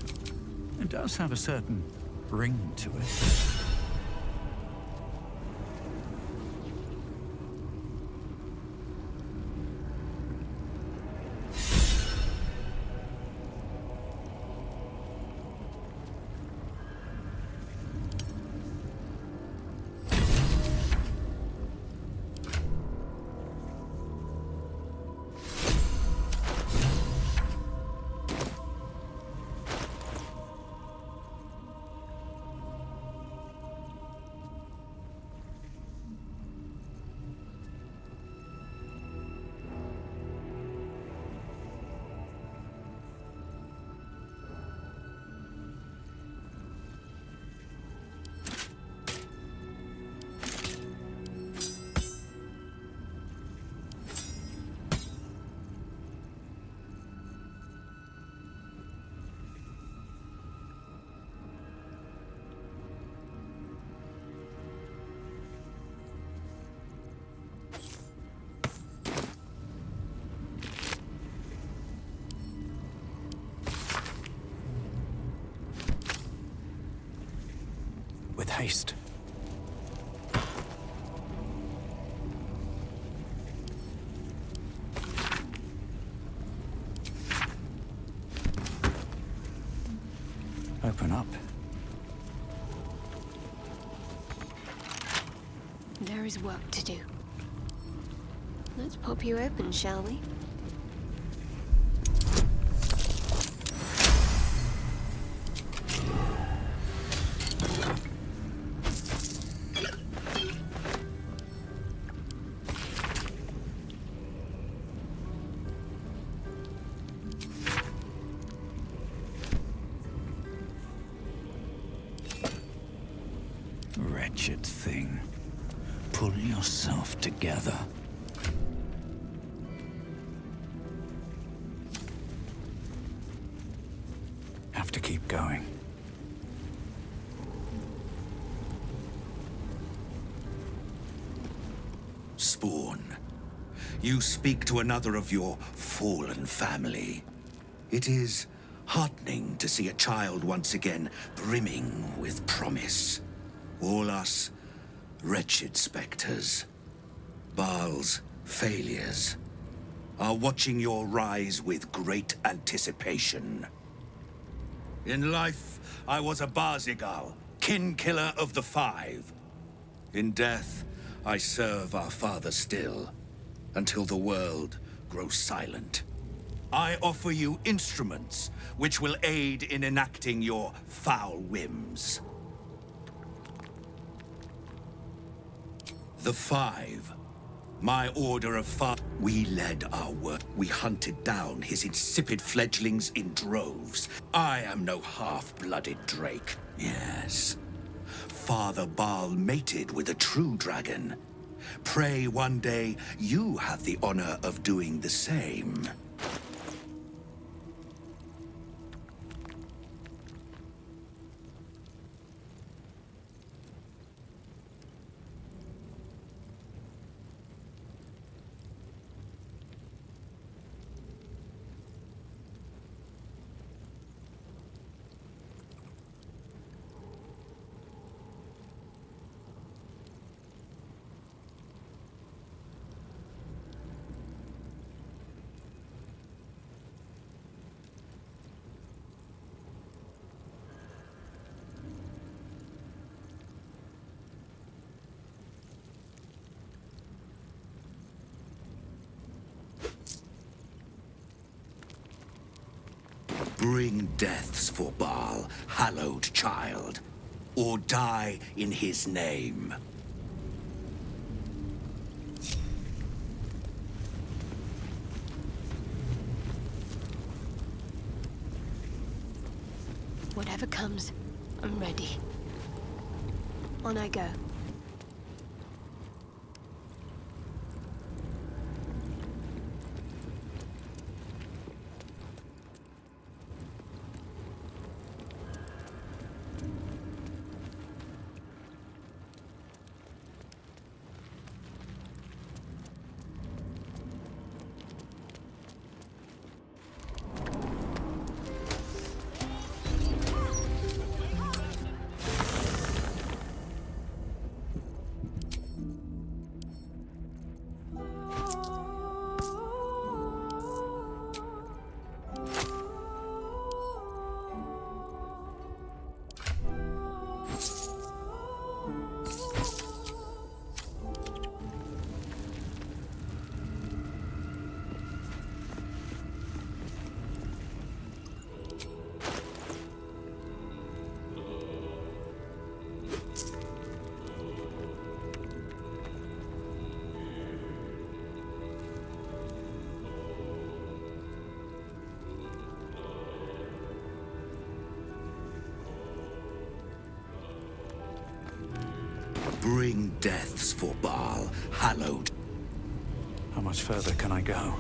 It does have a certain ring to it. haste. Open up. There is work to do. Let's pop you open, shall we? Wretched thing. Pull yourself together. Have to keep going. Spawn, you speak to another of your fallen family. It is heartening to see a child once again brimming with promise. All us wretched specters, Baal's failures, are watching your rise with great anticipation. In life, I was a Barzigal, kin killer of the Five. In death, I serve our father still, until the world grows silent. I offer you instruments which will aid in enacting your foul whims. The Five, my order of we led our work. We hunted down his insipid fledglings in droves. I am no half-blooded drake. Yes. Father Baal mated with a true dragon. Pray one day you have the honor of doing the same. Bring deaths for Baal, hallowed child, or die in his name. Whatever comes, I'm ready. On I go. Bring deaths for Baal, hallowed. How much further can I go?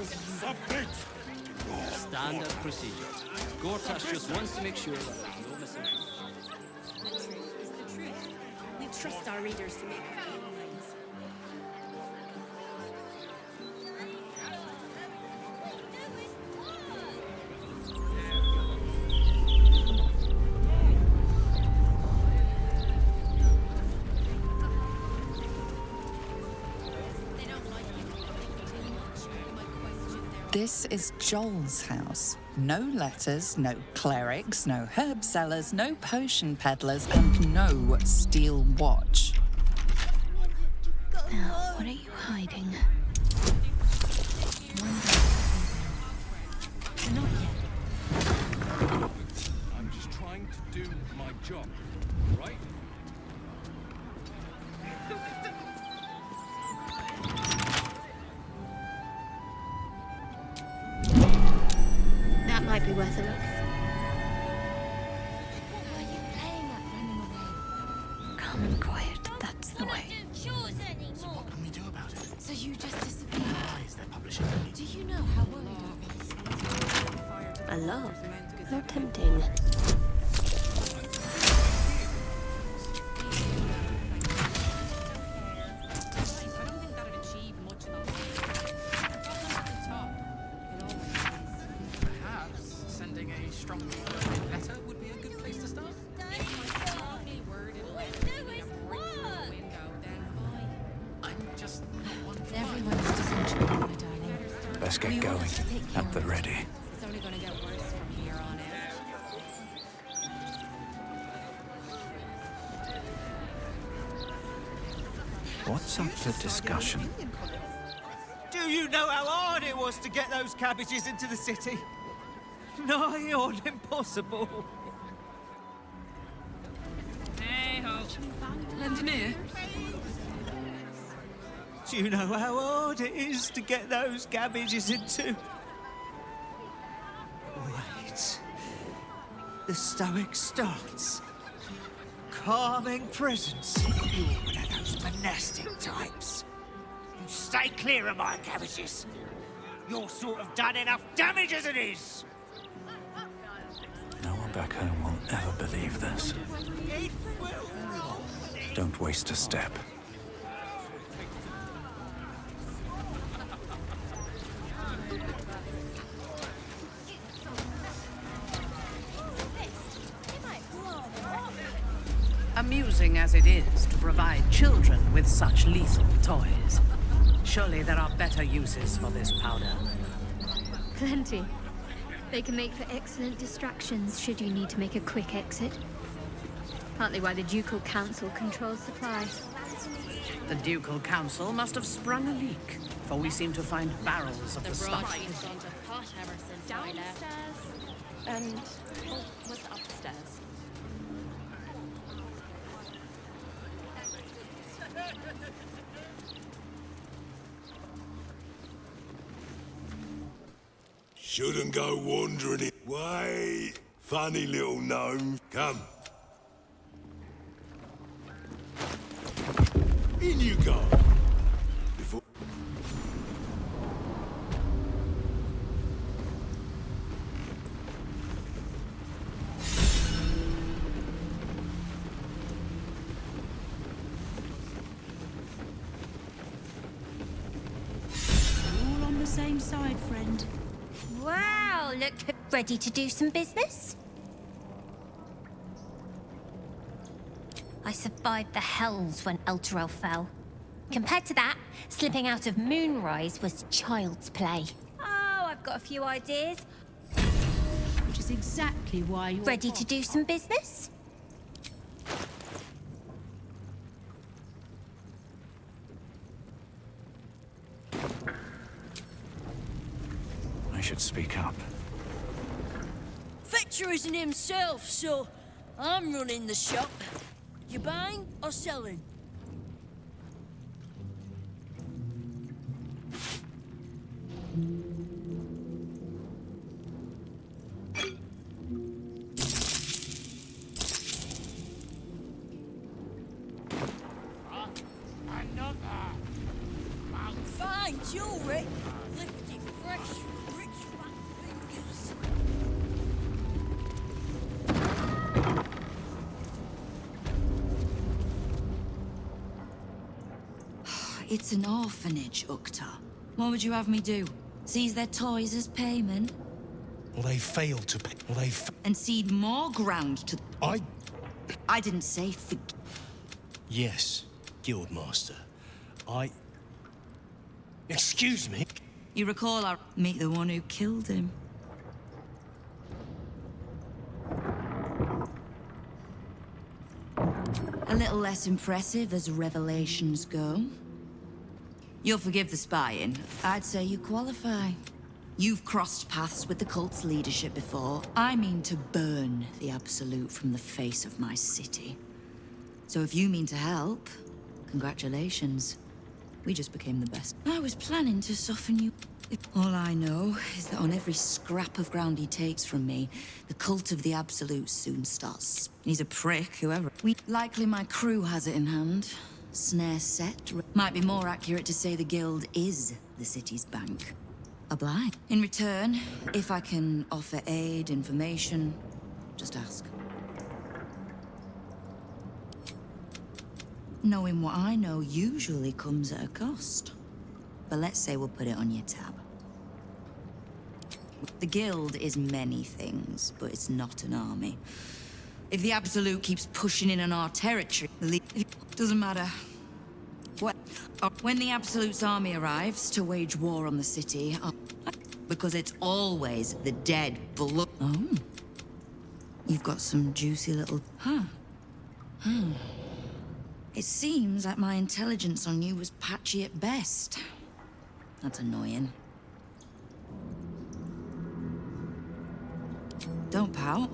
Submit! Standard procedure. Gortash just wants to make sure that there's no The truth is the truth. We trust our readers to make up their own minds. This is Joel's house. No letters, no clerics, no herb sellers, no potion peddlers, and no steel watch. Now, what are you hiding? Not yet. I'm just trying to do my job, right? That might be worth a look. What were you playing at running away? Calm and quiet, that's the way. So what can we do about it? So you just disappeared? Why is there publishing? Do you know how worried I was? A lot. How tempting. Perhaps sending a strong letter would be a good place to start. I'm just not one for Everyone's disenchantment, my darling. Let's get going. At the ready. It's only gonna get worse from here on out. What's up for discussion? Do you know how hard it was to get those cabbages into the city? Nigh on impossible. Hey ho. Lending ear? Do you know how hard it is to get those cabbages into? Wait. The stoic stance. Calming presence. You're one of those monastic types. Stay clear of my cabbages. You're sort of done enough damage as it is. No one back home will ever believe this. It will. Don't waste a step. Amusing as it is to provide children with such lethal toys, surely there are better uses for this powder. Plenty. They can make for excellent distractions should you need to make a quick exit. Partly why the Ducal Council controls supply. The Ducal Council must have sprung a leak, for we seem to find barrels of the stuff. Downstairs. And what's upstairs? Shouldn't go wandering it. Wait, funny little gnome. Come. In you go. Before... All on the same side, friend. Wow, look, ready to do some business? I survived the hells when Elturel fell. Compared to that, slipping out of Moonrise was child's play. Oh, I've got a few ideas. Which is exactly why you're Ready to do some business? I should speak up. Fetcher isn't himself, so I'm running the shop. You buying or selling? Fine jewelry. Lifted fresh it's an orphanage, Ukta. What would you have me do? Seize their toys as payment? Well, they failed to pay. Well, and cede more ground to... I didn't say Yes, Guildmaster. Excuse me? You recall I meet the one who killed him. A little less impressive as revelations go. You'll forgive the spying. I'd say you qualify. You've crossed paths with the cult's leadership before. I mean to burn the Absolute from the face of my city. So if you mean to help, congratulations. We just became the best. I was planning to soften you. All I know is that on every scrap of ground he takes from me, the cult of the Absolute soon starts. He's a prick, whoever. Likely my crew has it in hand. Snare set. Might be more accurate to say the guild is the city's bank. Oblige. In return, if I can offer aid, information, just ask. Knowing what I know usually comes at a cost. But let's say we'll put it on your tab. The guild is many things, but it's not an army. If the Absolute keeps pushing in on our territory, doesn't matter. When the Absolute's army arrives to wage war on the city, because it's always the dead blood. Oh. You've got some juicy little... It seems like my intelligence on you was patchy at best. That's annoying. Don't pout.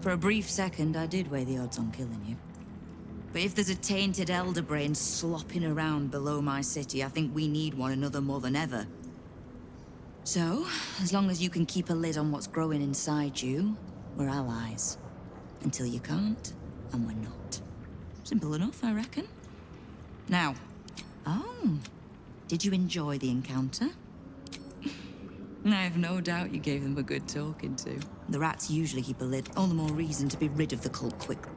For a brief second, I did weigh the odds on killing you. But if there's a tainted elder brain slopping around below my city, I think we need one another more than ever. So, as long as you can keep a lid on what's growing inside you, we're allies. Until you can't, and we're not. Simple enough, I reckon. Now, did you enjoy the encounter? I have no doubt you gave them a good talking to. The rats usually keep a lid, all the more reason to be rid of the cult quickly.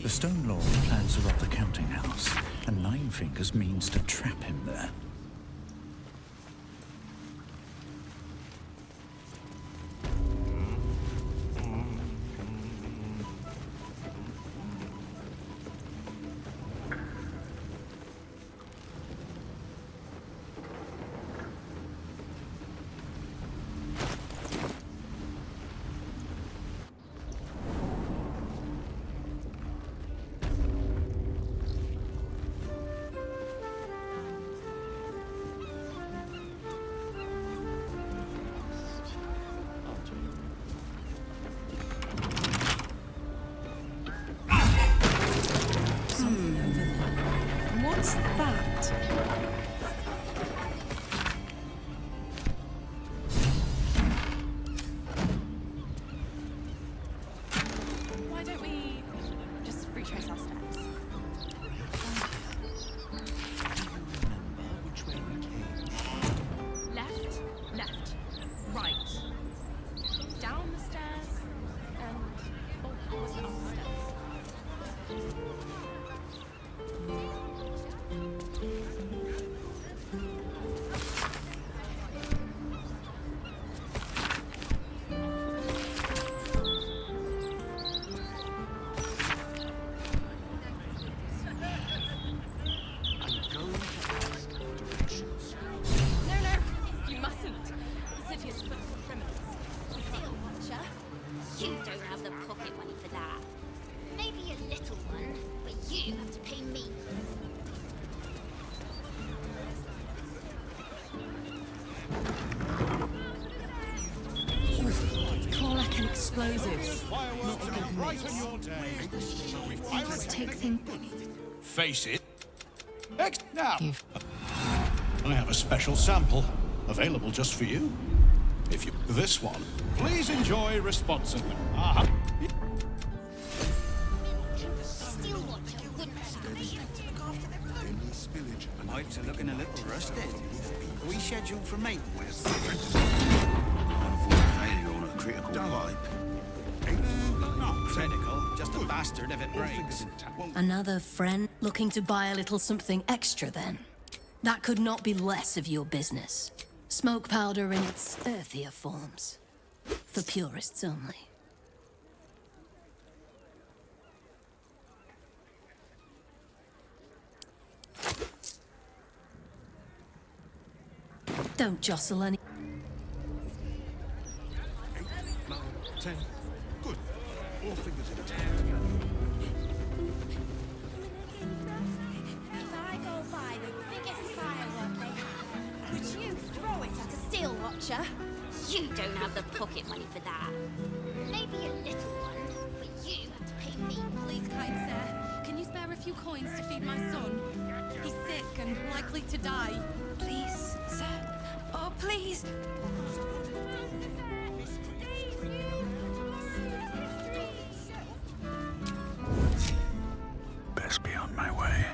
The Stone Lord plans to rob the counting house, and Nine Fingers means to trap him there. What's that? Why don't we just retrace our steps? Left, left, right. Down the stairs, and... oh, was it up the stairs? You don't have the pocket money for that. Maybe a little one, but you have to pay me. Corlac and explosives. Let's take things. Face it. Now, I have a special sample available just for you. If you this one, please enjoy responsibly. Pipes are looking a little rusted. Are we scheduled for maintenance? critical pipe. Not critical, just a bastard if it breaks. Another friend looking to buy a little something extra then? That could not be less of your business. Smoke powder in its earthier forms. For purists only. Don't jostle any. 8, 9, 10. Good. All fingers in the If I go buy the biggest firework they have, would you throw it at a steel watcher? You don't have the pocket money for that. Maybe a little one, but you have to pay me. Please, kind sir, can you spare a few coins to feed my son? He's sick and likely to die. Please, sir. Oh, please. Best be on my way.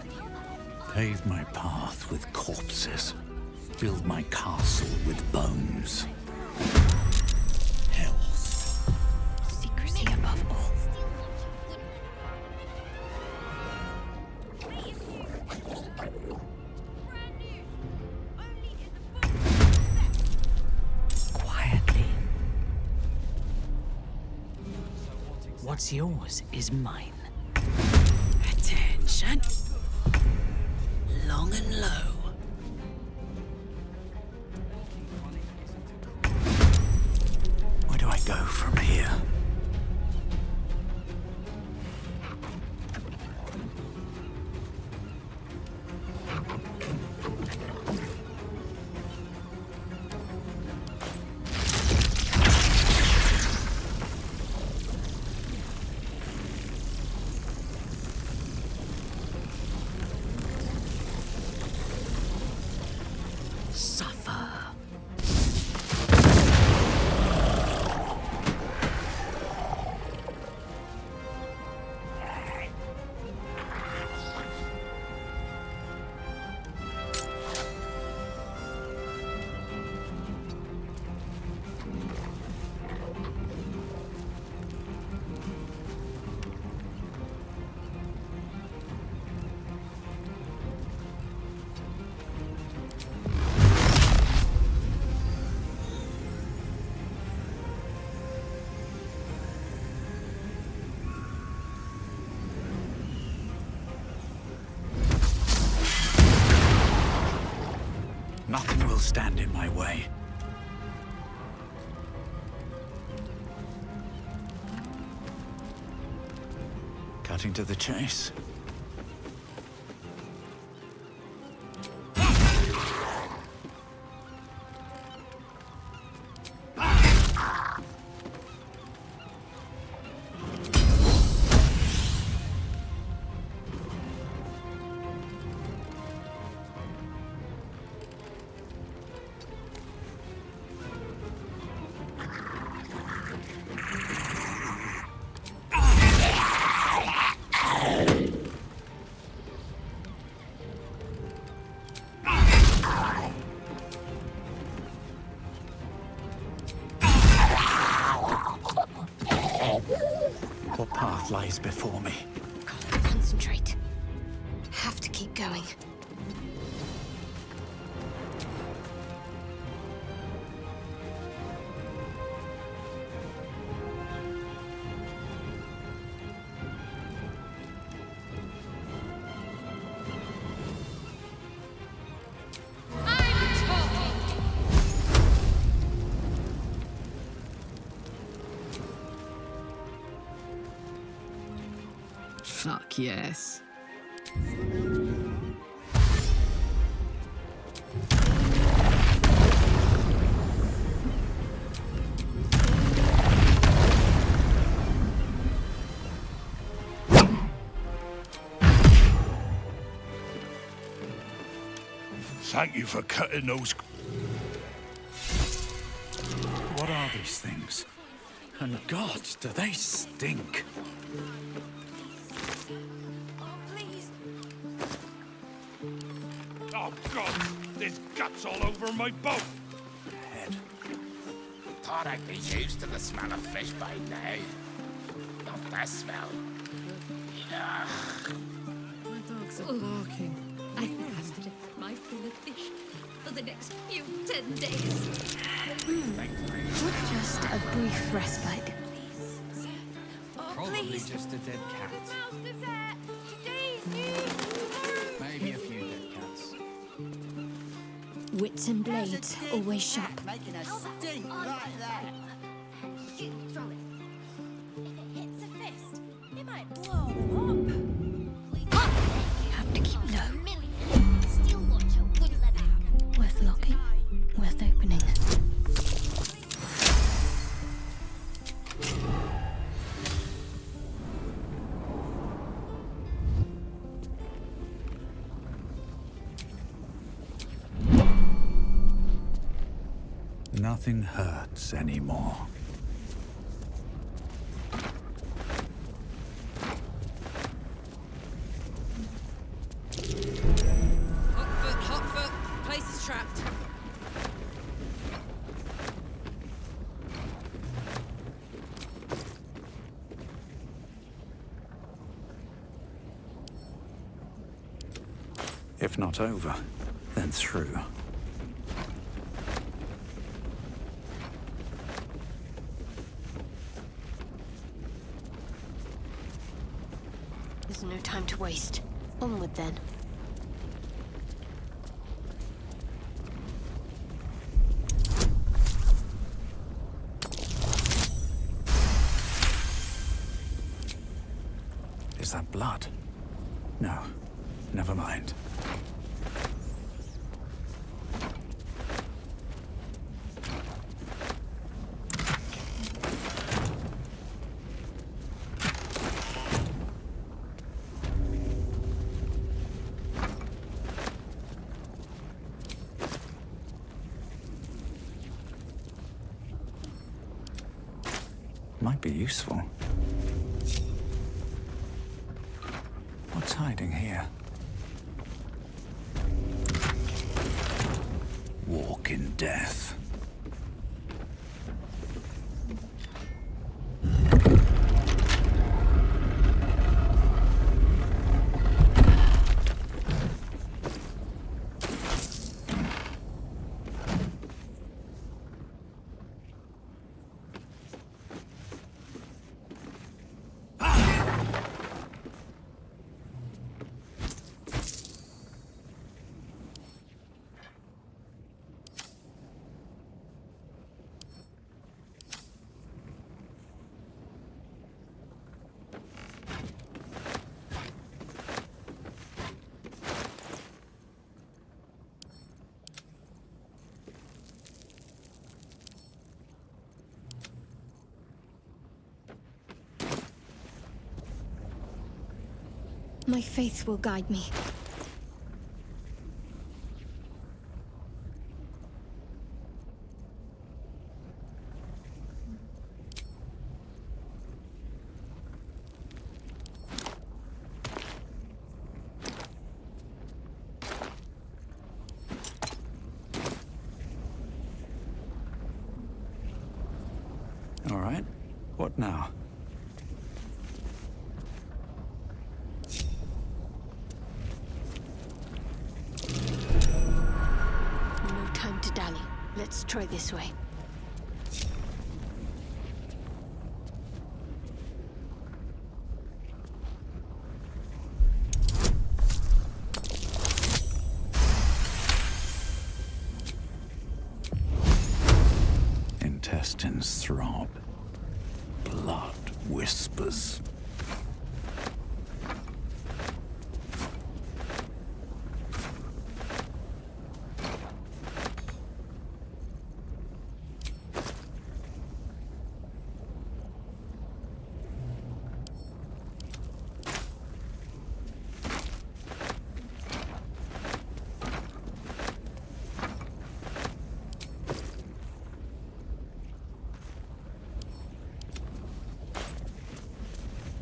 Pave my path with corpses. Build my castle with bones. Hells. Secrecy above all. Quietly. What's yours is mine. Attention. Long and low. Where do I go from here? Suffer. Nothing will stand in my way. Cutting to the chase. What path lies before me? Concentrate. Have to keep going. Fuck yes. Thank you for cutting those. What are these things? And God, do they stink? Oh, God! There's guts all over my boat! Head. thought I'd be used to the smell of fish by now. Not that smell. Ugh. My dogs are barking. I've had my fill of fish for the next few 10 days. Just a brief respite. Probably just a dead cat. Maybe a few dead cats. Wits and blades, always sharp. Making a stink right there. You throw it. If it hits a fist, it might blow them up. Have to keep low. Steel Watcher wouldn't let that happen. Worth locking, worth opening. Nothing hurts anymore. Hot foot. Place is trapped. If not over, then through. There's no time to waste. Onward then. Is that blood? No, never mind. Might be useful. What's hiding here? Walk in death. My faith will guide me. All right. What now? No time to dally. Let's try this way. Intestines throb. Blood whispers.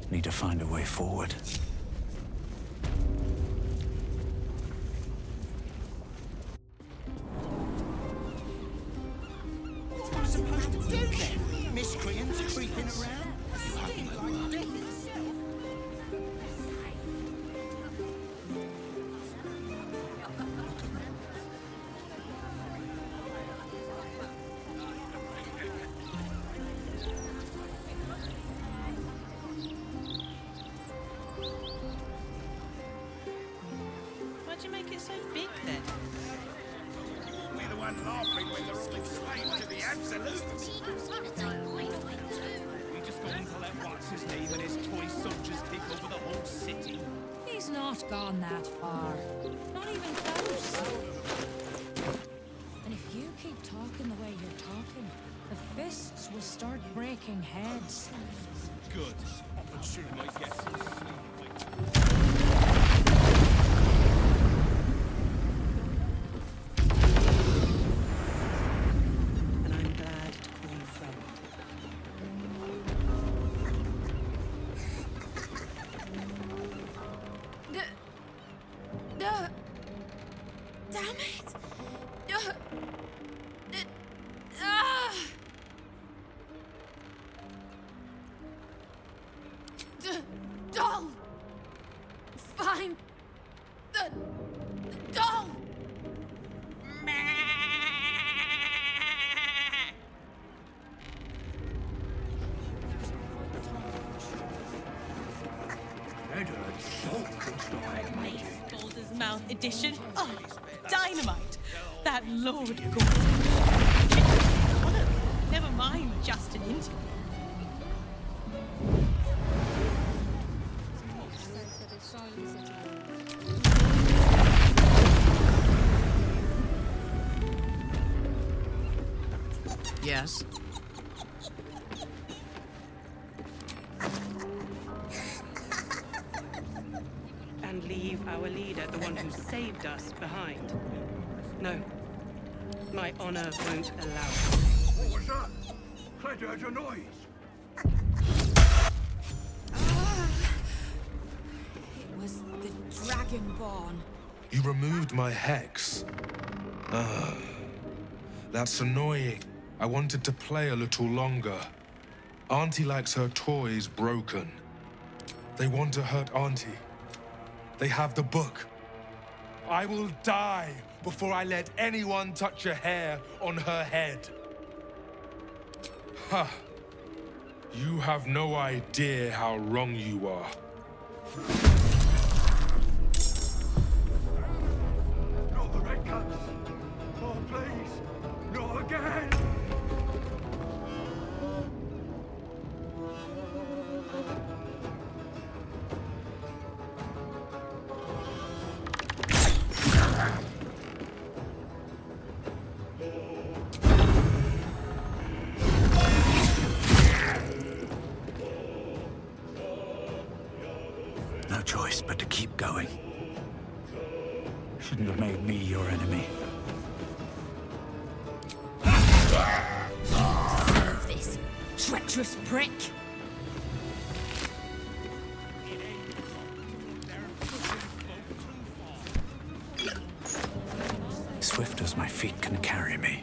Need to find a way forward. supposed to do then? Miscreants creeping around? You have my word. Why'd you make it so big then? We're the one laughing when they're all enslaved to the absolutes. We just going to let what's his name and his toy soldiers take over the whole city. He's not gone that far. Not even close. And if you keep talking the way you're talking, the fists will start breaking heads. Good. Opportunity might get some sleep. And I'm glad to call you friend. Damn it! Doll! Find the doll! Balder's Mouth edition. Oh, dynamite. That Lord Gortash. Never mind just an interview. Yes? And leave our leader, the one who saved us, behind. No. My honor won't allow it. What was that? Claire heard your noise. It was the Dragonborn. You removed my hex. That's annoying. I wanted to play a little longer. Auntie likes her toys broken. They want to hurt Auntie. They have the book. I will die before I let anyone touch a hair on her head. Ha! You have no idea how wrong you are. Not the red cuts. Oh, please. Not again. No choice but to keep going. Shouldn't have made me your enemy. Deserve this, treacherous prick! Swift as my feet can carry me.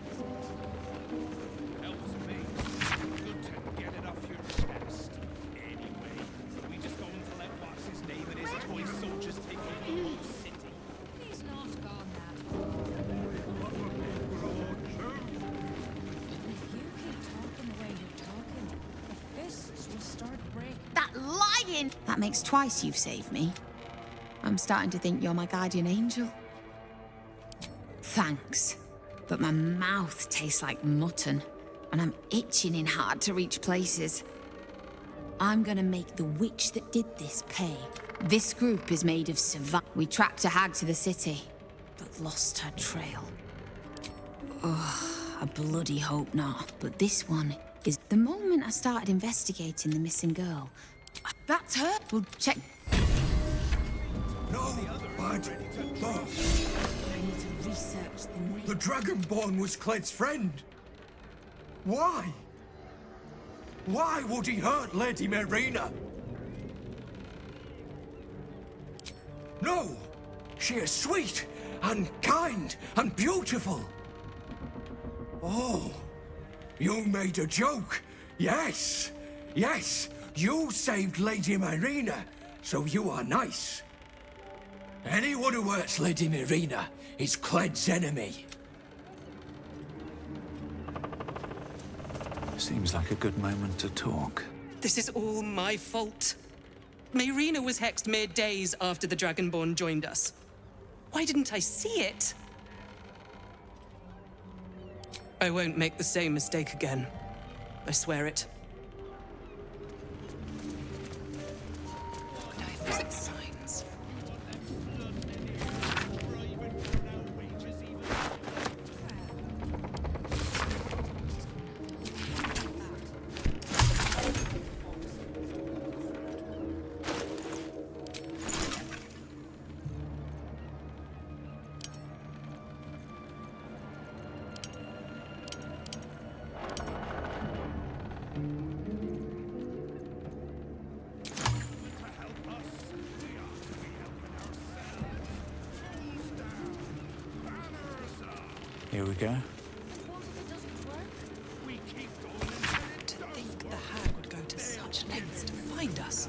He's not gone that far. And if you keep talking the way you're talking, the fists will start breaking. That lying! That makes twice you've saved me. I'm starting to think you're my guardian angel. Thanks. But my mouth tastes like mutton, and I'm itching in hard-to-reach places. I'm gonna make the witch that did this pay. This group is made of survivors. We tracked a hag to the city, but lost her trail. Ugh, I bloody hope not. But this one is... The moment I started investigating the missing girl, that's her. We'll check... No, bad. I need to research The Dragonborn was Cled's friend. Why? Why would he hurt Lady Marina? No! She is sweet and kind and beautiful. Oh, You made a joke. Yes. Yes. You saved Lady Marina, so you are nice. Anyone who hurts Lady Marina is Cled's enemy. Seems like a good moment to talk. This is all my fault. Marina was hexed mere days after the Dragonborn joined us. Why didn't I see it? I won't make the same mistake again. I swear it. Could I have missed the signs? Here we go. To think the hag would go to such lengths to find us.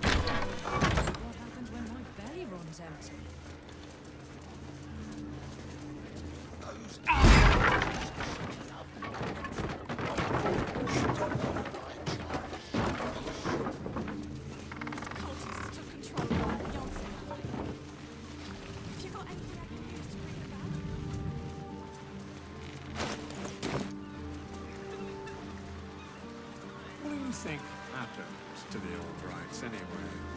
What happens when my belly runs empty? What do you think happens to the old rights anyway?